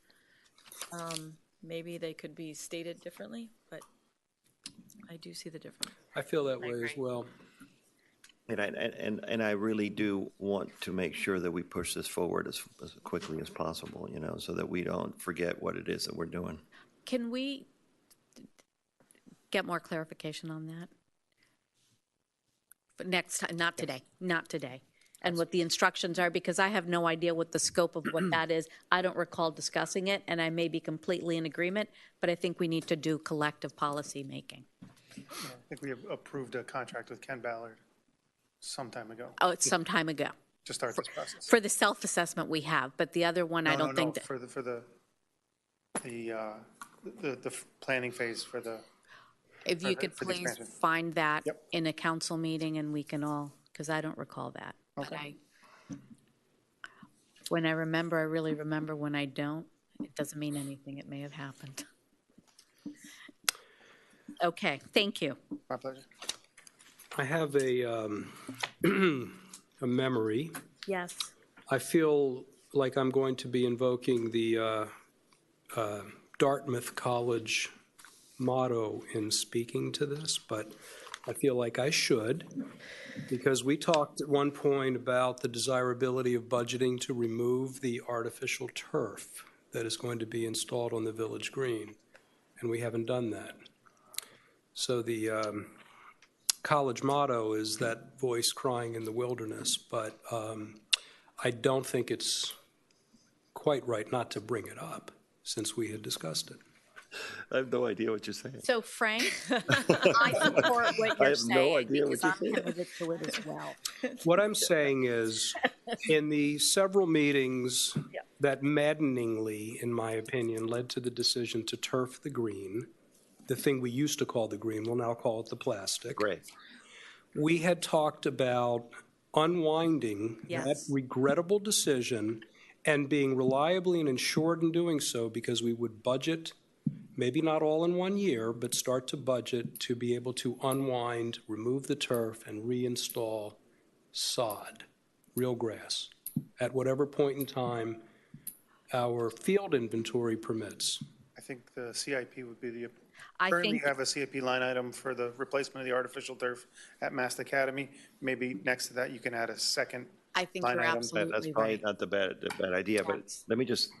maybe they could be stated differently, but I do see the difference. I feel that way as well. And I really do want to make sure that we push this forward as quickly as possible, you know, so that we don't forget what it is that we're doing. Can we get more clarification on that? But next time, not today, not today. And what the instructions are, because I have no idea what the scope of what that is. I don't recall discussing it, and I may be completely in agreement, but I think we need to do collective policy making. I think we approved a contract with Ken Ballard some time ago. Oh, it's some time ago. To start this process. For the self-assessment we have, but the other one, I don't think that. For the planning phase for the. If you could for the please expansion. find that in a council meeting and we can all, because I don't recall that. But when I remember, I really remember. When I don't, it doesn't mean anything. It may have happened. Okay, thank you. My pleasure. I have a memory. Yes. I feel like I'm going to be invoking the Dartmouth College motto in speaking to this, but I feel like I should, because we talked at one point about the desirability of budgeting to remove the artificial turf that is going to be installed on the village green, and we haven't done that. So the college motto is that voice crying in the wilderness, but I don't think it's quite right not to bring it up since we had discussed it. I have no idea what you're saying. So Frank, I support what you're I have saying no idea what because you're I'm saying. committed to it as well. What I'm saying is, in the several meetings that maddeningly, in my opinion, led to the decision to turf the green, the thing we used to call the green, we'll now call it the plastic. Great. We had talked about unwinding that Yes. regrettable decision and being reliably and insured in doing so, because we would budget, maybe not all in 1 year, but start to budget to be able to unwind, remove the turf, and reinstall sod, real grass, at whatever point in time our field inventory permits. I think the CIP would be the. I Currently, think you have a CIP line item for the replacement of the artificial turf at Mast Academy. Maybe next to that, you can add a second. I think line you're item. absolutely That's probably right. not the bad idea, but let me just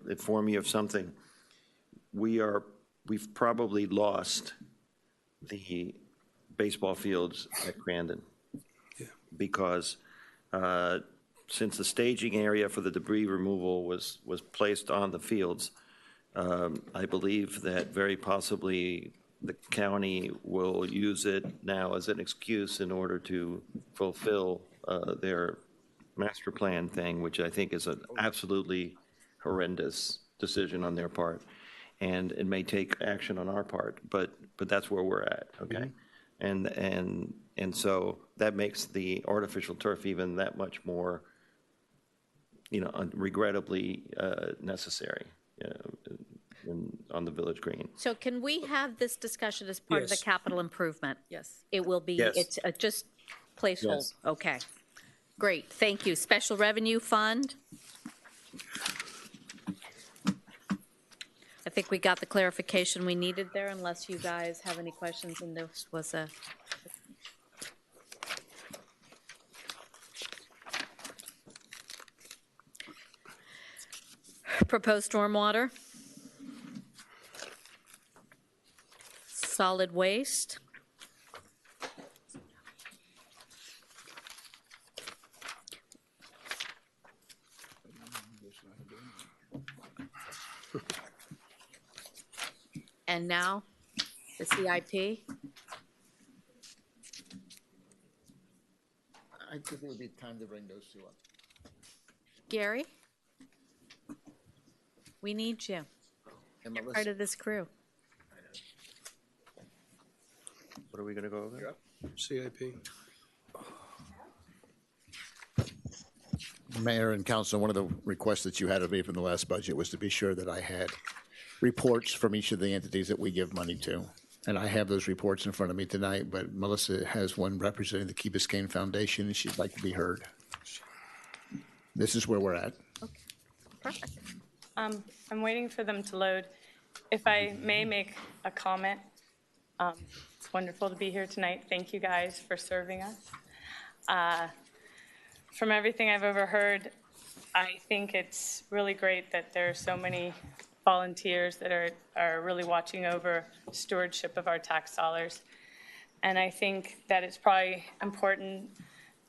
inform you of something. We've probably lost the baseball fields at Crandon. Because since the staging area for the debris removal was placed on the fields, I believe that very possibly the county will use it now as an excuse in order to fulfill their master plan thing, which I think is an absolutely horrendous decision on their part. And it may take action on our part, but that's where we're at, okay? And so that makes the artificial turf even that much more, regrettably necessary, on the village green. So can we have this discussion as part of the Yes. capital improvement? Yes. It will be, Yes. it's just placeholder. Yes. Okay. Great, thank you. Special Revenue Fund. I think we got the clarification we needed there, unless you guys have any questions, and this was a. Proposed stormwater. Solid waste. And now, the CIP. I think it would be time to bring those two up. Gary? We need you. And You're part Melissa, of this crew. What are we going to go over? CIP. Mayor and Council, one of the requests that you had of me from the last budget was to be sure that I had reports from each of the entities that we give money to. And I have those reports in front of me tonight, but Melissa has one representing the Key Biscayne Foundation, and she'd like to be heard. This is where we're at. Perfect. I'm waiting for them to load. If I may make a comment, it's wonderful to be here tonight. Thank you guys for serving us. From everything I've overheard, I think it's really great that there are so many volunteers that are really watching over stewardship of our tax dollars. And I think that it's probably important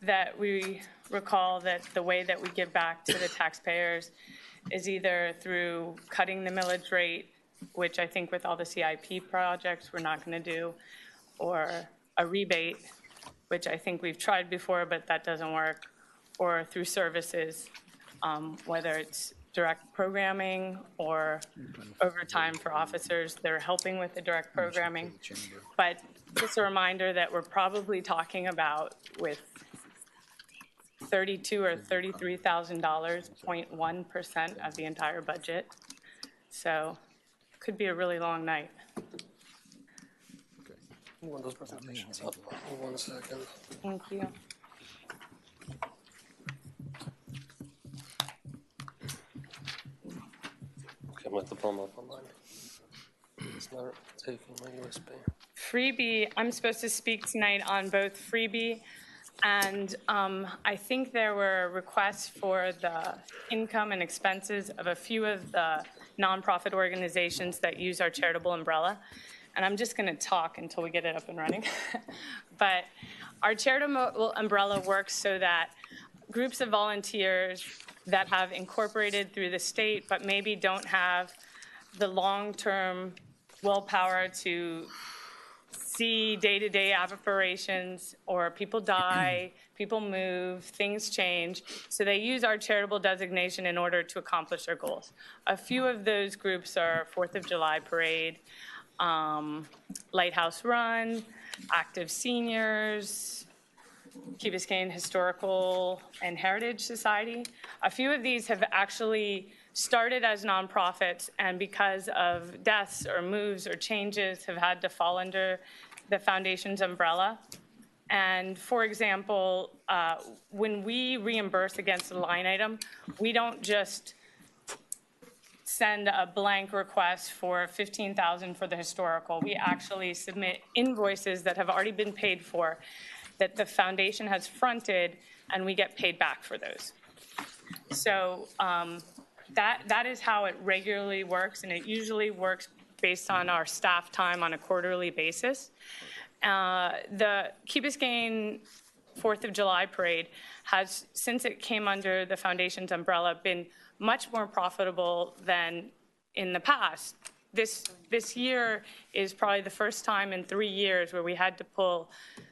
that we recall that the way that we give back to the taxpayers is either through cutting the millage rate, which I think with all the CIP projects we're not going to do, or a rebate, which I think we've tried before, but that doesn't work, or through services, whether it's direct programming or overtime for officers that are helping with the direct programming. But just a reminder that we're probably talking about with $32,000 or $33,000, 0.1% of the entire budget. So could be a really long night. One of those presentations up. 1 second. Thank you. Okay, I'm going to pull them up online. It's not taking my USB. Freebie, I'm supposed to speak tonight on both Freebie and I think there were requests for the income and expenses of a few of the nonprofit organizations that use our charitable umbrella. And I'm just going to talk until we get it up and running. But our charitable umbrella works so that groups of volunteers that have incorporated through the state but maybe don't have the long-term willpower to see day-to-day operations, or people die, people move, things change. So they use our charitable designation in order to accomplish their goals. A few of those groups are 4th of July Parade, Lighthouse Run, Active Seniors, Key Biscayne Historical and Heritage Society. A few of these have actually started as nonprofits, and because of deaths or moves or changes have had to fall under the foundation's umbrella. And for example, when we reimburse against a line item, we don't just send a blank request for $15,000 for the historical. We actually submit invoices that have already been paid for, that the foundation has fronted, and we get paid back for those. So that is how it regularly works, and it usually works based on our staff time on a quarterly basis. The Key Biscayne 4th of July Parade has, since it came under the foundation's umbrella, been much more profitable than in the past. This year is probably the first time in 3 years where we had to pull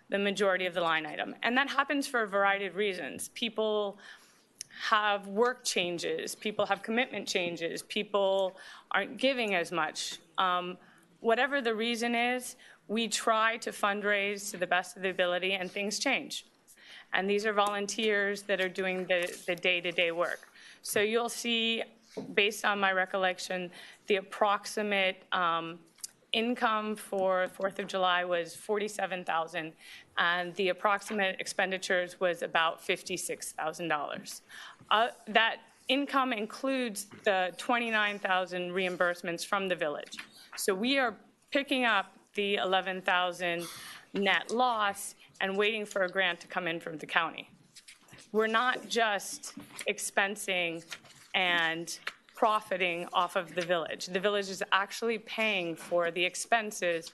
the majority of the line item. And that happens for a variety of reasons. People have work changes, people have commitment changes, people aren't giving as much. Whatever the reason is, we try to fundraise to the best of the ability, and things change. And these are volunteers that are doing the day-to-day work. So you'll see, based on my recollection, the approximate income for 4th of July was $47,000, and the approximate expenditures was about $56,000. That income includes the $29,000 reimbursements from the village. So we are picking up the $11,000 net loss and waiting for a grant to come in from the county. We're not just expensing and profiting off of the village. The village is actually paying for the expenses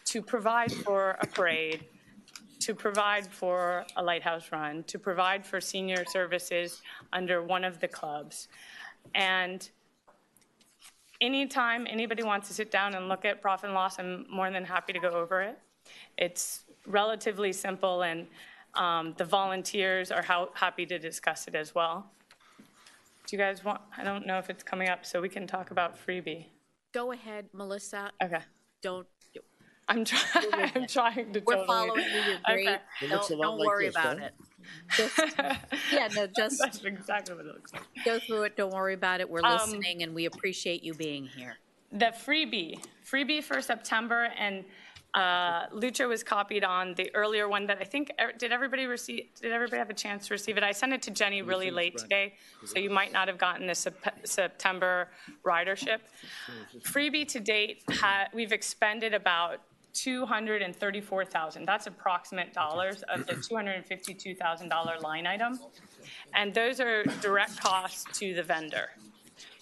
to provide for a parade, to provide for a lighthouse run, to provide for senior services under one of the clubs. And anytime anybody wants to sit down and look at profit and loss, I'm more than happy to go over it. It's relatively simple, and the volunteers are happy to discuss it as well. Do you guys want, I don't know if it's coming up, so we can talk about Freebie. Go ahead, Melissa. Okay. Don't. I'm trying to We're totally. following you. You're great. Okay. Don't worry about it. Just, yeah, no, just That's exactly what it looks like. go through it. Don't worry about it. We're listening, and we appreciate you being here. The freebie for September, and Lucha was copied on the earlier one that I think, did everybody have a chance to receive it? I sent it to Jenny really late today, so you might not have gotten the September ridership. Freebie to date, we've expended about $234,000. That's approximate dollars of the $252,000 line item. And those are direct costs to the vendor.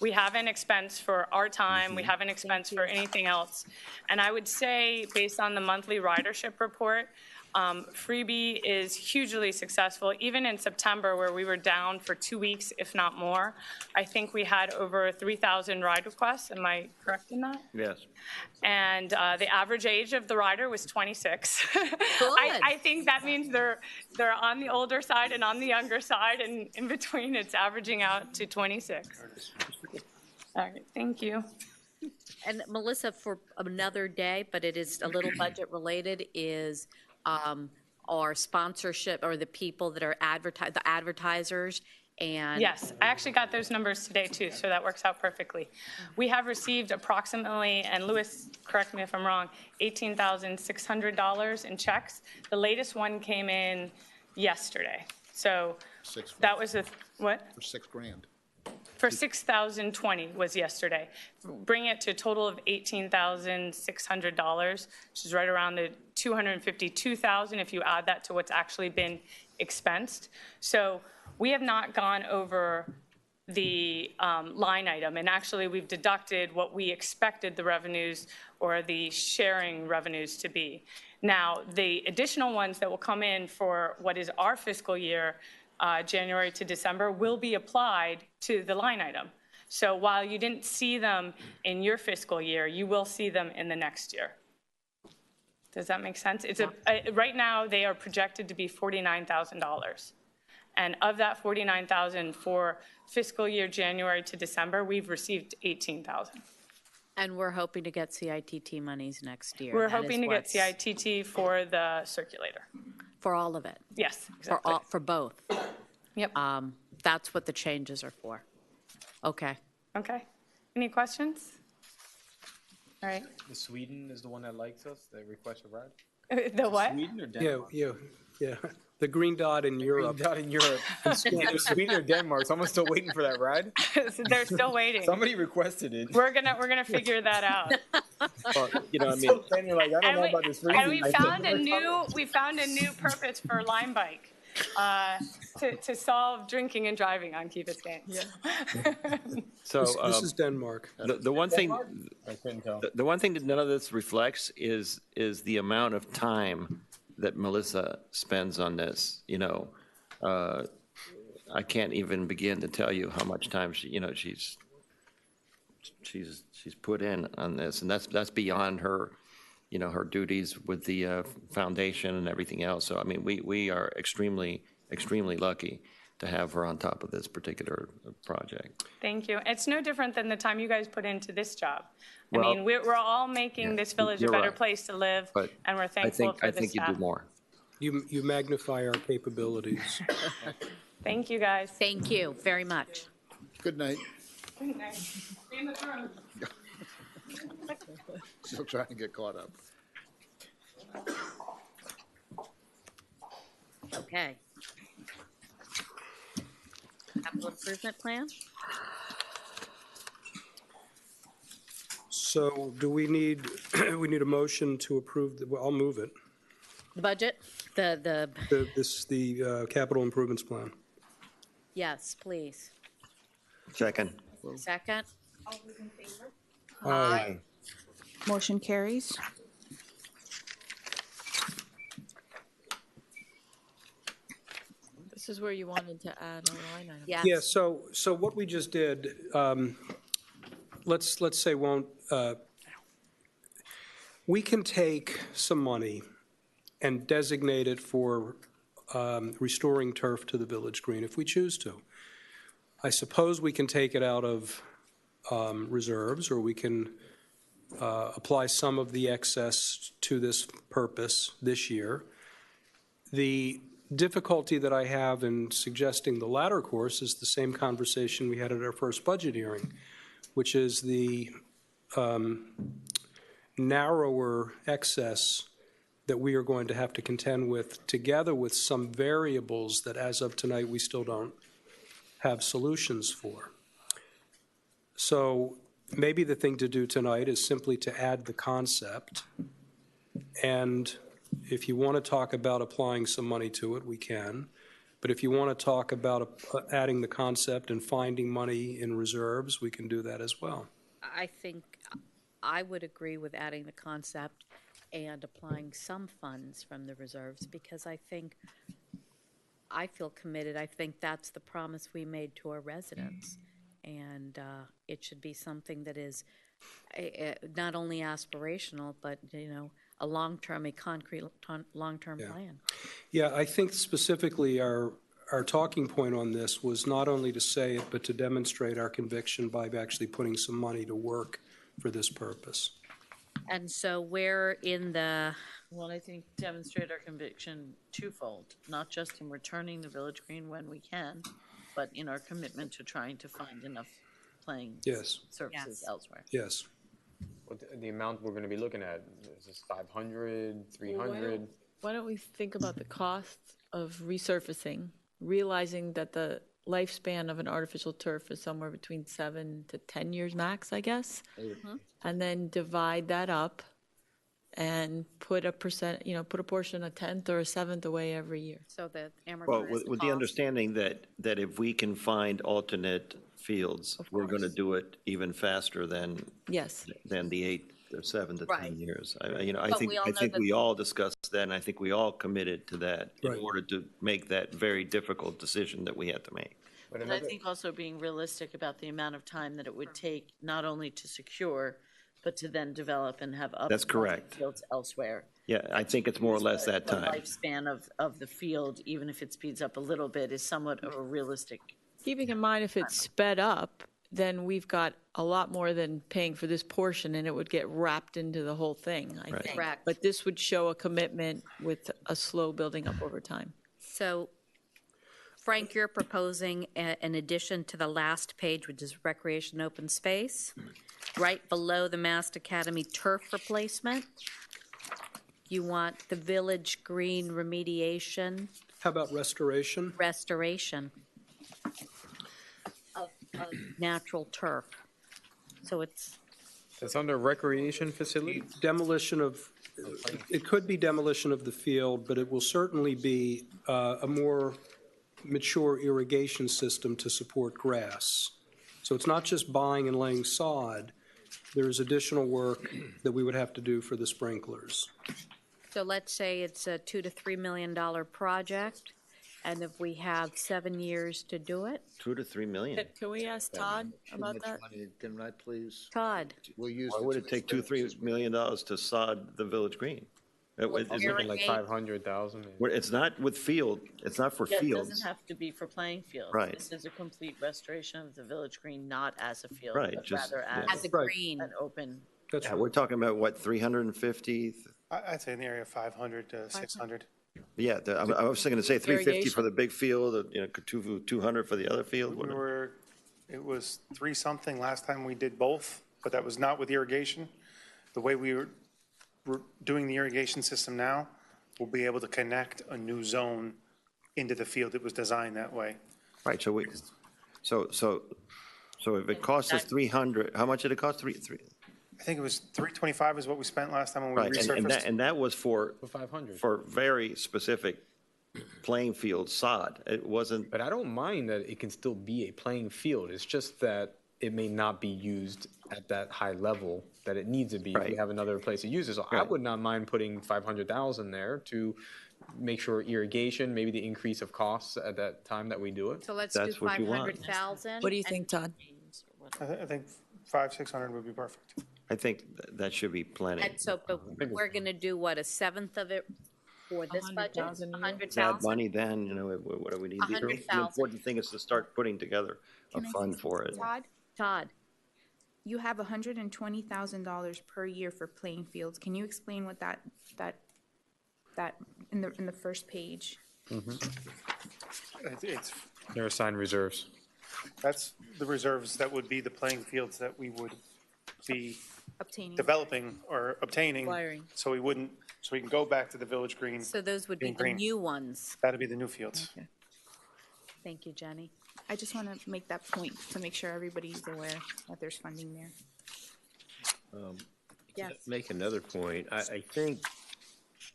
We haven't expensed for our time. We haven't expensed for anything else. And I would say, based on the monthly ridership report, Freebie is hugely successful. Even in September, where we were down for 2 weeks, if not more, I think we had over 3,000 ride requests. Am I correct in that? Yes. And the average age of the rider was 26. I think that means they're on the older side and on the younger side, and in between, it's averaging out to 26. All right, thank you. And Melissa, for another day, but it is a little budget related, is our sponsorship, or the people that are the advertisers. And yes, I actually got those numbers today too, so that works out perfectly. We have received approximately, and Louis, correct me if I'm wrong, $18,600 in checks. The latest one came in yesterday. So that was what? For $6,000. For $6,020 was yesterday. Bring it to a total of $18,600, which is right around the $252,000 if you add that to what's actually been expensed. So we have not gone over the line item, and actually we've deducted what we expected the revenues or the sharing revenues to be. Now, the additional ones that will come in for what is our fiscal year, January to December, will be applied to the line item. So while you didn't see them in your fiscal year, you will see them in the next year. Does that make sense? It's right now they are projected to be $49,000. And of that $49,000 for fiscal year January to December, we've received $18,000. And we're hoping to get CITT monies next year. We're hoping to get CITT for the circulator. For all of it? Yes, exactly. For both? Yep. That's what the changes are for. Okay. Okay. Any questions? All right. The Sweden is the one that likes us, they request a ride? The what? Sweden or Denmark? Yeah. The green dot in Europe. Green dot in Europe. Sweden or Denmark, someone's still waiting for that ride? They're still waiting. Somebody requested it. We're gonna figure that out. Well, you know, I mean, like, I don't know about this reason. And we found a new purpose for Lime Bike. To solve drinking and driving on Key Biscayne. Yeah. so this is Denmark. The one thing, I couldn't tell. the one thing that none of this reflects is the amount of time that Melissa spends on this. You know, I can't even begin to tell you how much time she's put in on this, and that's beyond her, her duties with the foundation and everything else. So I mean, we are extremely lucky to have her on top of this particular project. Thank you. It's no different than the time you guys put into this job. I mean, we're all making this village a better place to live, and we're thankful for the staff. I think you do more. You magnify our capabilities. Thank you, guys. Thank you very much. Good night. Good night. Be in the room. Still trying to get caught up. Okay. Capital improvement plan? So do we need a motion to approve, I'll move it. The budget? The capital improvements plan. Yes, please. Second. Second? All those in favor? Aye. Motion carries. This is where you wanted to add a line item. Yes. Yeah, so what we just did, let's say we can take some money and designate it for restoring turf to the village green if we choose to. I suppose we can take it out of reserves, or we can apply some of the excess to this purpose this year. The difficulty that I have in suggesting the latter course is the same conversation we had at our first budget hearing, which is the narrower excess that we are going to have to contend with, together with some variables that as of tonight, we still don't have solutions for. So maybe the thing to do tonight is simply to add the concept. And if you want to talk about applying some money to it, we can. But if you want to talk about adding the concept and finding money in reserves, we can do that as well. I think I would agree with adding the concept and applying some funds from the reserves, because I feel committed. I think that's the promise we made to our residents. And it should be something that is not only aspirational, but, a long-term, a concrete long-term plan. Yeah, I think specifically our talking point on this was not only to say it, but to demonstrate our conviction by actually putting some money to work for this purpose. And so we're in the... Well, I think demonstrate our conviction twofold, not just in returning the Village Green when we can, but in our commitment to trying to find enough playing services elsewhere. Yes. Well, the amount we're going to be looking at, is this 500, 300? Why don't we think about the cost of resurfacing, realizing that the lifespan of an artificial turf is somewhere between 7 to 10 years max, I guess, and then divide that up and put a portion, a tenth or a seventh away every year. So the Well, with the understanding that if we can find alternate fields, we're going to do it even faster than the 8 or 7 to 10 years. I think we all discussed that, and I think we all committed to that in order to make that very difficult decision that we had to make. And I think also being realistic about the amount of time that it would take not only to secure, but to then develop and have up. That's correct. Fields elsewhere. Yeah, I think it's more or less that time. The lifespan of the field, even if it speeds up a little bit, is somewhat of a realistic. Keeping in mind, if it's sped up, then we've got a lot more than paying for this portion, and it would get wrapped into the whole thing, I think. Correct. But this would show a commitment with a slow building up over time. So, Frank, you're proposing an addition to the last page, which is recreation open space, right below the Mast Academy turf replacement. You want the Village Green remediation. How about restoration? Restoration of natural turf. So it's under recreation facility? Demolition of, it could be demolition of the field, but it will certainly be a more mature irrigation system to support grass. So it's not just buying and laying sod. There's additional work that we would have to do for the sprinklers. So let's say it's a $2 to $3 million project, and if we have 7 years to do it. 2 to 3 million. Can we ask Todd about that? Can I please? Todd. We'll use. Why would it take $2-3 million to sod the Village Green? I'm looking like 500,000. It's not with field. It's not for It fields. doesn't have to be for playing fields. Right. This is a complete restoration of the Village Green, not as a field, Right, but just- rather yeah. As a green. an open. That's Yeah, we're talking about what, 350? I'd say in the area of 500 to 600. Yeah, I was going to say 350 for the big field, 200 for the other field. whatever. It was 3-something last time we did both, but that was not with irrigation. The way we're doing the irrigation system now, we'll be able to connect a new zone into the field. It was designed that way. Right, so if it costs us 300, how much did it cost? I think it was 325 is what we spent last time when we Right, resurfaced. and that was for 500. for very specific playing field sod. It wasn't. But I don't mind that it can still be a playing field. It's just that it may not be used at that high level that it needs to be if we have another place to use it. So I would not mind putting 500,000 there to make sure irrigation, maybe the increase of costs at that time that we do it. So let's do 500,000. What do you think, Todd? I think 500-600 would be perfect. I think that should be plenty. And so, but we're going to do what, a seventh of it for this budget? 100,000. Add money then, what do we need to do? 100,000. The important thing is to start putting together a fund for it. Todd, you have $120,000 per year for playing fields. Can you explain what that in the first page? They're assigned reserves. That's the reserves that would be the playing fields that we would be Obtaining. developing or obtaining. Acquiring. So we can go back to the Village Green. So those would be being the green. new ones. That'd be the new fields. Thank you, Jenny. I just want to make that point to make sure everybody's aware that there's funding there. Yes. Make another point. I think,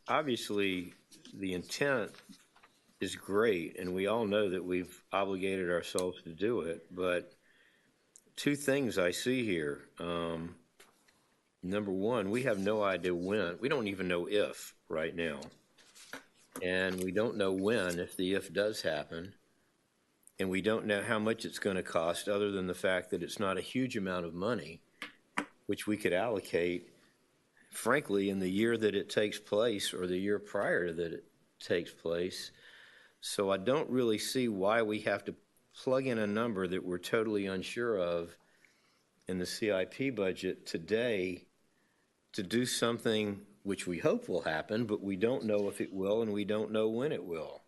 obviously, the intent is great, and we all know that we've obligated ourselves to do it, but two things I see here. Number one, we have no idea when. We don't even know if right now. And we don't know when, if the if does happen. And we don't know how much it's going to cost, other than the fact that it's not a huge amount of money, which we could allocate, frankly, in the year that it takes place or the year prior that it takes place. So I don't really see why we have to plug in a number that we're totally unsure of in the CIP budget today to do something which we hope will happen, but we don't know if it will and we don't know when it will.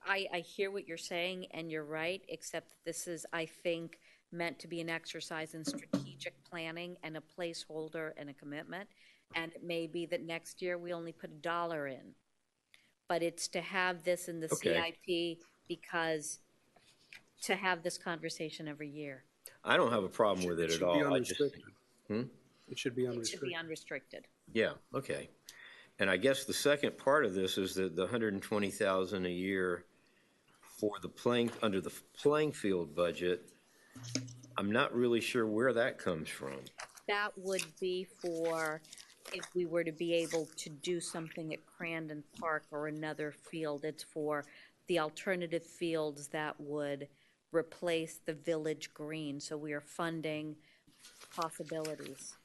I hear what you're saying, and you're right, except this is, I think, meant to be an exercise in strategic planning and a placeholder and a commitment. And it may be that next year we only put $1 in. But it's to have this in the CIP because to have this conversation every year. I don't have a problem with it at all. It should be It should be unrestricted. unrestricted. Yeah, okay. And I guess the second part of this is that the $120,000 a year for the under the playing field budget, I'm not really sure where that comes from. That would be for if we were to be able to do something at Crandon Park or another field. It's for the alternative fields that would replace the Village Green. So we are funding possibilities.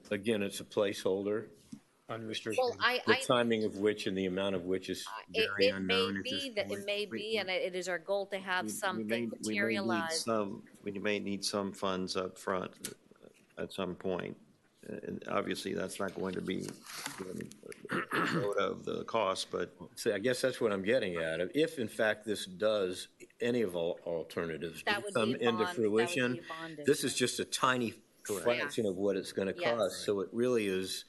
Again, it's a placeholder. Unrestricted. Well, The timing of which and the amount of which is very unknown at this point. It may be, and it is our goal to have something We materialize. may need some funds up front at some point. And obviously, that's not going to be out of the cost, but. See, I guess that's what I'm getting at. If in fact this does, any of our alternatives That would come be a into bond- that would fruition, be a bond this issue. is just a tiny fraction of what it's gonna Yes. cost, so it really is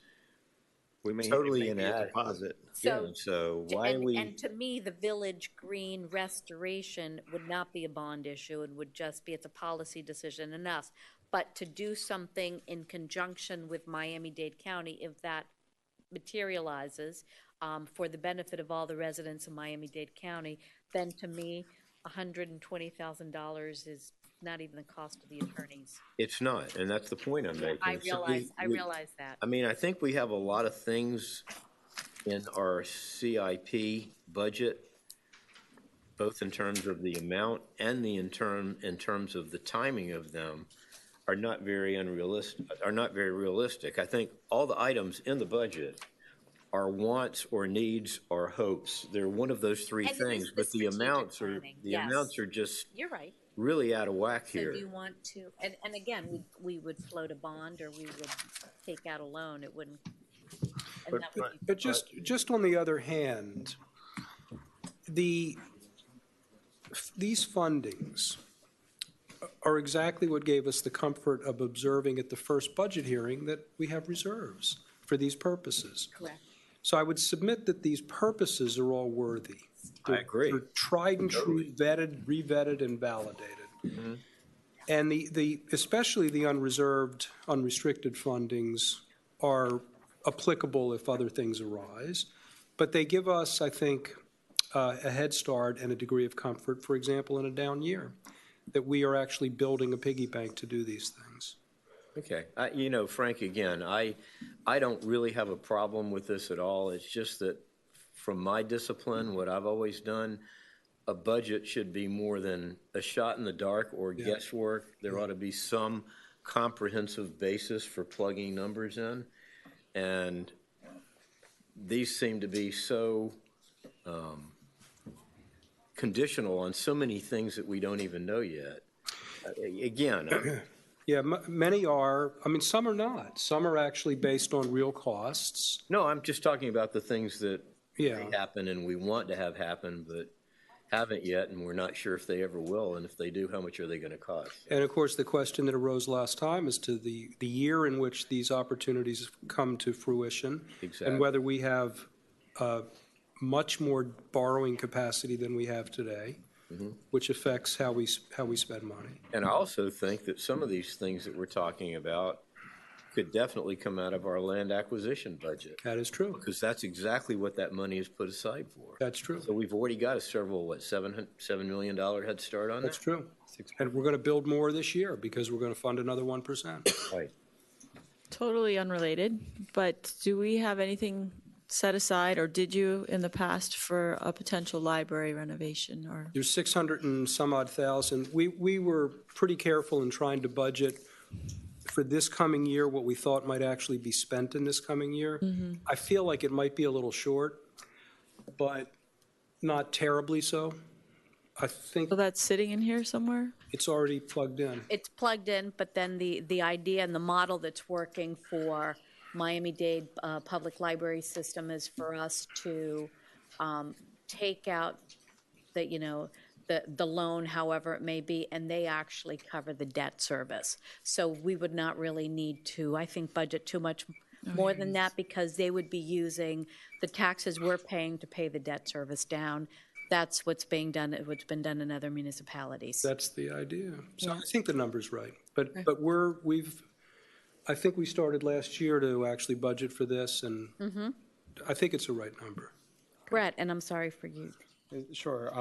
We may totally be a inadequate. deposit. Yeah, so why are we? And to me, the Village Green restoration would not be a bond issue. It would just be, it's a policy decision and us. But to do something in conjunction with Miami-Dade County, if that materializes, for the benefit of all the residents of Miami-Dade County, then to me, $120,000 is not even the cost of the attorneys. It's not, and that's the point I'm making. I So realize that. I mean, I think we have a lot of things in our CIP budget, both in terms of the amount and in terms of the timing of them, are not very realistic. I think all the items in the budget are wants or needs or hopes. They're one of those three And it is things, the but the strategic amounts planning, yes. are just You're right. really out of whack So here. do you want to, and again, we would float a bond or we would take out a loan. It wouldn't. and that would be- But just on the other hand, these fundings are exactly what gave us the comfort of observing at the first budget hearing that we have reserves for these purposes. Correct. So I would submit that these purposes are all worthy. I agree. They're tried and true, vetted, re-vetted, and validated. Mm-hmm. And especially the unreserved, unrestricted fundings are applicable if other things arise. But they give us, I think, a head start and a degree of comfort, for example, in a down year, that we are actually building a piggy bank to do these things. Okay, Frank, again, I don't really have a problem with this at all. It's just that from my discipline, what I've always done, a budget should be more than a shot in the dark or guesswork. There ought to be some comprehensive basis for plugging numbers in. And these seem to be so conditional on so many things that we don't even know yet. Again, Yeah, many are, I mean, some are not. Some are actually based on real costs. no, I'm just talking about the things that Yeah. may happen and we want to have happen, but haven't yet, and we're not sure if they ever will, and if they do, how much are they going to cost? And of course, the question that arose last time is to the year in which these opportunities come to fruition. Exactly. And whether we have much more borrowing capacity than we have today, which affects how we spend money. And I also think that some of these things that we're talking about could definitely come out of our land acquisition budget. That is true. Because that's exactly what that money is put aside for. That's true. So we've already got a $7 million head start on that? That's true. And we're going to build more this year because we're going to fund another 1%. Right. Totally unrelated, but do we have anything set aside, or did you in the past, for a potential library renovation? Or There's 600 and some odd thousand. We were pretty careful in trying to budget for this coming year what we thought might actually be spent in this coming year. I feel like it might be a little short, but not terribly so. I think so that's sitting in here somewhere? It's already plugged in. It's plugged in, but then the idea and the model that's working for Miami-Dade Public Library System is for us to take out the loan, however it may be, and they actually cover the debt service. So we would not really need to, I think, budget too much more than that, because they would be using the taxes we're paying to pay the debt service down. That's what's being done, what's been done in other municipalities. That's the idea. So Yeah. I think the number's right. But I think we started last year to actually budget for this, and I think it's the right number. Brett, and I'm sorry for you. Sure.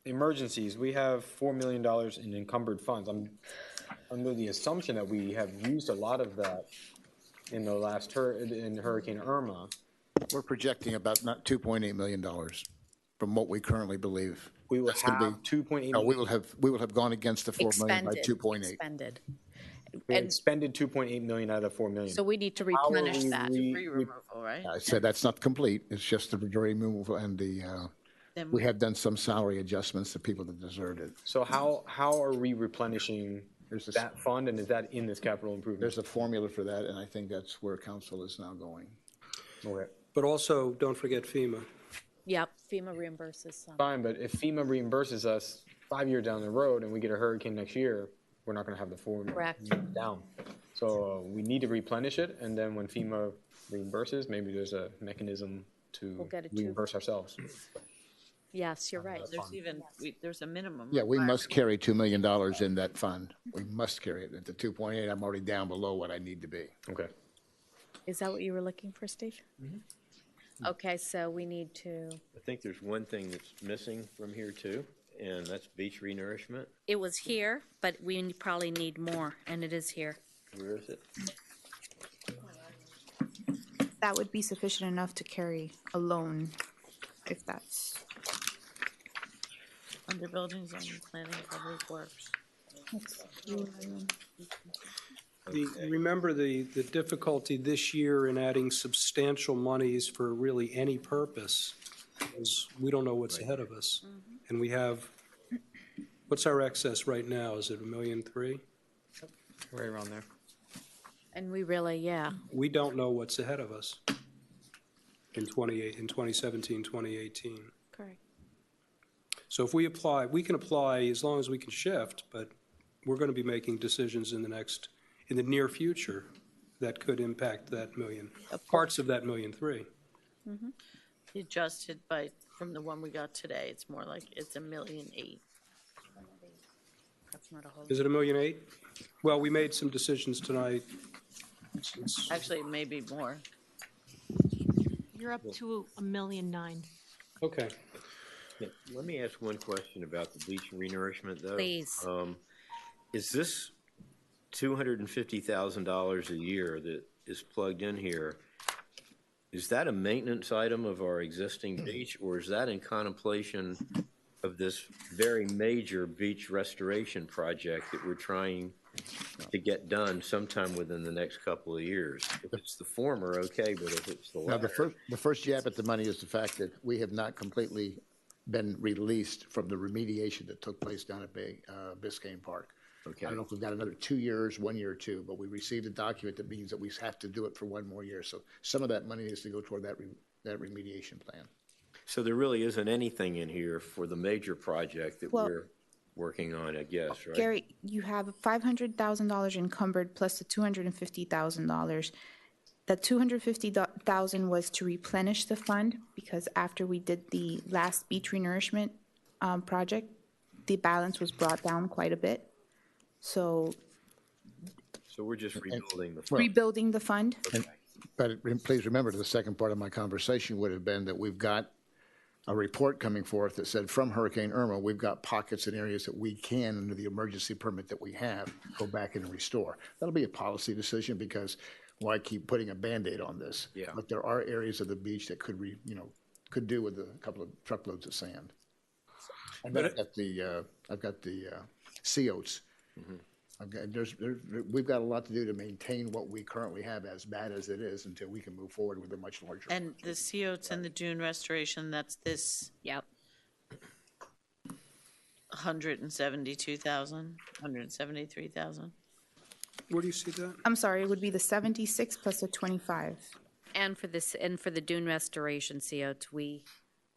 Emergencies, we have $4 million in encumbered funds. I'm under the assumption that we have used a lot of that in the last in Hurricane Irma. We're projecting about not $2.8 million from what we currently believe. We will That's gonna have 2.8 No, we will have gone against the $4 million by 2.8. Expended. We expended 2.8 million out of the $4 million. So we need to How are replenish we that. Debris removal, right? I said that's not complete. It's just the debris removal and Then we have done some salary adjustments to people that deserved it. So how are we replenishing that fund, and is that in this capital improvement? There's a formula for that, and I think that's where council is now going. Okay. But also, don't forget FEMA. Yep, FEMA reimburses some. Fine, but if FEMA reimburses us 5 years down the road and we get a hurricane next year, we're not going to have the $4 Correct. million down. So we need to replenish it, and then when FEMA reimburses, maybe there's a mechanism to We'll get it too. reimburse ourselves. Yes, you're right. There's a minimum. Yeah, we must requirement. carry $2 million in that fund. We must carry it. At the 2.8, I'm already down below what I need to be. Okay. Is that what you were looking for, Steve? Okay, so we need to, I think there's one thing that's missing from here too, and that's beach renourishment. it was here, but we probably need more, and it is here. Where is it? That would be sufficient enough to carry a loan, if that's. Under buildings and planning, public works. Remember the difficulty this year in adding substantial monies for really any purpose is we don't know what's ahead of us. And we have, what's our excess right now? Is it $1.3 million? Right around there. And we really, yeah. We don't know what's ahead of us in 2017, 2018. Correct. So if we apply, we can apply as long as we can shift, but we're going to be making decisions in the near future that could impact that million, parts of that $1.3 million. Adjusted from the one we got today, it's more like it's $1.8 million. That's not a whole. Is it $1.8 million? Well, we made some decisions tonight. Actually, maybe more. You're up to $1.9 million. Okay. Yeah, let me ask one question about the beach renourishment, though. Please. Is this $250,000 a year that is plugged in here, is that a maintenance item of our existing beach, or is that in contemplation of this very major beach restoration project that we're trying to get done sometime within the next couple of years? If it's the former, okay, but if it's the Now, latter. the first jab at the money is the fact that we have not completely been released from the remediation that took place down at Biscayne Park. Okay. I don't know if we've got another 2 years, 1 year or two, but we received a document that means that we have to do it for 1 more year. So some of that money needs to go toward that remediation plan. So there really isn't anything in here for the major project that Well- we're working on, I guess, right? Gary, you have $500,000 encumbered plus the $250,000. The $250,000 was to replenish the fund because after we did the last beach renourishment project, the balance was brought down quite a bit. So So we're just rebuilding the Well- rebuilding the fund. But please remember, the second part of my conversation would have been that we've got a report coming forth that said from Hurricane Irma, we've got pockets and areas that we can, under the emergency permit that we have, go back and restore. That'll be a policy decision because why keep putting a Band-Aid on this? Yeah. But there are areas of the beach that could could do with a couple of truckloads of sand. I've got the sea oats. We've got a lot to do to maintain what we currently have, as bad as it is, until we can move forward with a much larger. And the COs and the dune restoration, that's this Yep. 172,000, 173,000? Where do you see that? I'm sorry, it would be the 76 plus the 25. And for this, and for the dune restoration COs, we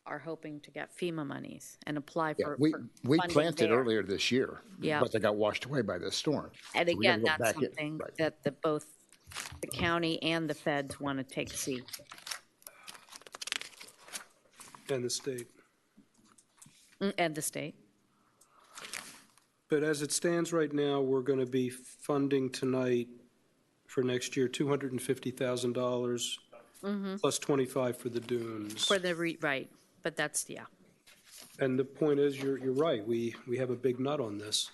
are hoping to get FEMA monies and apply Yeah, for we funding planted there. earlier this year, Yeah. but they got washed away by this storm. And So we gotta again, go that's back in. something Right. that both the county and the feds want to take see. And the state. And the state. But as it stands right now, we're going to be funding tonight for next year $250,000 plus 25 for the dunes. For the, right, but that's, yeah. And the point is, you're right, we have a big nut on this.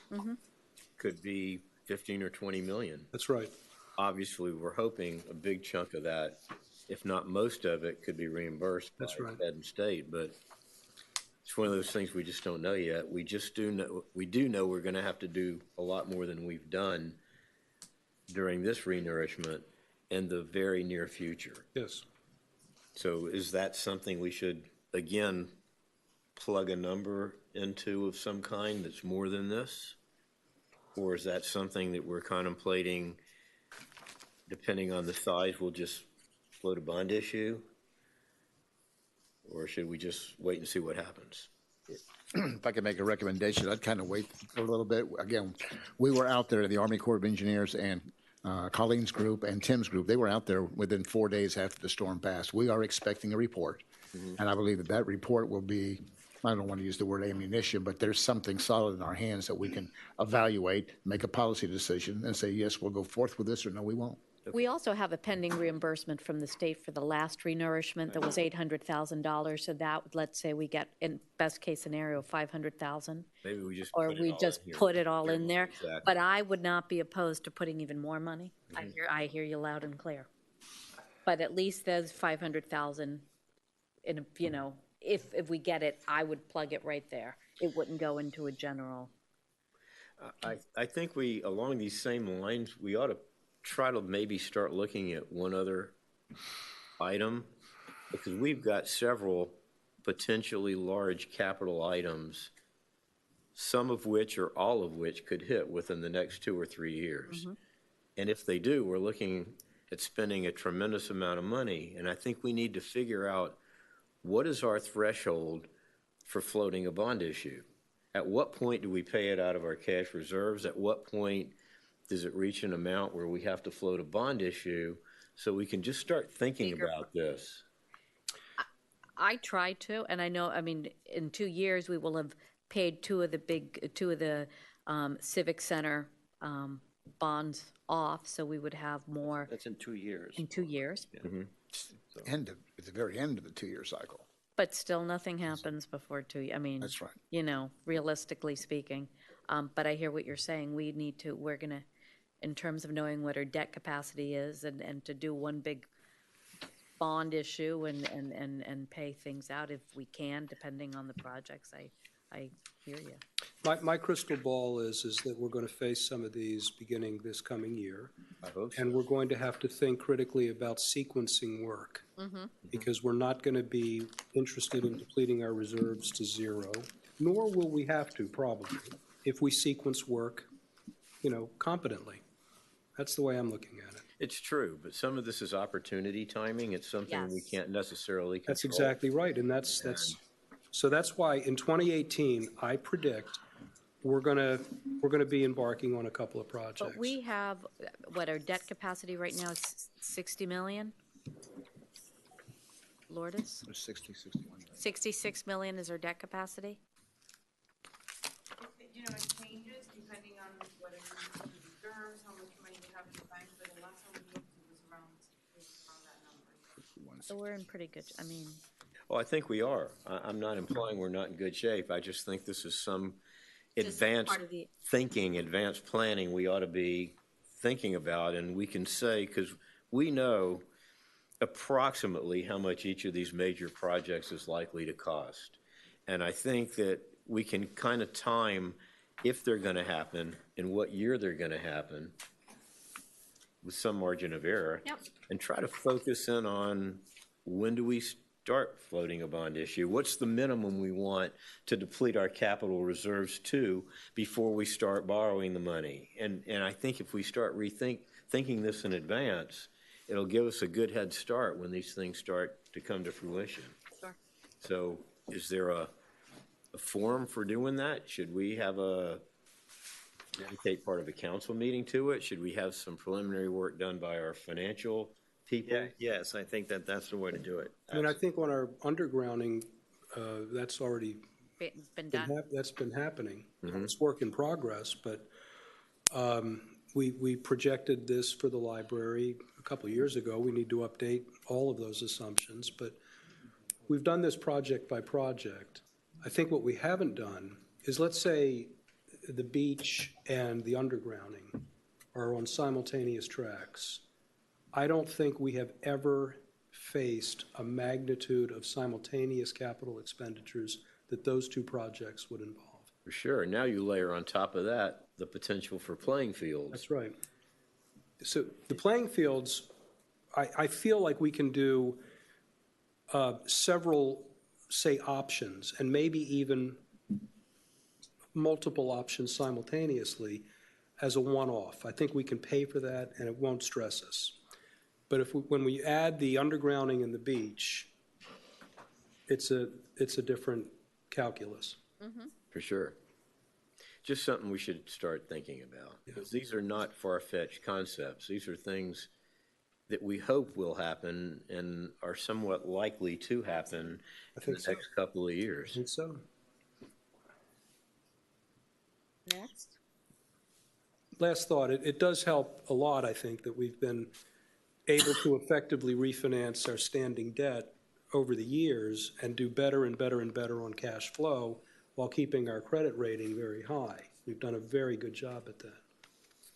Could be 15 or 20 million. That's right. Obviously, we're hoping a big chunk of that, if not most of it, could be reimbursed by That's right. Fed and state, but it's one of those things we just don't know yet. We do know we're gonna have to do a lot more than we've done during this renourishment in the very near future. Yes. So is that something we should, again, plug a number into of some kind that's more than this? Or is that something that we're contemplating, depending on the size, we'll just float a bond issue? Or should we just wait and see what happens? If I could make a recommendation, I'd kind of wait a little bit. Again, we were out there, the Army Corps of Engineers and Colleen's group and Tim's group, they were out there within 4 days after the storm passed. We are expecting a report. And I believe that that report will be, I don't want to use the word ammunition, but there's something solid in our hands that we can evaluate, make a policy decision, and say, yes, we'll go forth with this, or no, we won't. We also have a pending reimbursement from the state for the last renourishment that was $800,000. So that, let's say we get, in best case scenario, 500,000. Maybe we just Or put it we all just in here. put it all in there. Exactly. But I would not be opposed to putting even more money. I hear you loud and clear. But at least there's 500,000 in, if we get it, I would plug it right there. It wouldn't go into a general. I think we, along these same lines, we ought to try to maybe start looking at one other item, because we've got several potentially large capital items, some of which or all of which could hit within the next 2 or 3 years. And if they do, we're looking at spending a tremendous amount of money. And I think we need to figure out, what is our threshold for floating a bond issue? At what point do we pay it out of our cash reserves? At what point does it reach an amount where we have to float a bond issue, so we can just start thinking about this? I try to, and I know, in 2 years, we will have paid two of the Civic Center bonds off, so we would have more. That's in 2 years. In 2 years. At the very end of the 2-year cycle. But still, nothing happens before 2 years. That's right. Realistically speaking. But I hear what you're saying. We're going to, in terms of knowing what our debt capacity is and to do one big bond issue and pay things out if we can, depending on the projects. I hear you. My crystal ball is that we're going to face some of these beginning this coming year. I hope so. And we're going to have to think critically about sequencing work. Because we're not going to be interested in depleting our reserves to zero, nor will we have to, probably, if we sequence work, competently. That's the way I'm looking at it. It's true, but some of this is opportunity timing. It's something we Yes. can't necessarily control. That's exactly right, and that's, so that's why in 2018, I predict we're gonna be embarking on a couple of projects. But we have, what, our debt capacity right now is 60 million? Lourdes? 61. 66 million is our debt capacity? You know, it changes depending on whether you use the reserves, how much money you have in the bank, but the last time we looked, it was around that number. So we're in pretty good, I mean, Well, I think we are. I'm not implying we're not in good shape. I just think this is some Just advanced part of the- thinking, advanced planning we ought to be thinking about. And we can say, because we know approximately how much each of these major projects is likely to cost. And I think that we can kind of time if they're going to happen and what year they're going to happen with some margin of error. Yep. And try to focus in on when do we start floating a bond issue? What's the minimum we want to deplete our capital reserves to before we start borrowing the money? And I think if we start thinking this in advance, it'll give us a good head start when these things start to come to fruition. Sure. So is there a forum for doing that? Should we have dedicate part of a council meeting to it? Should we have some preliminary work done by our financial people? Yeah, yes, I think that that's the way to do it. I mean, I think on our undergrounding, that's already been done. That's been happening. It's work in progress, but we projected this for the library a couple of years ago. We need to update all of those assumptions, but we've done this project by project. I think what we haven't done is, let's say the beach and the undergrounding are on simultaneous tracks. I don't think we have ever faced a magnitude of simultaneous capital expenditures that those two projects would involve. For sure. Now you layer on top of that the potential for playing fields. That's right. So the playing fields, I feel like we can do several, say, options, and maybe even multiple options simultaneously as a one-off. I think we can pay for that, and it won't stress us. But when we add the undergrounding and the beach, it's a different calculus. For sure. Just something we should start thinking about, because these are not far-fetched concepts. These are things that we hope will happen and are somewhat likely to happen in the next couple of years. I think so. Next. Last thought, it does help a lot, I think, that we've been able to effectively refinance our standing debt over the years and do better and better and better on cash flow while keeping our credit rating very high. We've done a very good job at that.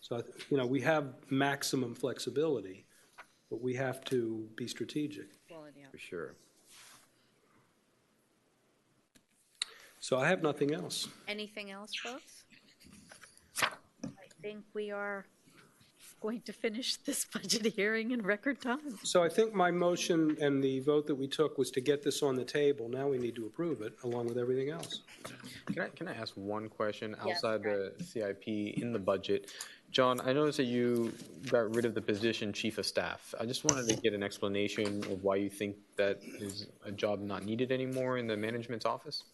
So, we have maximum flexibility, but we have to be strategic. For sure. So I have nothing else. Anything else, folks? I think we are going to finish this budget hearing in record time. So I think my motion and the vote that we took was to get this on the table. Now we need to approve it along with everything else. Can I ask one question outside the CIP in the budget? John, I noticed that you got rid of the position Chief of Staff. I just wanted to get an explanation of why you think that is a job not needed anymore in the management's office?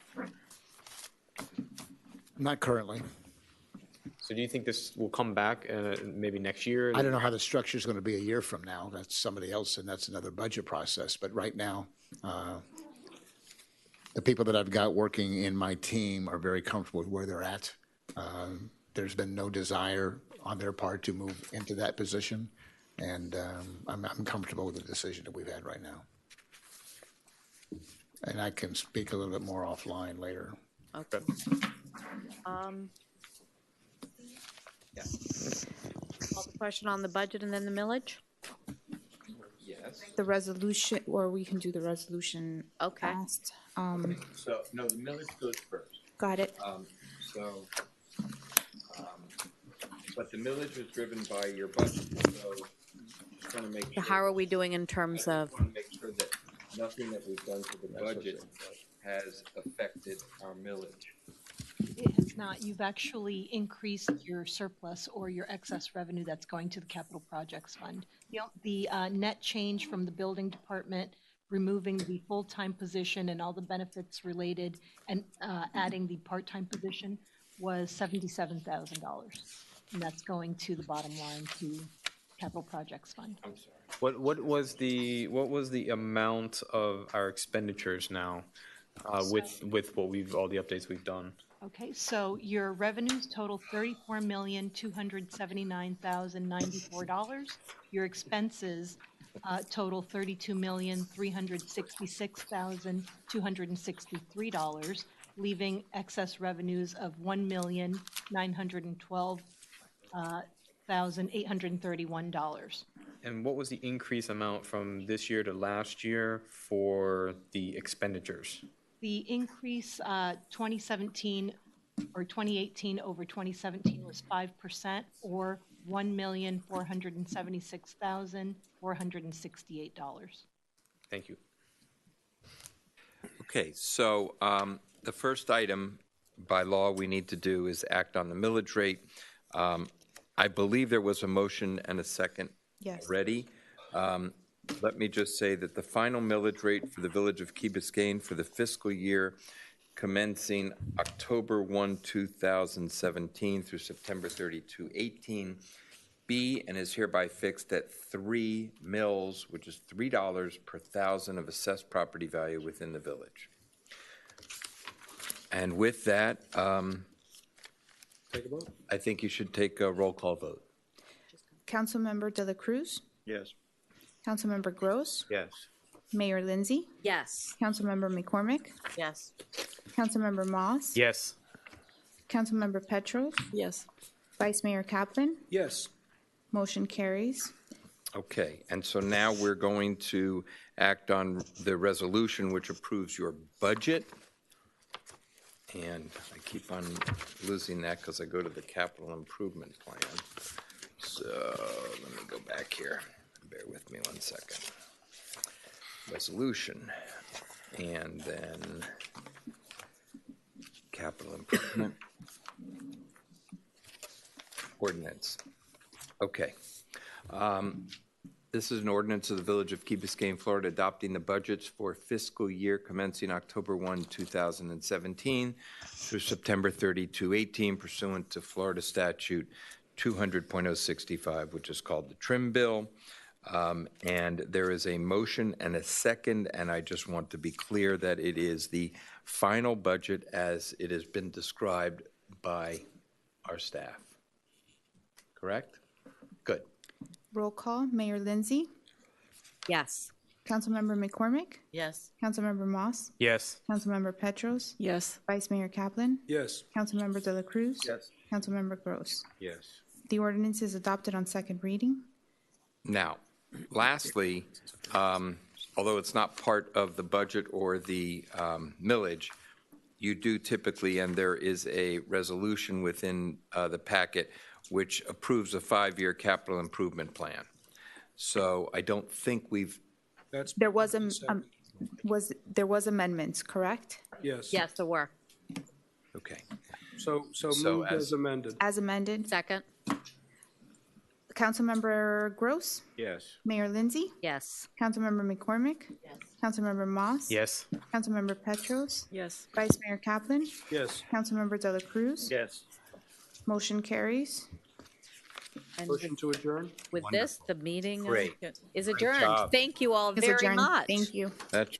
Not currently. So do you think this will come back maybe next year? I don't know how the structure is going to be a year from now. That's somebody else, and that's another budget process. But right now, the people that I've got working in my team are very comfortable with where they're at. There's been no desire on their part to move into that position, and I'm comfortable with the decision that we've had right now. And I can speak a little bit more offline later. Okay. Call the question on the budget and then the millage? Yes. The resolution, or we can do the resolution. Okay. Last. So, no, the millage goes first. Got it. But the millage was driven by your budget, so just want to make sure. How are we doing in terms of? I want to make sure that nothing that we've done to the budget has affected our millage. It has not. You've actually increased your surplus or your excess revenue that's going to the capital projects fund. The net change from the building department, removing the full-time position and all the benefits related and adding the part-time position was $77,000. And that's going to the bottom line to Capital Projects Fund. What was the amount of our expenditures now with all the updates we've done? Okay, so your revenues total $34,279,094. Your expenses total $32,366,263, leaving excess revenues of $1,912,831. And what was the increase amount from this year to last year for the expenditures? The increase 2017 or 2018 over 2017 was 5%, or $1,476,468. Thank you. Okay, so the first item by law we need to do is act on the millage rate. I believe there was a motion and a second already. Let me just say that the final millage rate for the Village of Key Biscayne for the fiscal year commencing October 1, 2017 through September 30, 2018, be and is hereby fixed at 3 mills, which is $3 per thousand of assessed property value within the village. And with that, Take a vote. I think you should take a roll call vote. Councilmember De La Cruz, Yes. Councilmember Gross, Yes. Mayor Lindsay, Yes. Councilmember McCormick, Yes. Councilmember Moss, Yes. Councilmember Petros, Yes. Vice Mayor Kaplan, Yes. motion carries. Okay, and so now we're going to act on the resolution which approves your budget. And I keep on losing that because I go to the capital improvement plan. So let me go back here. Bear with me 1 second. Resolution, and then capital improvement. Ordinance. Okay. This is an ordinance of the Village of Key Biscayne, Florida, adopting the budgets for fiscal year commencing October 1, 2017 through September 30, 2018 pursuant to Florida Statute 200.065, which is called the Trim Bill. And there is a motion and a second, and I just want to be clear that it is the final budget as it has been described by our staff. Correct? Good. Roll call, Mayor Lindsay, Yes. Councilmember McCormick, Yes. Councilmember Moss, Yes. Councilmember Petros, Yes. Vice Mayor Kaplan, Yes. Councilmember De La Cruz, Yes. Councilmember Gross. Yes. The ordinance is adopted on second reading. Now, lastly, although it's not part of the budget or the millage, you do typically, and there is a resolution within the packet which approves a 5-year capital improvement plan. So I don't think we've, There was amendments, correct? Yes. Yes, there were. okay. So So moved as amended. As amended. Second? Councilmember Gross, Yes. Mayor Lindsay, Yes. Councilmember McCormick, Councilmember Moss, Yes. Councilmember Petros, Yes. Vice Mayor Kaplan, Yes. Councilmember De La Cruz. Yes. Motion carries. And Motion to adjourn? with this, the meeting Great. is Great adjourned. job. Thank you all Is very adjourned. much. Thank you. That's